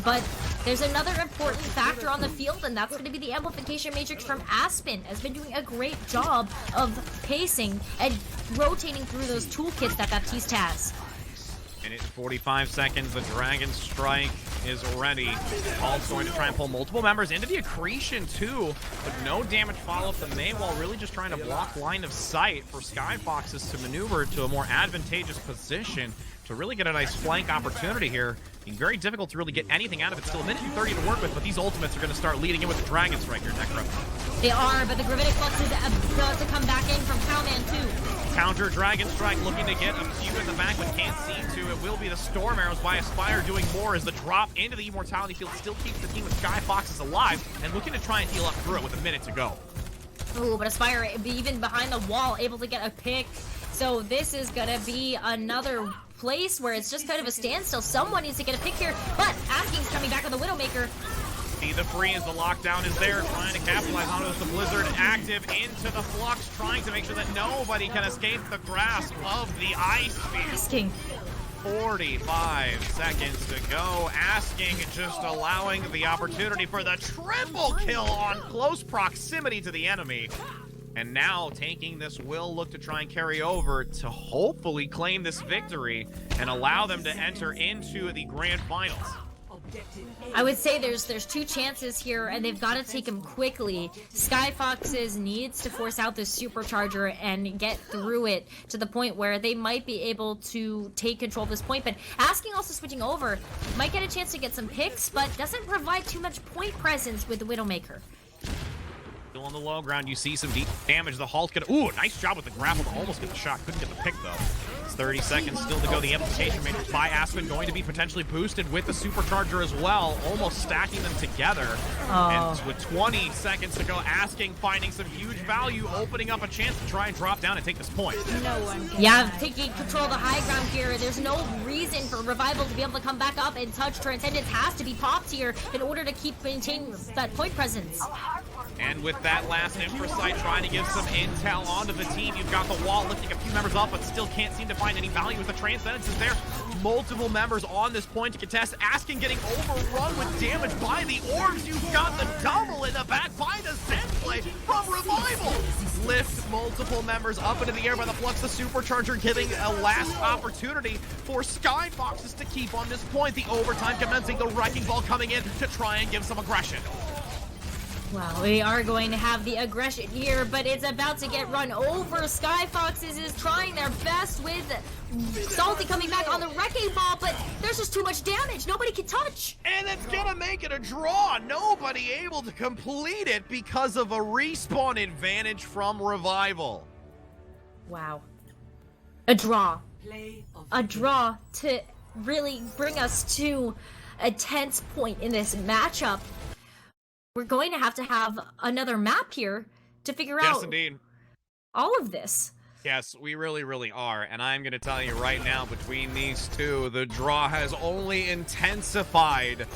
but there's another important factor on the field, and that's going to be the amplification matrix from Aspen. Has been doing a great job of pacing and rotating through those toolkits that Baptiste has. Minute 45 seconds, the Dragon Strike is ready. Paul's going to try and pull multiple members into the accretion too, but no damage follow-up. The Maywall really just trying to block line of sight for Skyfoxes to maneuver to a more advantageous position to really get a nice flank opportunity here. Being very difficult to really get anything out of it. Still a minute and 30 to work with, but these ultimates are going to start leading in with the Dragon Strike here, Necro. They are, but the Gravitic Flux is about to come back in from Cowman too. Counter Dragon Strike looking to get a few in the back, but can't seem to. It will be the Storm Arrows by Aspire doing more as the drop into the Immortality Field still keeps the team with Skyfoxes alive and looking to try and heal up through it with a minute to go. Ooh, but Aspire, even behind the wall, able to get a pick. So this is going to be another place where it's just kind of a standstill. Someone needs to get a pick here, but Asking's coming back with the Widowmaker. See the free as the lockdown is there, trying to capitalize on it. The Blizzard active into the Flux, trying to make sure that nobody can escape the grasp of the Ice Sphere. Asking. 45 seconds to go. Asking just allowing the opportunity for the triple kill on close proximity to the enemy. And now taking this will look to try and carry over to hopefully claim this victory and allow them to enter into the grand finals. I would say there's two chances here, and they've got to take them quickly. Skyfoxes needs to force out this supercharger and get through it to the point where they might be able to take control of this point. But Asking also switching over might get a chance to get some picks, but doesn't provide too much point presence with the Widowmaker. Still on the low ground, you see some deep damage. The Hulk could, ooh, nice job with the grapple to almost get the shot. Couldn't get the pick though. It's 30 seconds still to go. The amplification matrix by Aspen going to be potentially boosted with the supercharger as well, almost stacking them together. And with 20 seconds to go, Asking finding some huge value, opening up a chance to try and drop down and take this point. Yeah, taking control of the high ground here. There's no reason for Revival to be able to come back up and touch. Transcendence has to be popped here in order to keep maintaining that point presence. And with that last infrasight trying to give some intel onto the team, you've got the wall lifting a few members up, but still can't seem to find any value as the Transcendence is there. Multiple members on this point to contest. Asking getting overrun with damage by the orbs. You've got the double in the back by the Zen play from Revival. Lift multiple members up into the air by the Flux. The supercharger giving a last opportunity for Skyfoxes to keep on this point. The overtime commencing, the Wrecking Ball coming in to try and give some aggression. Well, we are going to have the aggression here, but it's about to get run over. Skyfoxes is trying their best with Salty coming back on the Wrecking Ball, but there's just too much damage. Nobody can touch. And it's gonna make it a draw. Nobody able to complete it because of a respawn advantage from Revival. Wow. A draw. A draw to really bring us to a tense point in this matchup. We're going to have another map here to figure out all of this. Yes, we really, really are. And I'm going to tell you right now, between these two, the draw has only intensified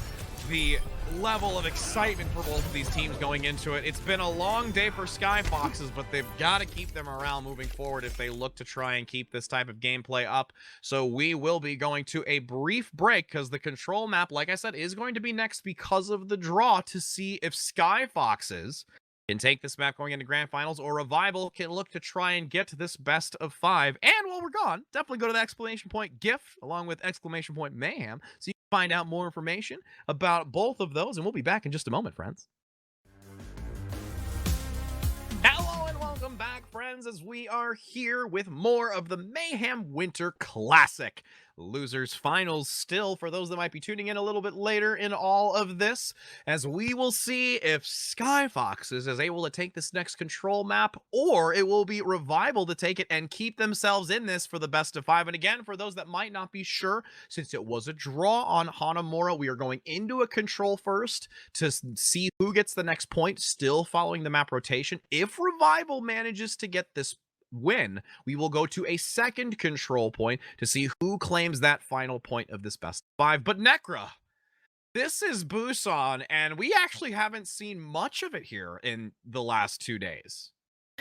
the level of excitement for both of these teams going into it. It's been a long day for Skyfoxes, but they've got to keep their morale moving forward if they look to try and keep this type of gameplay up. So we will be going to a brief break because the control map, like I said, is going to be next because of the draw to see if Skyfoxes can take this map going into grand finals or Revival can look to try and get to this best of 5. And while we're gone, definitely go to the exclamation point gift along with exclamation point mayhem so you can find out more information about both of those, and we'll be back in just a moment, friends. Hello and welcome back, friends, as we are here with more of the Mayhem Winter Classic. losers finals still for those that might be tuning in a little bit later in all of this, as we will see if Skyfoxes is able to take this next control map, or it will be Revival to take it and keep themselves in this for the best of 5. And again, for those that might not be sure, since it was a draw on Hanamura, we are going into a control first to see who gets the next point, still following the map rotation. If Revival manages to get this win, we will go to a second control point to see who claims that final point of this best of 5. But Necra, this is Busan, and we actually haven't seen much of it here in the last 2 days.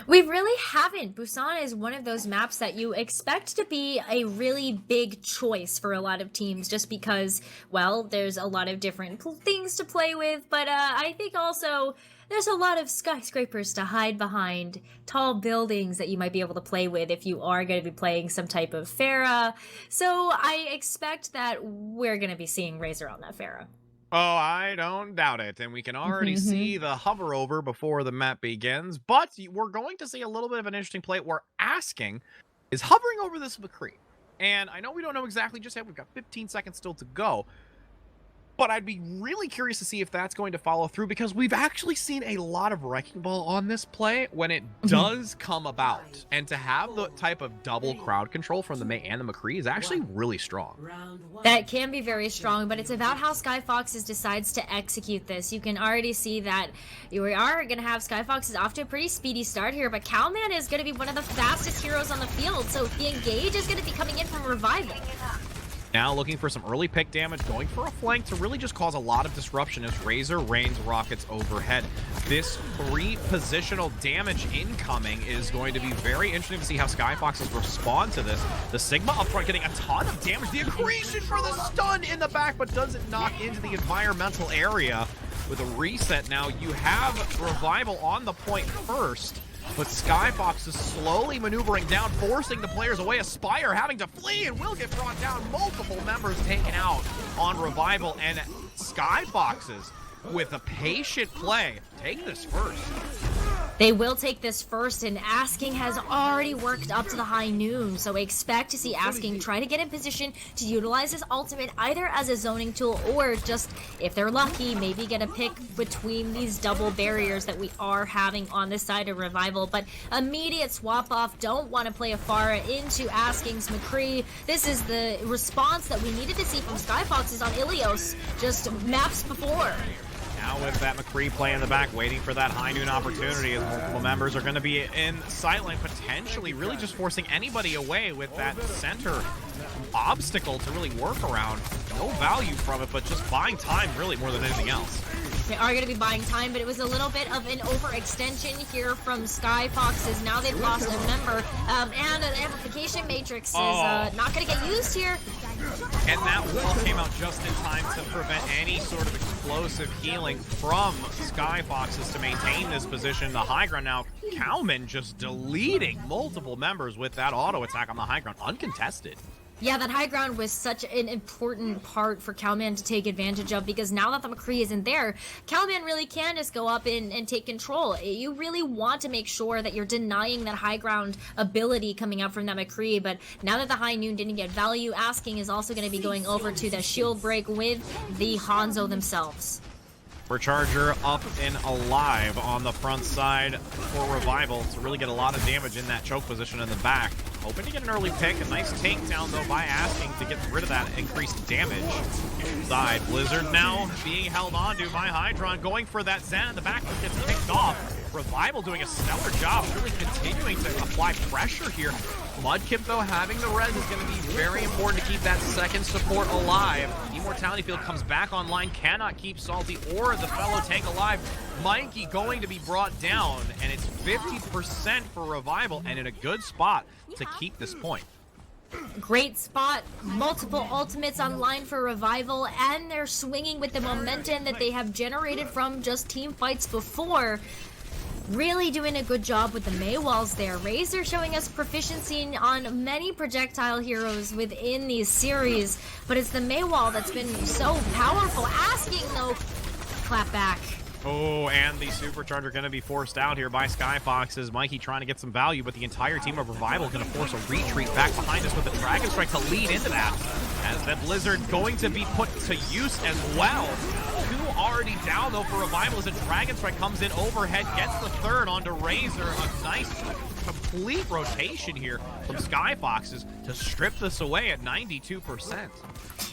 We really haven't. Busan is one of those maps that you expect to be a really big choice for a lot of teams just because, well, there's a lot of different things to play with, but I think also there's a lot of skyscrapers to hide behind, tall buildings that you might be able to play with if you are going to be playing some type of Pharah. So I expect that we're going to be seeing Razor on that Pharah. Oh, I don't doubt it. And we can already see the hover over before the map begins. But we're going to see a little bit of an interesting play where Asking is hovering over this McCree. And I know we don't know exactly just yet. We've got 15 seconds still to go. But I'd be really curious to see if that's going to follow through, because we've actually seen a lot of Wrecking Ball on this play when it does come about. And to have the type of double crowd control from the Mei and the McCree is actually really strong. That can be very strong, but it's about how Skyfoxes decides to execute this. You can already see that we are going to have Skyfoxes off to a pretty speedy start here, but Cowman is going to be one of the fastest heroes on the field, so the engage is going to be coming in from Revival. Now looking for some early pick damage, going for a flank to really just cause a lot of disruption as Razor rains rockets overhead. This 3 positional damage incoming is going to be very interesting to see how Skyfoxes respond to this. The Sigma up front getting a ton of damage. The accretion for the stun in the back, but doesn't knock into the environmental area. With a reset now, you have Revival on the point first. But Skyfox is slowly maneuvering down, forcing the players away. Aspire having to flee and will get brought down. Multiple members taken out on Revival, and Skyfoxes with a patient play take this first. They will take this first, and Asking has already worked up to the high noon, so expect to see Asking try to get in position to utilize his ultimate either as a zoning tool or just, if they're lucky, maybe get a pick between these double barriers that we are having on this side of Revival. But immediate swap off, don't want to play a Pharah into Asking's McCree. This is the response that we needed to see from Skyfoxes on Ilios just maps before. Now with that McCree play in the back, waiting for that high noon opportunity, as multiple members are going to be in sideline, potentially really just forcing anybody away with that center obstacle to really work around. No value from it, but just buying time really more than anything else. They are going to be buying time, but it was a little bit of an overextension here from Skyfoxes. Now they've lost a member, and an amplification matrix is not going to get used here. And that wall came out just in time to prevent any sort of explosive healing from Skyfoxes to maintain this position. The high ground now, Cowman just deleting multiple members with that auto attack on the high ground, uncontested. Yeah, that high ground was such an important part for Cowman to take advantage of, because now that the McCree isn't there, Cowman really can just go up and take control. You really want to make sure that you're denying that high ground ability coming out from that McCree, but now that the high noon didn't get value, Asking is also going to be going over to the shield break with the Hanzo themselves. Charger up and alive on the front side for Revival to really get a lot of damage in that choke position in the back. Hoping to get an early pick. A nice takedown, though, by Asking to get rid of that increased damage. Inside, Blizzard now being held on to by Hydron, going for that Zen in the back that gets picked off. Revival doing a stellar job, really continuing to apply pressure here. Mudkip, though, having the res is going to be very important to keep that second support alive. Immortality Field comes back online, cannot keep Salty or the fellow tank alive. Mikey going to be brought down, and it's 50% for Revival, and in a good spot to keep this point. Great spot, multiple ultimates online for Revival, and they're swinging with the momentum that they have generated from just team fights before. Really doing a good job with the Mei walls there. Razor showing us proficiency on many projectile heroes within these series, but it's the Mei wall that's been so powerful. Asking, though, clap back. Oh, and the Supercharger going to be forced out here by Skyfoxes. Mikey trying to get some value, but the entire team of Revival going to force a retreat back behind us with the Dragon Strike to lead into that. As that Blizzard going to be put to use as well. Two already down, though, for Revival as a Dragon Strike comes in overhead, gets the third onto Razor. A nice complete rotation here from Skyfoxes to strip this away at 92%.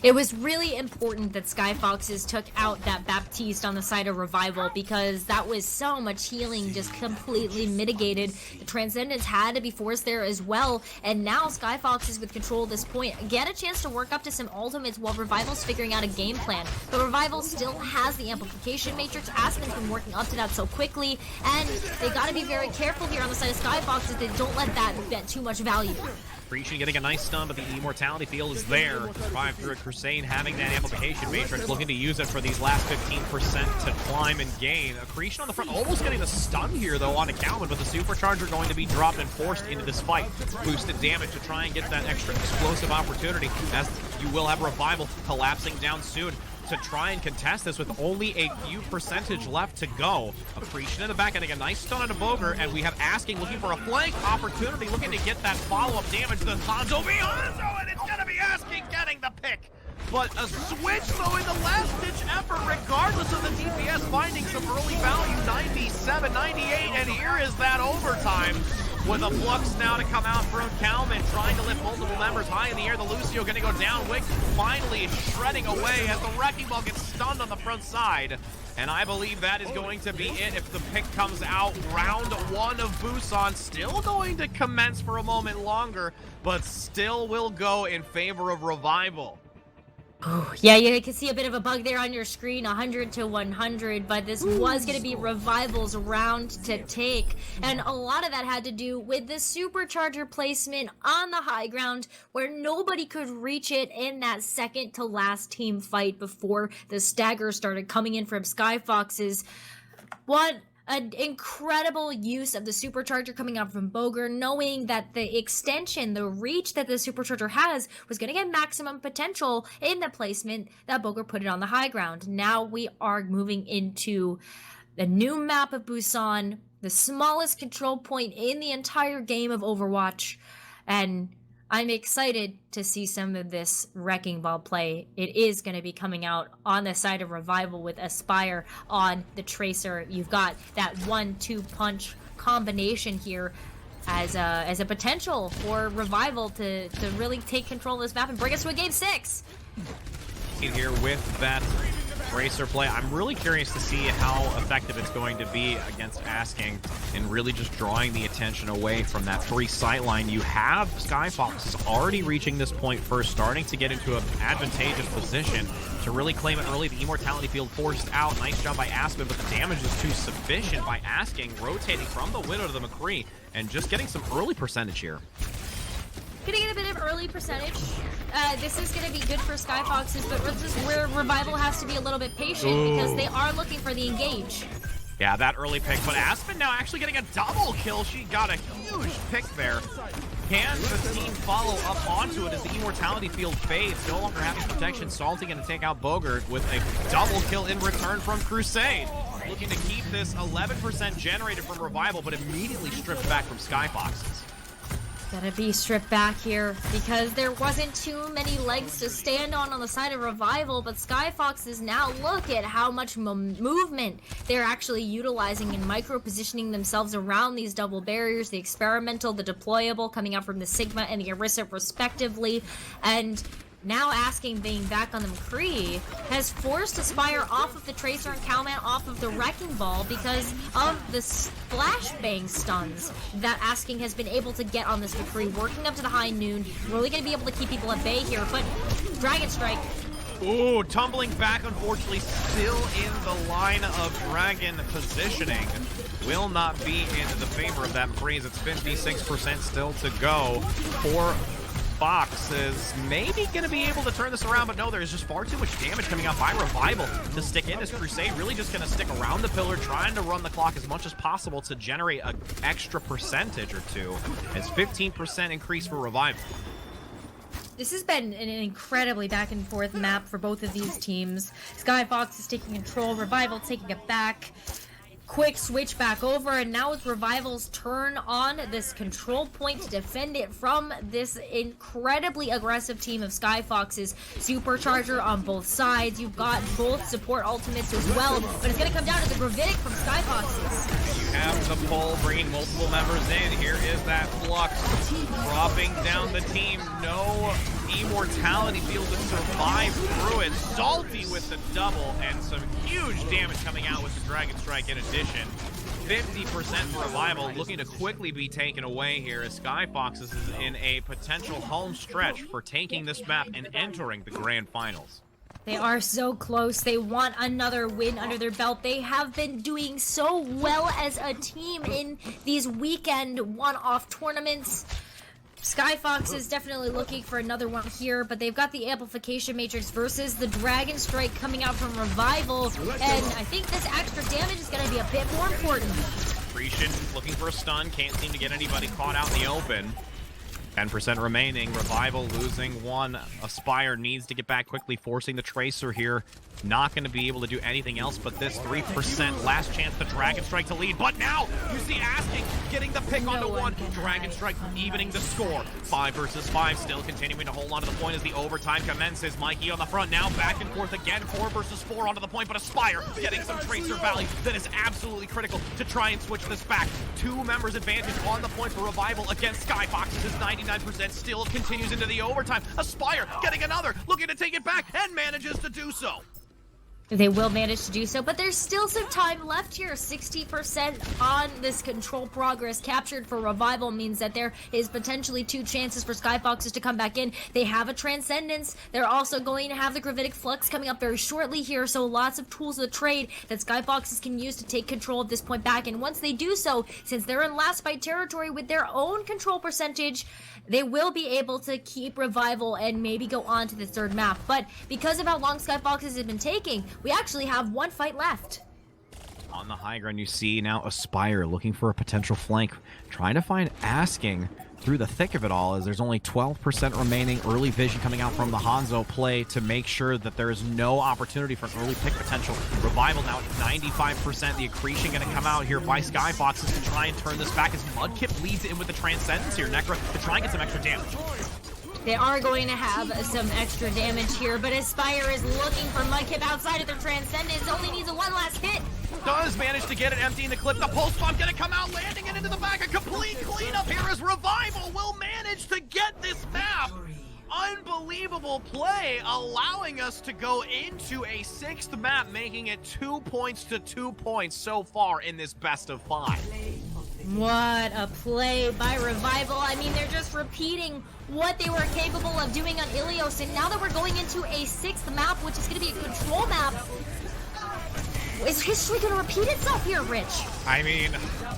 It was really important that Skyfoxes took out that Baptiste on the side of Revival because that was so much healing just completely mitigated. The Transcendence had to be forced there as well, and now Skyfoxes with control at this point get a chance to work up to some ultimates while Revival's figuring out a game plan. But Revival still has the amplification matrix. Aspen's been working up to that so quickly, and they gotta be very careful here on the side of Skyfoxes. They don't let that get too much value. Appreciate getting a nice stun, but the Immortality field is there to survive through a Crusade, having that amplification matrix, looking to use it for these last 15% to climb and gain. Accretion on the front, almost getting the stun here, though, on a Calvin, but the Supercharger going to be dropped and forced into this fight. Boosted damage to try and get that extra explosive opportunity, as you will have Revival collapsing down soon to try and contest this with only a few percentage left to go. Accretion in the back, getting a nice stun on a Boger, and we have Asking looking for a flank opportunity, looking to get that follow-up damage to Hanzo Hanzo, and it's gonna be Asking getting the pick. But a switch, though, in the last-ditch effort, regardless of the DPS, finding some early value, 97, 98, and here is that overtime. With a flux now to come out from Kalman, trying to lift multiple members high in the air. The Lucio going to go down. Wick finally shredding away as the Wrecking Ball gets stunned on the front side. And I believe that is going to be it if the pick comes out. Round one of Busan still going to commence for a moment longer, but still will go in favor of Revival. Oh, yeah, you can see a bit of a bug there on your screen, 100 to 100, but this was going to be Revival's round to take, and a lot of that had to do with the Supercharger placement on the high ground, where nobody could reach it in that second to last team fight before the stagger started coming in from Skyfoxes. What an incredible use of the Supercharger coming out from Boger, knowing that the extension, the reach that the Supercharger has was going to get maximum potential in the placement that Boger put it on the high ground. Now we are moving into the new map of Busan, the smallest control point in the entire game of Overwatch, and I'm excited to see some of this Wrecking Ball play. It is going to be coming out on the side of Revival with Aspire on the Tracer. You've got that 1-2 punch combination here as a potential for Revival to really take control of this map and bring us to a game 6. Here with that Tracer play, I'm really curious to see how effective it's going to be against Asking and really just drawing the attention away from that 3 sight line. You have Skyfoxes already reaching this point first, starting to get into an advantageous position to really claim it early. The Immortality field forced out. Nice job by Aspen, but the damage is too sufficient by Asking, rotating from the Widow to the McCree and just getting some early percentage here. Gonna get a bit of early percentage. This is gonna be good for Skyfoxes, but this is where Revival has to be a little bit patient because they are looking for the engage. Yeah, that early pick, but Aspen now actually getting a double kill. She got a huge pick there. Can the team follow up onto it as the Immortality field fades? No longer having protection. Salty going to take out Bogert with a double kill in return from Crusade. Looking to keep this 11% generated from Revival, but immediately stripped back from Skyfoxes. Gotta be stripped back here because there wasn't too many legs to stand on the side of Revival, but Skyfoxes now look at how much movement they're actually utilizing and micro-positioning themselves around these double barriers, the experimental, the deployable, coming out from the Sigma and the Orisa respectively, and now Asking being back on the McCree has forced Aspire off of the Tracer and Cowman off of the Wrecking Ball because of the flashbang stuns that Asking has been able to get on this McCree, working up to the high noon, really going to be able to keep people at bay here, but Dragon Strike. Ooh, tumbling back, unfortunately, still in the line of Dragon positioning. Will not be in the favor of that McCree as it's 56% still to go for Fox is maybe going to be able to turn this around, but no, there's just far too much damage coming out by Revival to stick in. This Crusade really just going to stick around the pillar, trying to run the clock as much as possible to generate an extra percentage or two. It's 15% increase for Revival. This has been an incredibly back and forth map for both of these teams. Skyfox is taking control, Revival taking it back. Quick switch back over, and now it's Revival's turn on this control point to defend it from this incredibly aggressive team of Skyfoxes. Supercharger on both sides. You've got both support ultimates as well, but it's going to come down to the Gravitic from Skyfoxes. You have the pull, bringing multiple members in. Here is that Flux dropping down the team. No immortality be able to survive through it. Salty with the double, and some huge damage coming out with the Dragon Strike in addition. 50% for Revival, looking to quickly be taken away here as Skyfoxes is in a potential home stretch for taking this map and entering the grand finals. They are so close. They want another win under their belt. They have been doing so well as a team in these weekend one-off tournaments. Skyfox is definitely looking for another one here, but they've got the Amplification Matrix versus the Dragon Strike coming out from Revival, and I think this extra damage is going to be a bit more important. Grecian looking for a stun, can't seem to get anybody caught out in the open. 10% remaining, Revival losing one. Aspire needs to get back quickly, forcing the Tracer here. Not going to be able to do anything else but this 3%. Last chance, the Dragon Strike to lead. But now, you see Asking getting the pick onto one. Dragon Strike evening the score. 5 versus 5, still continuing to hold on to the point as the overtime commences. Mikey on the front now, back and forth again. 4 versus 4 onto the point, but Aspire getting some Tracer value that is absolutely critical to try and switch this back. 2 members advantage on the point for Revival against Skyfoxes. His 99% still continues into the overtime. Aspire getting another, looking to take it back, and manages to do so. They will manage to do so, but there's still some time left here. 60% on this control progress captured for Revival means that there is potentially 2 chances for Skyfoxes to come back in. They have a Transcendence. They're also going to have the Gravitic Flux coming up very shortly here, so lots of tools of the trade that Skyfoxes can use to take control of this point back. And once they do so, since they're in last fight territory with their own control percentage, they will be able to keep Revival and maybe go on to the 3rd map. But because of how long Skyfoxes have been taking, we actually have 1 fight left. On the high ground, you see now Aspire looking for a potential flank, trying to find Asking through the thick of it all, as there's only 12% remaining. Early vision coming out from the Hanzo play to make sure that there is no opportunity for an early pick potential. Revival now at 95%. The accretion going to come out here by Skyfoxes to try and turn this back as Mudkip leads in with the Transcendence here. Necra to try and get some extra damage. They are going to have some extra damage here, but Aspire is looking for Mudkip outside of their Transcendence. Only needs a 1 last hit. Does manage to get it, emptying the clip. The pulse bomb gonna come out, landing it into the back. A complete cleanup here as Revival will manage to get this map. Unbelievable play, allowing us to go into a 6th map, making it 2 points to 2 points so far in this best of 5. What a play by Revival. I mean, they're just repeating what they were capable of doing on Ilios, and now that we're going into a 6th map, which is going to be a control map, is history going to repeat itself here, Rich? I mean,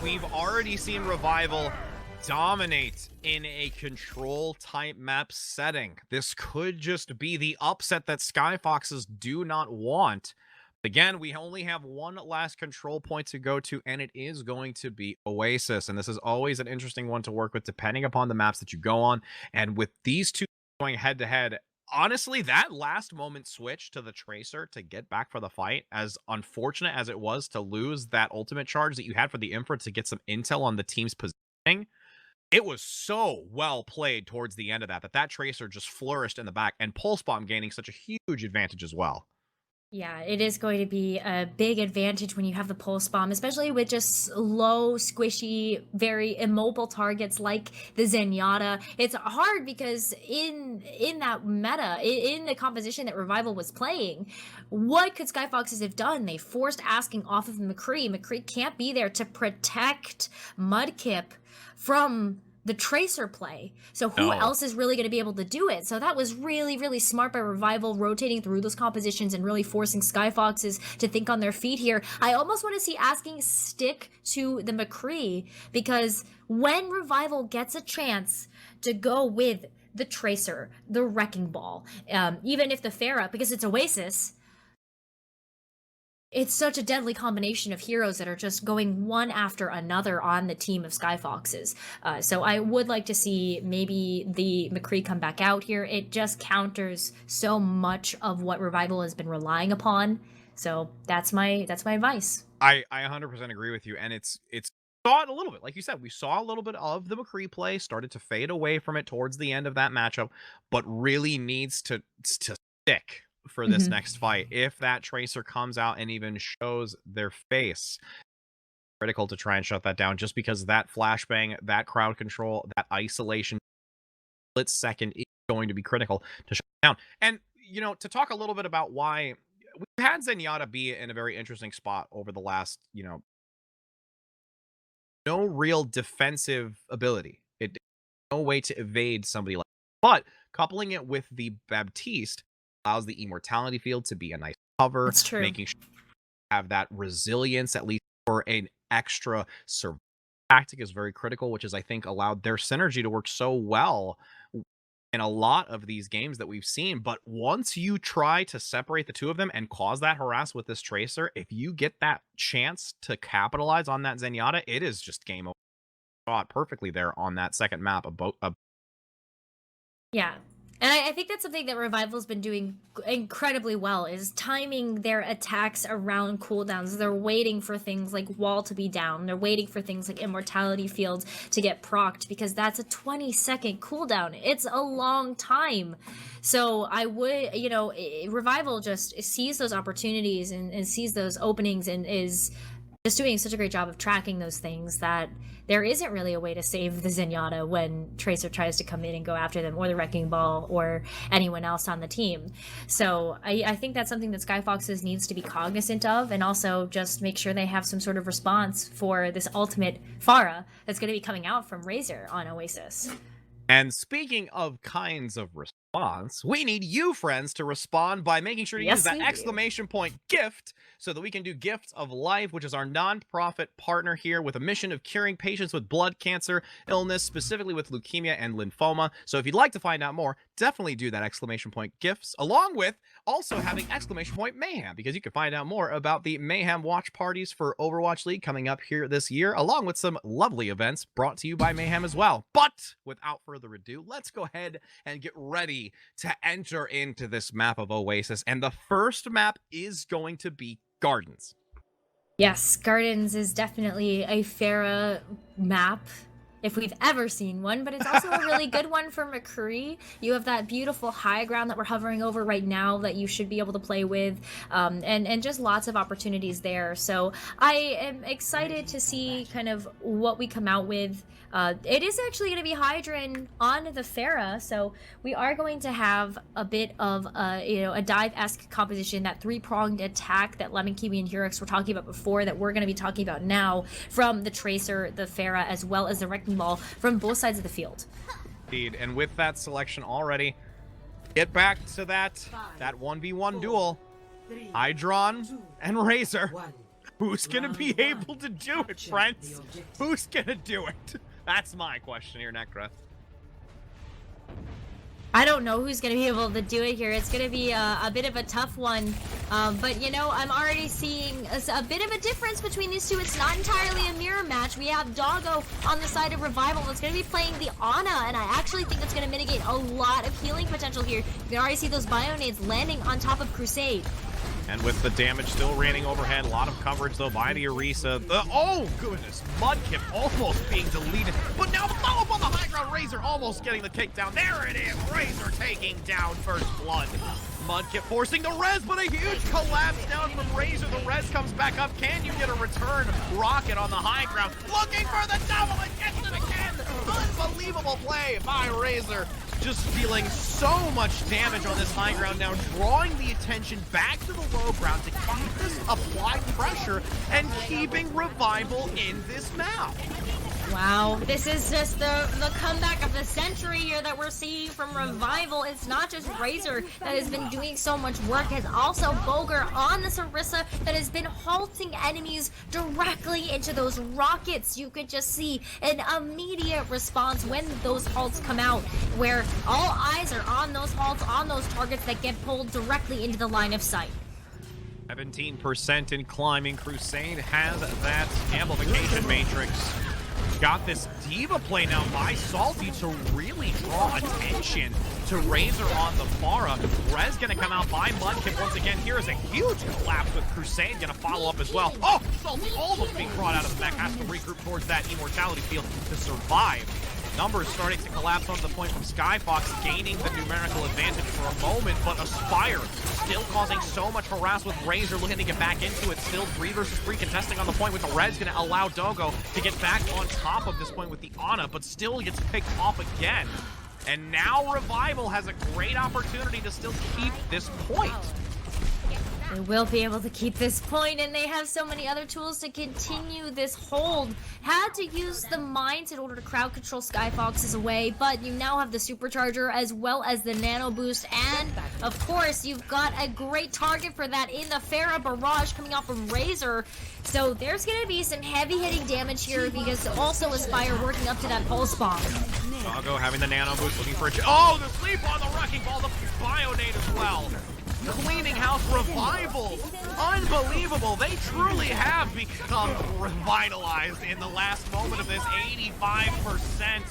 we've already seen Revival dominate in a control type map setting. This could just be the upset that Skyfoxes do not want. Again, we only have 1 last control point to go to, and it is going to be Oasis. And this is always an interesting one to work with, depending upon the maps that you go on. And with these 2 going head-to-head, honestly, that last moment switch to the Tracer to get back for the fight, as unfortunate as it was to lose that ultimate charge that you had for the Infra to get some intel on the team's positioning, it was so well played towards the end of that Tracer just flourished in the back, and Pulse Bomb gaining such a huge advantage as well. Yeah, it is going to be a big advantage when you have the Pulse Bomb, especially with just low, squishy, very immobile targets like the Zenyatta. It's hard because in that meta, in the composition that Revival was playing, what could Skyfoxes have done? They forced Asking off of McCree. McCree can't be there to protect Mudkip from the Tracer play. So who else is really going to be able to do it? So that was really, really smart by Revival, rotating through those compositions and really forcing Skyfoxes to think on their feet here. I almost want to see Asking stick to the McCree, because when Revival gets a chance to go with the Tracer, the Wrecking Ball, even if the Pharah, because it's Oasis, It's such a deadly combination of heroes that are just going one after another on the team of Skyfoxes. So I would like to see maybe the McCree come back out here. It just counters so much of what Revival has been relying upon. So that's my advice. I 100% agree with you, and it's saw it a little bit, like you said, we saw a little bit of the McCree play, started to fade away from it towards the end of that matchup, but really needs to stick for this next fight. If that Tracer comes out and even shows their face, critical to try and shut that down, just because that flashbang, that crowd control, that isolation split second is going to be critical to shut down. And, you know, to talk a little bit about why we've had Zenyatta be in a very interesting spot over the last, you know, no real defensive ability. No way to evade somebody like that. But coupling it with the Baptiste allows the immortality field to be a nice cover. That's true. Making sure you have that resilience, at least for an extra survival tactic, is very critical, which is, I think, allowed their synergy to work so well in a lot of these games that we've seen. But once you try to separate the two of them and cause that harass with this Tracer, if you get that chance to capitalize on that Zenyatta, it is just game over. Saw it perfectly there on that second map. Yeah. And I think that's something that Revival's been doing incredibly well, is timing their attacks around cooldowns. They're waiting for things like wall to be down. They're waiting for things like immortality fields to get procced, because that's a 20-second cooldown. It's a long time. So I would, you know, Revival just sees those opportunities and sees those openings and is just doing such a great job of tracking those things that there isn't really a way to save the Zenyatta when Tracer tries to come in and go after them, or the Wrecking Ball, or anyone else on the team. So I think that's something that Skyfoxes needs to be cognizant of, and also just make sure they have some sort of response for this ultimate Pharah that's going to be coming out from Razor on Oasis. And speaking of kinds of response, we need you, friends, to respond by making sure to use that exclamation point gift, so that we can do Gift of Life, which is our non-profit partner here with a mission of curing patients with blood cancer illness, specifically with leukemia and lymphoma. So if you'd like to find out more, definitely do that exclamation point gifts, along with also having exclamation point mayhem, because you can find out more about the mayhem watch parties for Overwatch League coming up here this year, along with some lovely events brought to you by Mayhem as well. But without further ado, let's go ahead and get ready to enter into this map of Oasis. And the first map is going to be Gardens. Yes, Gardens is definitely a Pharah map, if we've ever seen one, but it's also a really good one for McCree. You have that beautiful high ground that we're hovering over right now that you should be able to play with, and just lots of opportunities there. So I am excited to see kind of what we come out with. It is actually going to be Hydran on the Pharah, so we are going to have a bit of a dive-esque composition, that three-pronged attack that Lemon Kiwi and Hurix were talking about before, that we're going to be talking about now, from the Tracer, the Pharah, as well as the Wrecking Ball from both sides of the field. Indeed, and with that selection already, get back to that 1v1 duel. Hydron and Razor. Who's gonna be able to do it, friends? Who's gonna do it? That's my question here, Necra. I don't know who's going to be able to do it here. It's going to be a bit of a tough one. But, you know, I'm already seeing a bit of a difference between these two. It's not entirely a mirror match. We have Doggo on the side of Revival that's going to be playing the Ana, and I actually think that's going to mitigate a lot of healing potential here. You can already see those Bionades landing on top of Crusade. And with the damage still raining overhead, a lot of coverage though by the Orisa. Oh goodness, Mudkip almost being deleted, but now the follow-up on the high ground. Razor almost getting the takedown. There it is, Razor taking down first blood. Mudkip forcing the res, but a huge collapse down from Razor. The res comes back up. Can you get a return rocket on the high ground? Looking for the double and gets it again. Unbelievable play by Razor. Just dealing so much damage on this high ground now, drawing the attention back to the low ground to keep this applied pressure and keeping Revival in this map. Wow, this is just the comeback of the century here that we're seeing from Revival. It's not just Razor that has been doing so much work, it's also Boger on the Sarissa that has been halting enemies directly into those rockets. You could just see an immediate response when those halts come out, where all eyes are on those halts, on those targets that get pulled directly into the line of sight. 17% in climbing. Crusade has that amplification matrix. Got this diva play now by Salty to really draw attention to Razor on the Pharah. Rez gonna come out by Mudkip once again. Here is a huge collapse with Crusade gonna follow up as well. Oh, Salty almost being brought out of the mech. Has to regroup towards that immortality field to survive. Numbers starting to collapse onto the point from Skyfox, gaining the numerical advantage for a moment, but Aspire still causing so much harass with Razor looking to get back into it. Still 3 versus 3 contesting on the point with the Red's going to allow Dogo to get back on top of this point with the Ana, but still gets picked off again. And now Revival has a great opportunity to still keep this point. They will be able to keep this point, and they have so many other tools to continue this hold. Had to use the mines in order to crowd control Skyfoxes away, but you now have the supercharger as well as the nano boost, and of course you've got a great target for that in the Pharah barrage coming out from Razor. So there's going to be some heavy hitting damage here because also Aspire working up to that pulse bomb. Dogo having the nano boost, looking for a oh, the sleep on the wrecking ball, the Bionade as well. Cleaning house Revival. Unbelievable. They truly have become revitalized in the last moment of this. 85%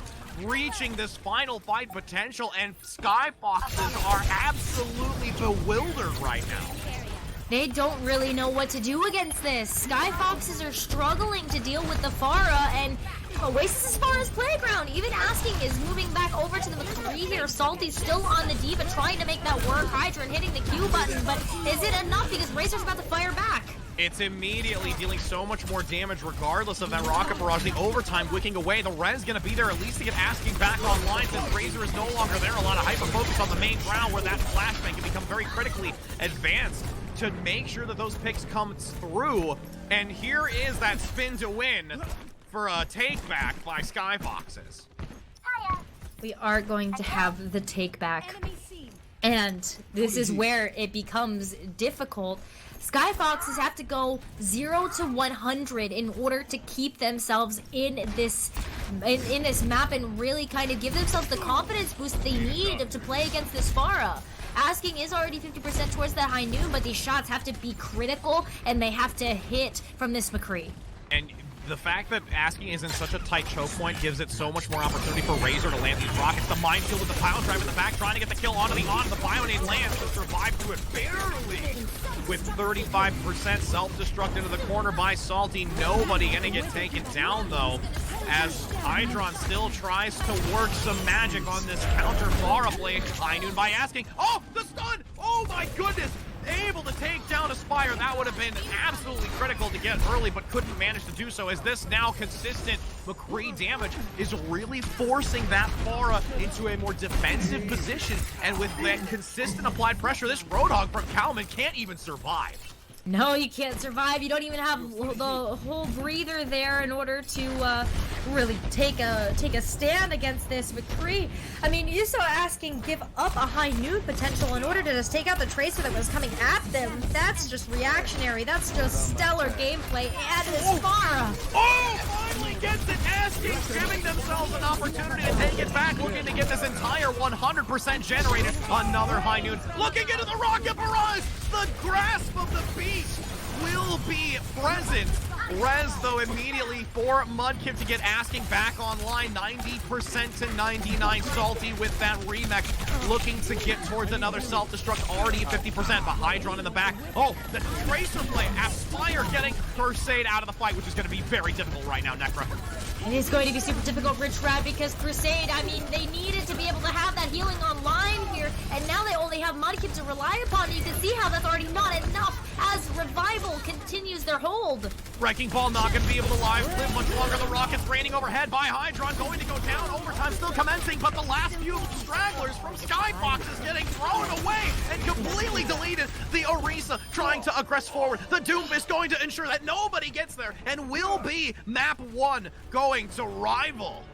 reaching this final fight potential, and Skyfoxes are absolutely bewildered right now. They don't really know what to do against this. Skyfoxes are struggling to deal with the Pharah, and Oasis as far as playground. Even Asking is moving back over to the McCree here. Salty's still on the Diva trying to make that work. Hydra hitting the Q button, but is it enough? Because Razor's about to fire back. It's immediately dealing so much more damage regardless of that rocket barrage. The overtime wicking away. The Res gonna be there at least to get Asking back online since Razor is no longer there. A lot of hyper focus on the main ground where that flashbang can become very critically advanced to make sure that those picks come through. And here is that spin to win for a take back by Skyfoxes. We are going to have the take back, and this is where it becomes difficult. Skyfoxes have to go 0 to 100 in order to keep themselves in this map and really kind of give themselves the confidence boost they need to play against this Pharah. Asking is already 50% towards that high noon, but these shots have to be critical and they have to hit from this McCree. And the fact that Asking is in such a tight choke point gives it so much more opportunity for Razor to land these rockets. The minefield with the pile drive in the back, trying to get the kill onto the on. The Bionade lands to survive through it barely. With 35% self-destruct into the corner by Salty. Nobody gonna get taken down though, as Hydron still tries to work some magic on this counter Pharah play. High noon by Asking. Oh, the stun! Oh my goodness! Able to take down Aspire. That would have been absolutely critical to get early, but couldn't manage to do so, as this now consistent McCree damage is really forcing that Pharah into a more defensive position. And with that consistent applied pressure, this Roadhog from Kalman can't even survive. No, you can't survive. You don't even have the whole breather there in order to really take a stand against this McCree. I mean, you saw Asking give up a high noon potential in order to just take out the Tracer that was coming at them. That's just reactionary. That's just stellar gameplay. And this Pharah. Oh, finally gets it. Asking giving themselves an opportunity to take it back, looking to get this entire 100% generated. Another high noon. Looking into the rocket barrage. The grasp of the beast will be present. Rez, though, immediately for Mudkip to get Asking back online. 90% to 99. Salty with that remech, looking to get towards another self-destruct, already at 50%. The Hydron in the back. Oh, the Tracer play. Aspire getting Crusade out of the fight, which is going to be very difficult right now, Necra. It is going to be super difficult, Rich Rat, because Crusade, I mean, they needed to be able to have that healing online here, and now they only have Mudkip to rely upon. You can see how that's already not enough as Revival continues their hold. Wrecking Ball not going to be able to live much longer. The rockets raining overhead by Hydron, going to go down. Overtime still commencing, but the last few stragglers from Skyfoxes getting thrown away and completely deleted. The Orisa trying to aggress forward. The Doomfist going to ensure that nobody gets there, and will be map 1 going to Revival.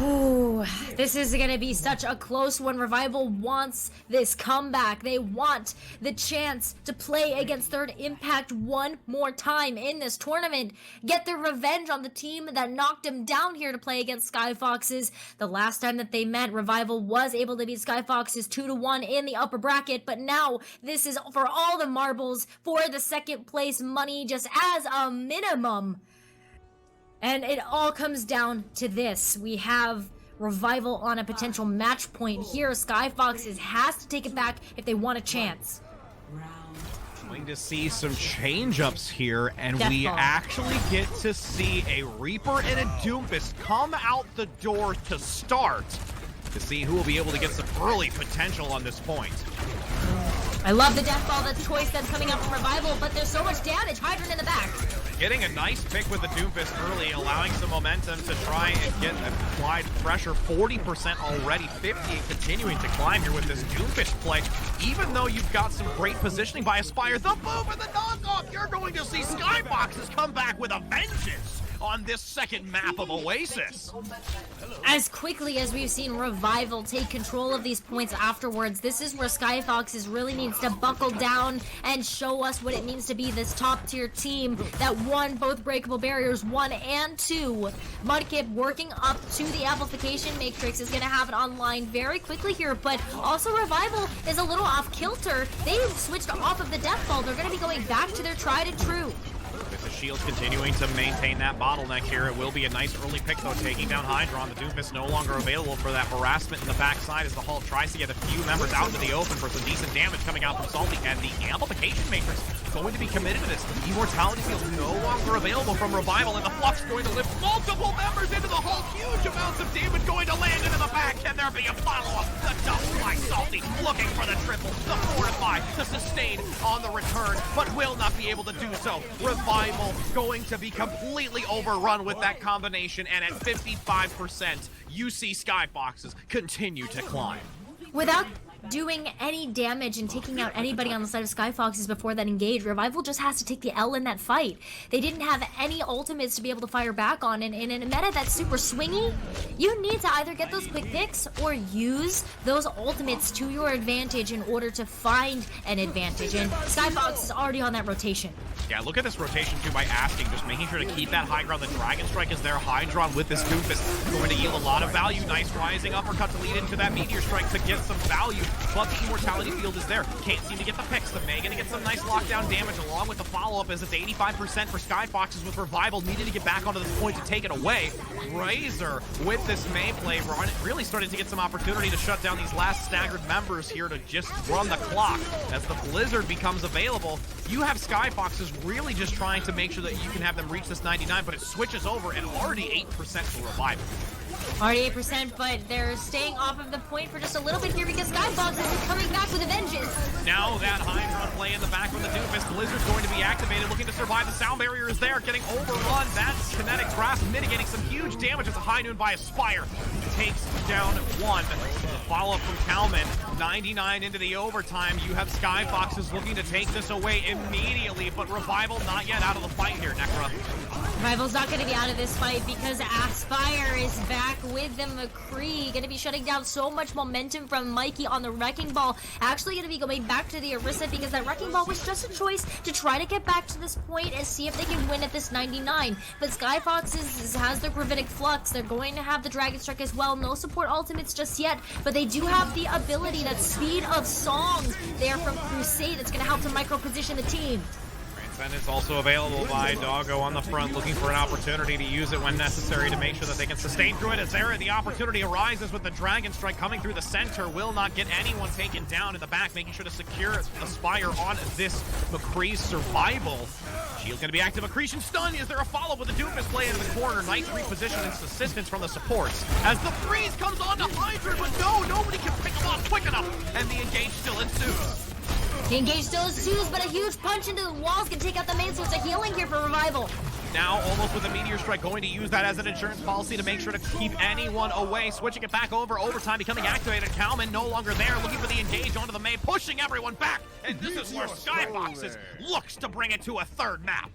Ooh, this is gonna be such a close one. Revival wants this comeback. They want the chance to play against Third Impact one more time in this tournament. Get their revenge on the team that knocked them down here to play against Skyfoxes. The last time that they met, Revival was able to beat Skyfoxes 2-1 in the upper bracket, but now this is for all the marbles for the second place money just as a minimum. And it all comes down to this. We have Revival on a potential match point here. Skyfoxes has to take it back if they want a chance. Going to see some change-ups here, and we Deathball. actually get to see a Reaper and a Doomfist come out the door to start to see who will be able to get some early potential on this point. I love the Deathball, the choice that's coming out from Revival, but there's so much damage. Hydrant in the back. Getting a nice pick with the Doomfist early, allowing some momentum to try and get applied pressure. 40% already, 50 continuing to climb here with this Doomfist play. Even though you've got some great positioning by Aspire, the move and the knockoff, you're going to see Skyfoxes come back with a vengeance on this second map of Oasis. As quickly as we've seen Revival take control of these points afterwards, this is where Skyfoxes really needs to buckle down and show us what it means to be this top-tier team that won both Breakable Barriers 1 and 2. Mudkip working up to the amplification matrix is going to have it online very quickly here, but also Revival is a little off-kilter. They've switched off of the Deathball. They're going to be going back to their tried and true. With the shields continuing to maintain that bottleneck here, it will be a nice early pick though, taking down Hydron. The Doomfist no longer available for that harassment in the backside as the Hulk tries to get a few members out into the open for some decent damage coming out from Salty, and the amplification matrix going to be committed to this. The immortality field no longer available from Revival, and the Flux going to lift multiple members into the Hulk. Huge amounts of damage going to land into the back. Can there be a follow-up? The double by Salty, looking for the triple, the fortify, the sustain on the return, but will not be able to do so. Revival going to be completely overrun with that combination, and at 55%, you see Skyfoxes continue to climb. Without doing any damage and taking out anybody on the side of Skyfoxes before that engage, Revival just has to take the L in that fight. They didn't have any ultimates to be able to fire back on, and in a meta that's super swingy, you need to either get those quick picks or use those ultimates to your advantage in order to find an advantage, and Skyfox is already on that rotation. Yeah, look at this rotation too by asking, just making sure to keep that high ground. The Dragon Strike is there. Hydron with this Doomfist going to yield a lot of value. Nice rising uppercut to lead into that Meteor Strike to get some value, but the Immortality field is there. Can't seem to get the picks. The May gonna get some nice lockdown damage along with the follow-up as it's 85% for Skyfoxes with Revival needing to get back onto this point to take it away. Razor with this May play really starting to get some opportunity to shut down these last staggered members here to just run the clock. As the Blizzard becomes available, you have Skyfoxes really just trying to make sure that you can have them reach this 99, but it switches over and already 8% for Revival. Already 8%, but they're staying off of the point for just a little bit here because Skyfoxes is coming back with a vengeance. Now that Hydron play in the back from the Doomfist, Blizzard's going to be activated, looking to survive. The sound barrier is there, getting overrun. That's Kinetic Grasp mitigating some huge damage as a High Noon by Aspire takes down one. The follow-up from Kalman, 99 into the overtime. You have Skyfoxes looking to take this away immediately, but Revival not yet out of the fight here, Necra. Revival's not going to be out of this fight because Aspire is back with them. McCree going to be shutting down so much momentum from Mikey on the Wrecking Ball. Actually going to be going back to the Orisa because that Wrecking Ball was just a choice to try to get back to this point and see if they can win at this 99. But Skyfoxes has their Gravitic Flux. They're going to have the Dragon Strike as well. No support ultimates just yet, but they do have the ability, that Speed of Song there from Crusade that's going to help to micro-position the team. Transcendence also available by Doggo on the front, looking for an opportunity to use it when necessary to make sure that they can sustain through it. As there, the opportunity arises with the Dragon Strike coming through the center. Will not get anyone taken down in the back, making sure to secure Aspire on this McCree's survival. Shield's going to be active. Accretion stun. Is there a follow-up with the Doomfist play into the corner? Nice reposition and assistance from the supports. As the freeze comes on to Hydra, but nobody can pick him off quick enough. And the engage still ensues. The engage still ensues, but a huge punch into the walls can take out the main source of healing here for Revival. Now, almost with a Meteor Strike, going to use that as an insurance policy to make sure to keep anyone away. Switching it back over, overtime becoming activated. Kalman no longer there, looking for the engage onto the May, pushing everyone back. And this is where Skyfoxes looks to bring it to a third map.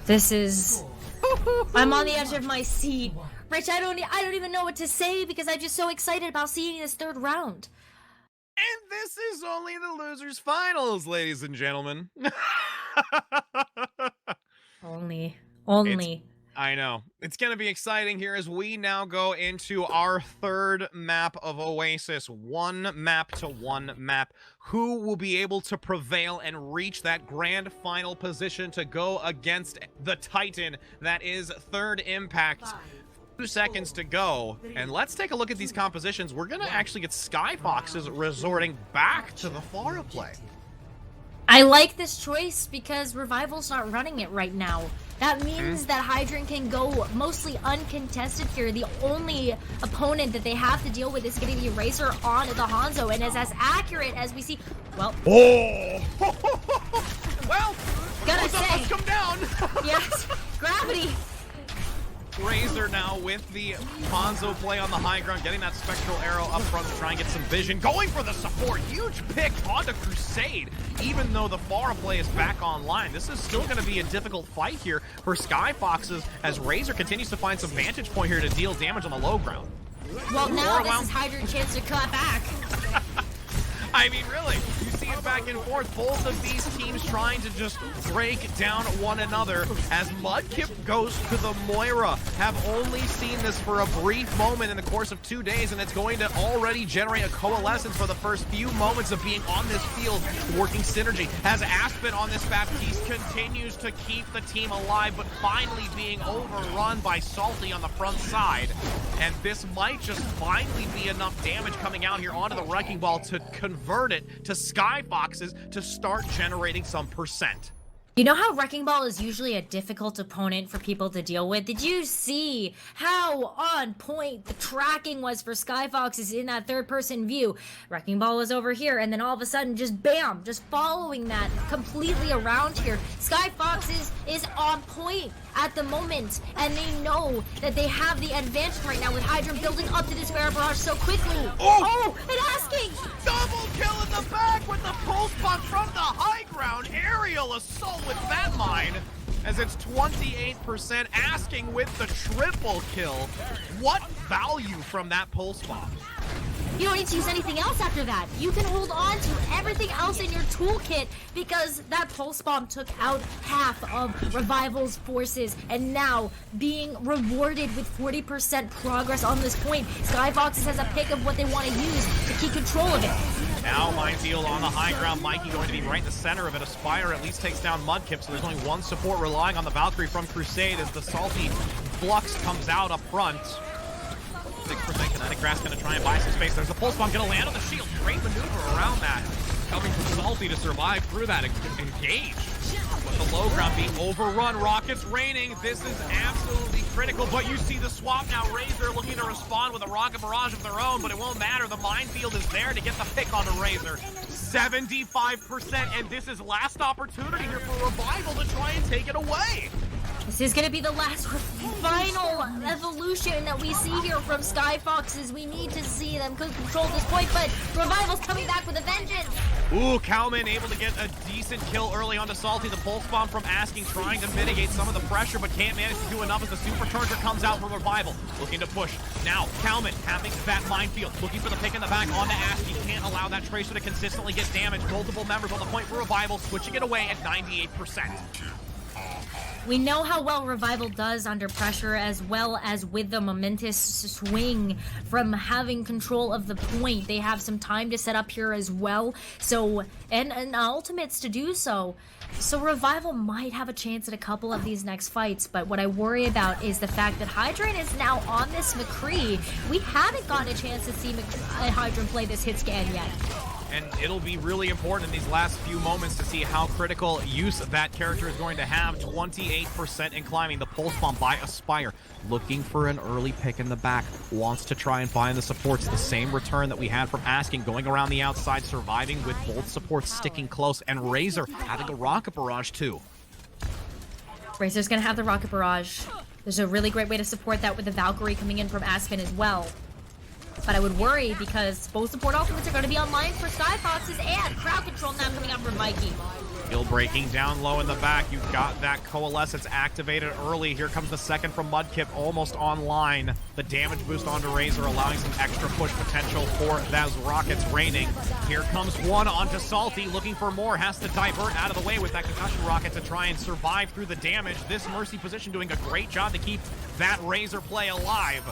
This is I'm on the edge of my seat. Rich, I don't even know what to say because I'm just so excited about seeing this third round. And this is only the losers finals, ladies and gentlemen. Only. I know. It's going to be exciting here as we now go into our third map of Oasis. 1 map to 1 map. Who will be able to prevail and reach that grand final position to go against the Titan that is Third Impact? 2 seconds to go, and let's take a look at these compositions. We're going to actually get Skyfoxes resorting back to the Pharah play. I like this choice because Revival's not running it right now. That means that Hydran can go mostly uncontested here. The only opponent that they have to deal with is getting the Eraser on the Hanzo, and is as accurate as we see. Well, well, gotta say, let's come down. Yes, gravity. Razor now with the Hanzo play on the high ground, getting that spectral arrow up front to try and get some vision. Going for the support, huge pick onto Crusade. Even though the Pharah play is back online, this is still going to be a difficult fight here for Skyfoxes as Razor continues to find some vantage point here to deal damage on the low ground. Well, now this is Hydran's chance to cut back. I mean, really, you see it back and forth. Both of these teams trying to just break down one another as Mudkip goes to the Moira. Have only seen this for a brief moment in the course of 2 days, and it's going to already generate a coalescence for the first few moments of being on this field, working synergy. Has Aspen on this Baptiste continues to keep the team alive, but finally being overrun by Salty on the front side. And this might just finally be enough damage coming out here onto the Wrecking Ball to convert it to Skyfoxes to start generating some percent. You know how Wrecking Ball is usually a difficult opponent for people to deal with? Did you see how on point the tracking was for Skyfoxes in that third-person view? Wrecking Ball was over here, and then all of a sudden, just bam, just following that completely around here. Skyfoxes is on point at the moment, and they know that they have the advantage right now with Hydran building up to this Pharah barrage so quickly. Oh, and asking! Double kill in the back with the pulse bomb from the high ground. Aerial assault with that mine, as it's 28%. Asking with the triple kill. What value from that pulse bomb? You don't need to use anything else after that. You can hold on to everything else in your toolkit because that pulse bomb took out half of Revival's forces, and now being rewarded with 40% progress on this point. Skyfoxes has a pick of what they want to use to keep control of it. Now Minefield on the high ground. Mikey going to be right in the center of it. Aspire at least takes down Mudkip, so there's only one support relying on the Valkyrie from Crusade as the Salty Flux comes out up front. 6% kinetic grass gonna try and buy some space. There's a pulse bomb gonna land on the shield. Great maneuver around that. Coming from Salty to survive through that engage. With the low ground being overrun, rockets raining. This is absolutely critical, but you see the swap now. Razor looking to respond with a rocket barrage of their own, but it won't matter. The minefield is there to get the pick on the Razor. 75%, and this is last opportunity here for Revival to try and take it away. This is gonna be the last final evolution that we see here from Skyfoxes. We need to see them control this point, but Revival's coming back with a vengeance. Ooh, Kalman able to get a decent kill early onto Salty. The pulse bomb from Asking trying to mitigate some of the pressure, but can't manage to do enough as the supercharger comes out from Revival. Looking to push. Now, Kalman having that minefield. Looking for the pick in the back onto Asking. Can't allow that Tracer to consistently get damage. Multiple members on the point for Revival, switching it away at 98%. We know how well Revival does under pressure, as well as with the momentous swing from having control of the point. They have some time to set up here as well, so and ultimates to do so. So Revival might have a chance at a couple of these next fights, but what I worry about is the fact that Hydran is now on this McCree. We haven't gotten a chance to see Hydran play this hit scan yet. And it'll be really important in these last few moments to see how critical use that character is going to have. 28% in climbing. The pulse bomb by Aspire. Looking for an early pick in the back. Wants to try and find the supports. The same return that we had from Asking. Going around the outside, surviving with both supports sticking close. And Razor having a rocket barrage too. Razor's gonna have the rocket barrage. There's a really great way to support that with the Valkyrie coming in from Aspen as well. but I would worry because both support ultimates are going to be online for Skyfoxes and crowd control now coming out from Mikey. Still breaking down low in the back. You've got that Coalescence activated early. Here comes the second from Mudkip, almost online. The damage boost onto Razor, allowing some extra push potential for those rockets raining. Here comes one onto Salty, looking for more. Has to divert out of the way with that concussion rocket to try and survive through the damage. This Mercy position doing a great job to keep that Razor play alive.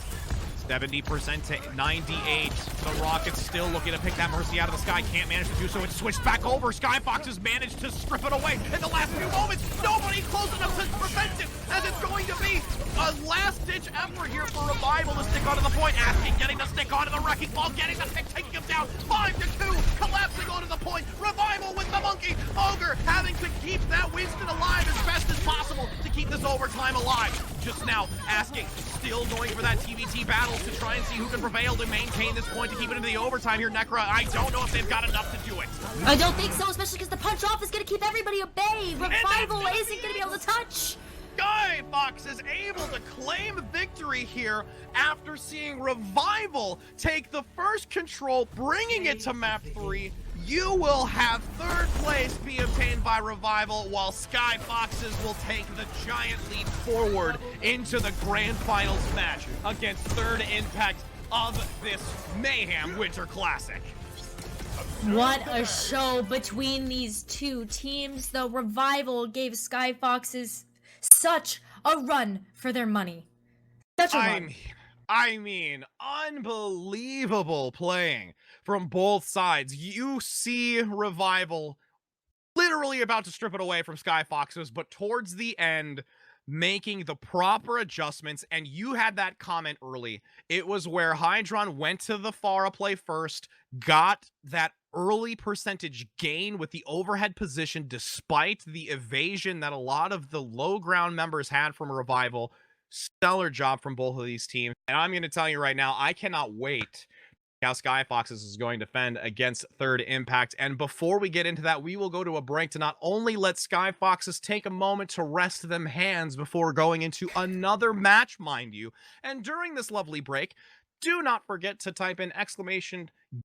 70% to 98. The Rockets still looking to pick that Mercy out of the sky. Can't manage to do so. It's switched back over. Skyfoxes managed to strip it away in the last few moments. Nobody close enough to prevent it, as it's going to be a last-ditch effort here for Revival to stick onto the point. Asking, getting to stick onto the Wrecking Ball, getting the pick, taking him down. 5-2, collapsing onto the point. Revival with the monkey. Ogre having to keep that Winston alive as best as possible to keep this overtime alive. Just now asking, still going for that TVT battle to try and see who can prevail to maintain this point to keep it into the overtime here. Necra, I don't know if they've got enough to do it. I don't think so, especially because the punch off is going to keep everybody at bay. Revival isn't going to be able to touch. Skyfox is able to claim victory here after seeing Revival take the first control, bringing it to map 3. You will have third place be obtained by Revival, while Skyfoxes will take the giant leap forward into the grand finals match against third Impact of this Mayhem Winter Classic. What a show between these two teams. The Revival gave Skyfoxes such a run for their money. Such a run. I mean, unbelievable playing from both sides. You see Revival literally about to strip it away from Skyfoxes, but towards the end, making the proper adjustments. And you had that comment early. It was where Hydron went to the Pharah play first, got that early percentage gain with the overhead position, despite the evasion that a lot of the low ground members had from Revival. Stellar job from both of these teams. And I'm going to tell you right now, I cannot wait how Skyfoxes is going to defend against third Impact. And before we get into that, we will go to a break to not only let Skyfoxes take a moment to rest them hands before going into another match, mind you. And during this lovely break, do not forget to type in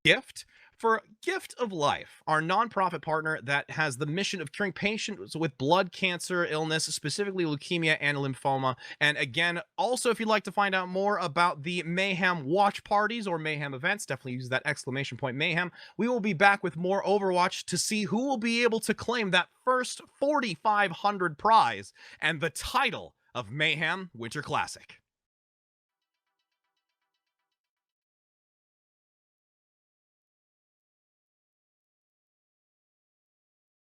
!gift for Gift of Life, our nonprofit partner that has the mission of curing patients with blood cancer illness, specifically leukemia and lymphoma. And again, also, if you'd like to find out more about the Mayhem watch parties or Mayhem events, definitely use that !Mayhem. We will be back with more Overwatch to see who will be able to claim that first 4,500 prize and the title of Mayhem Winter Classic.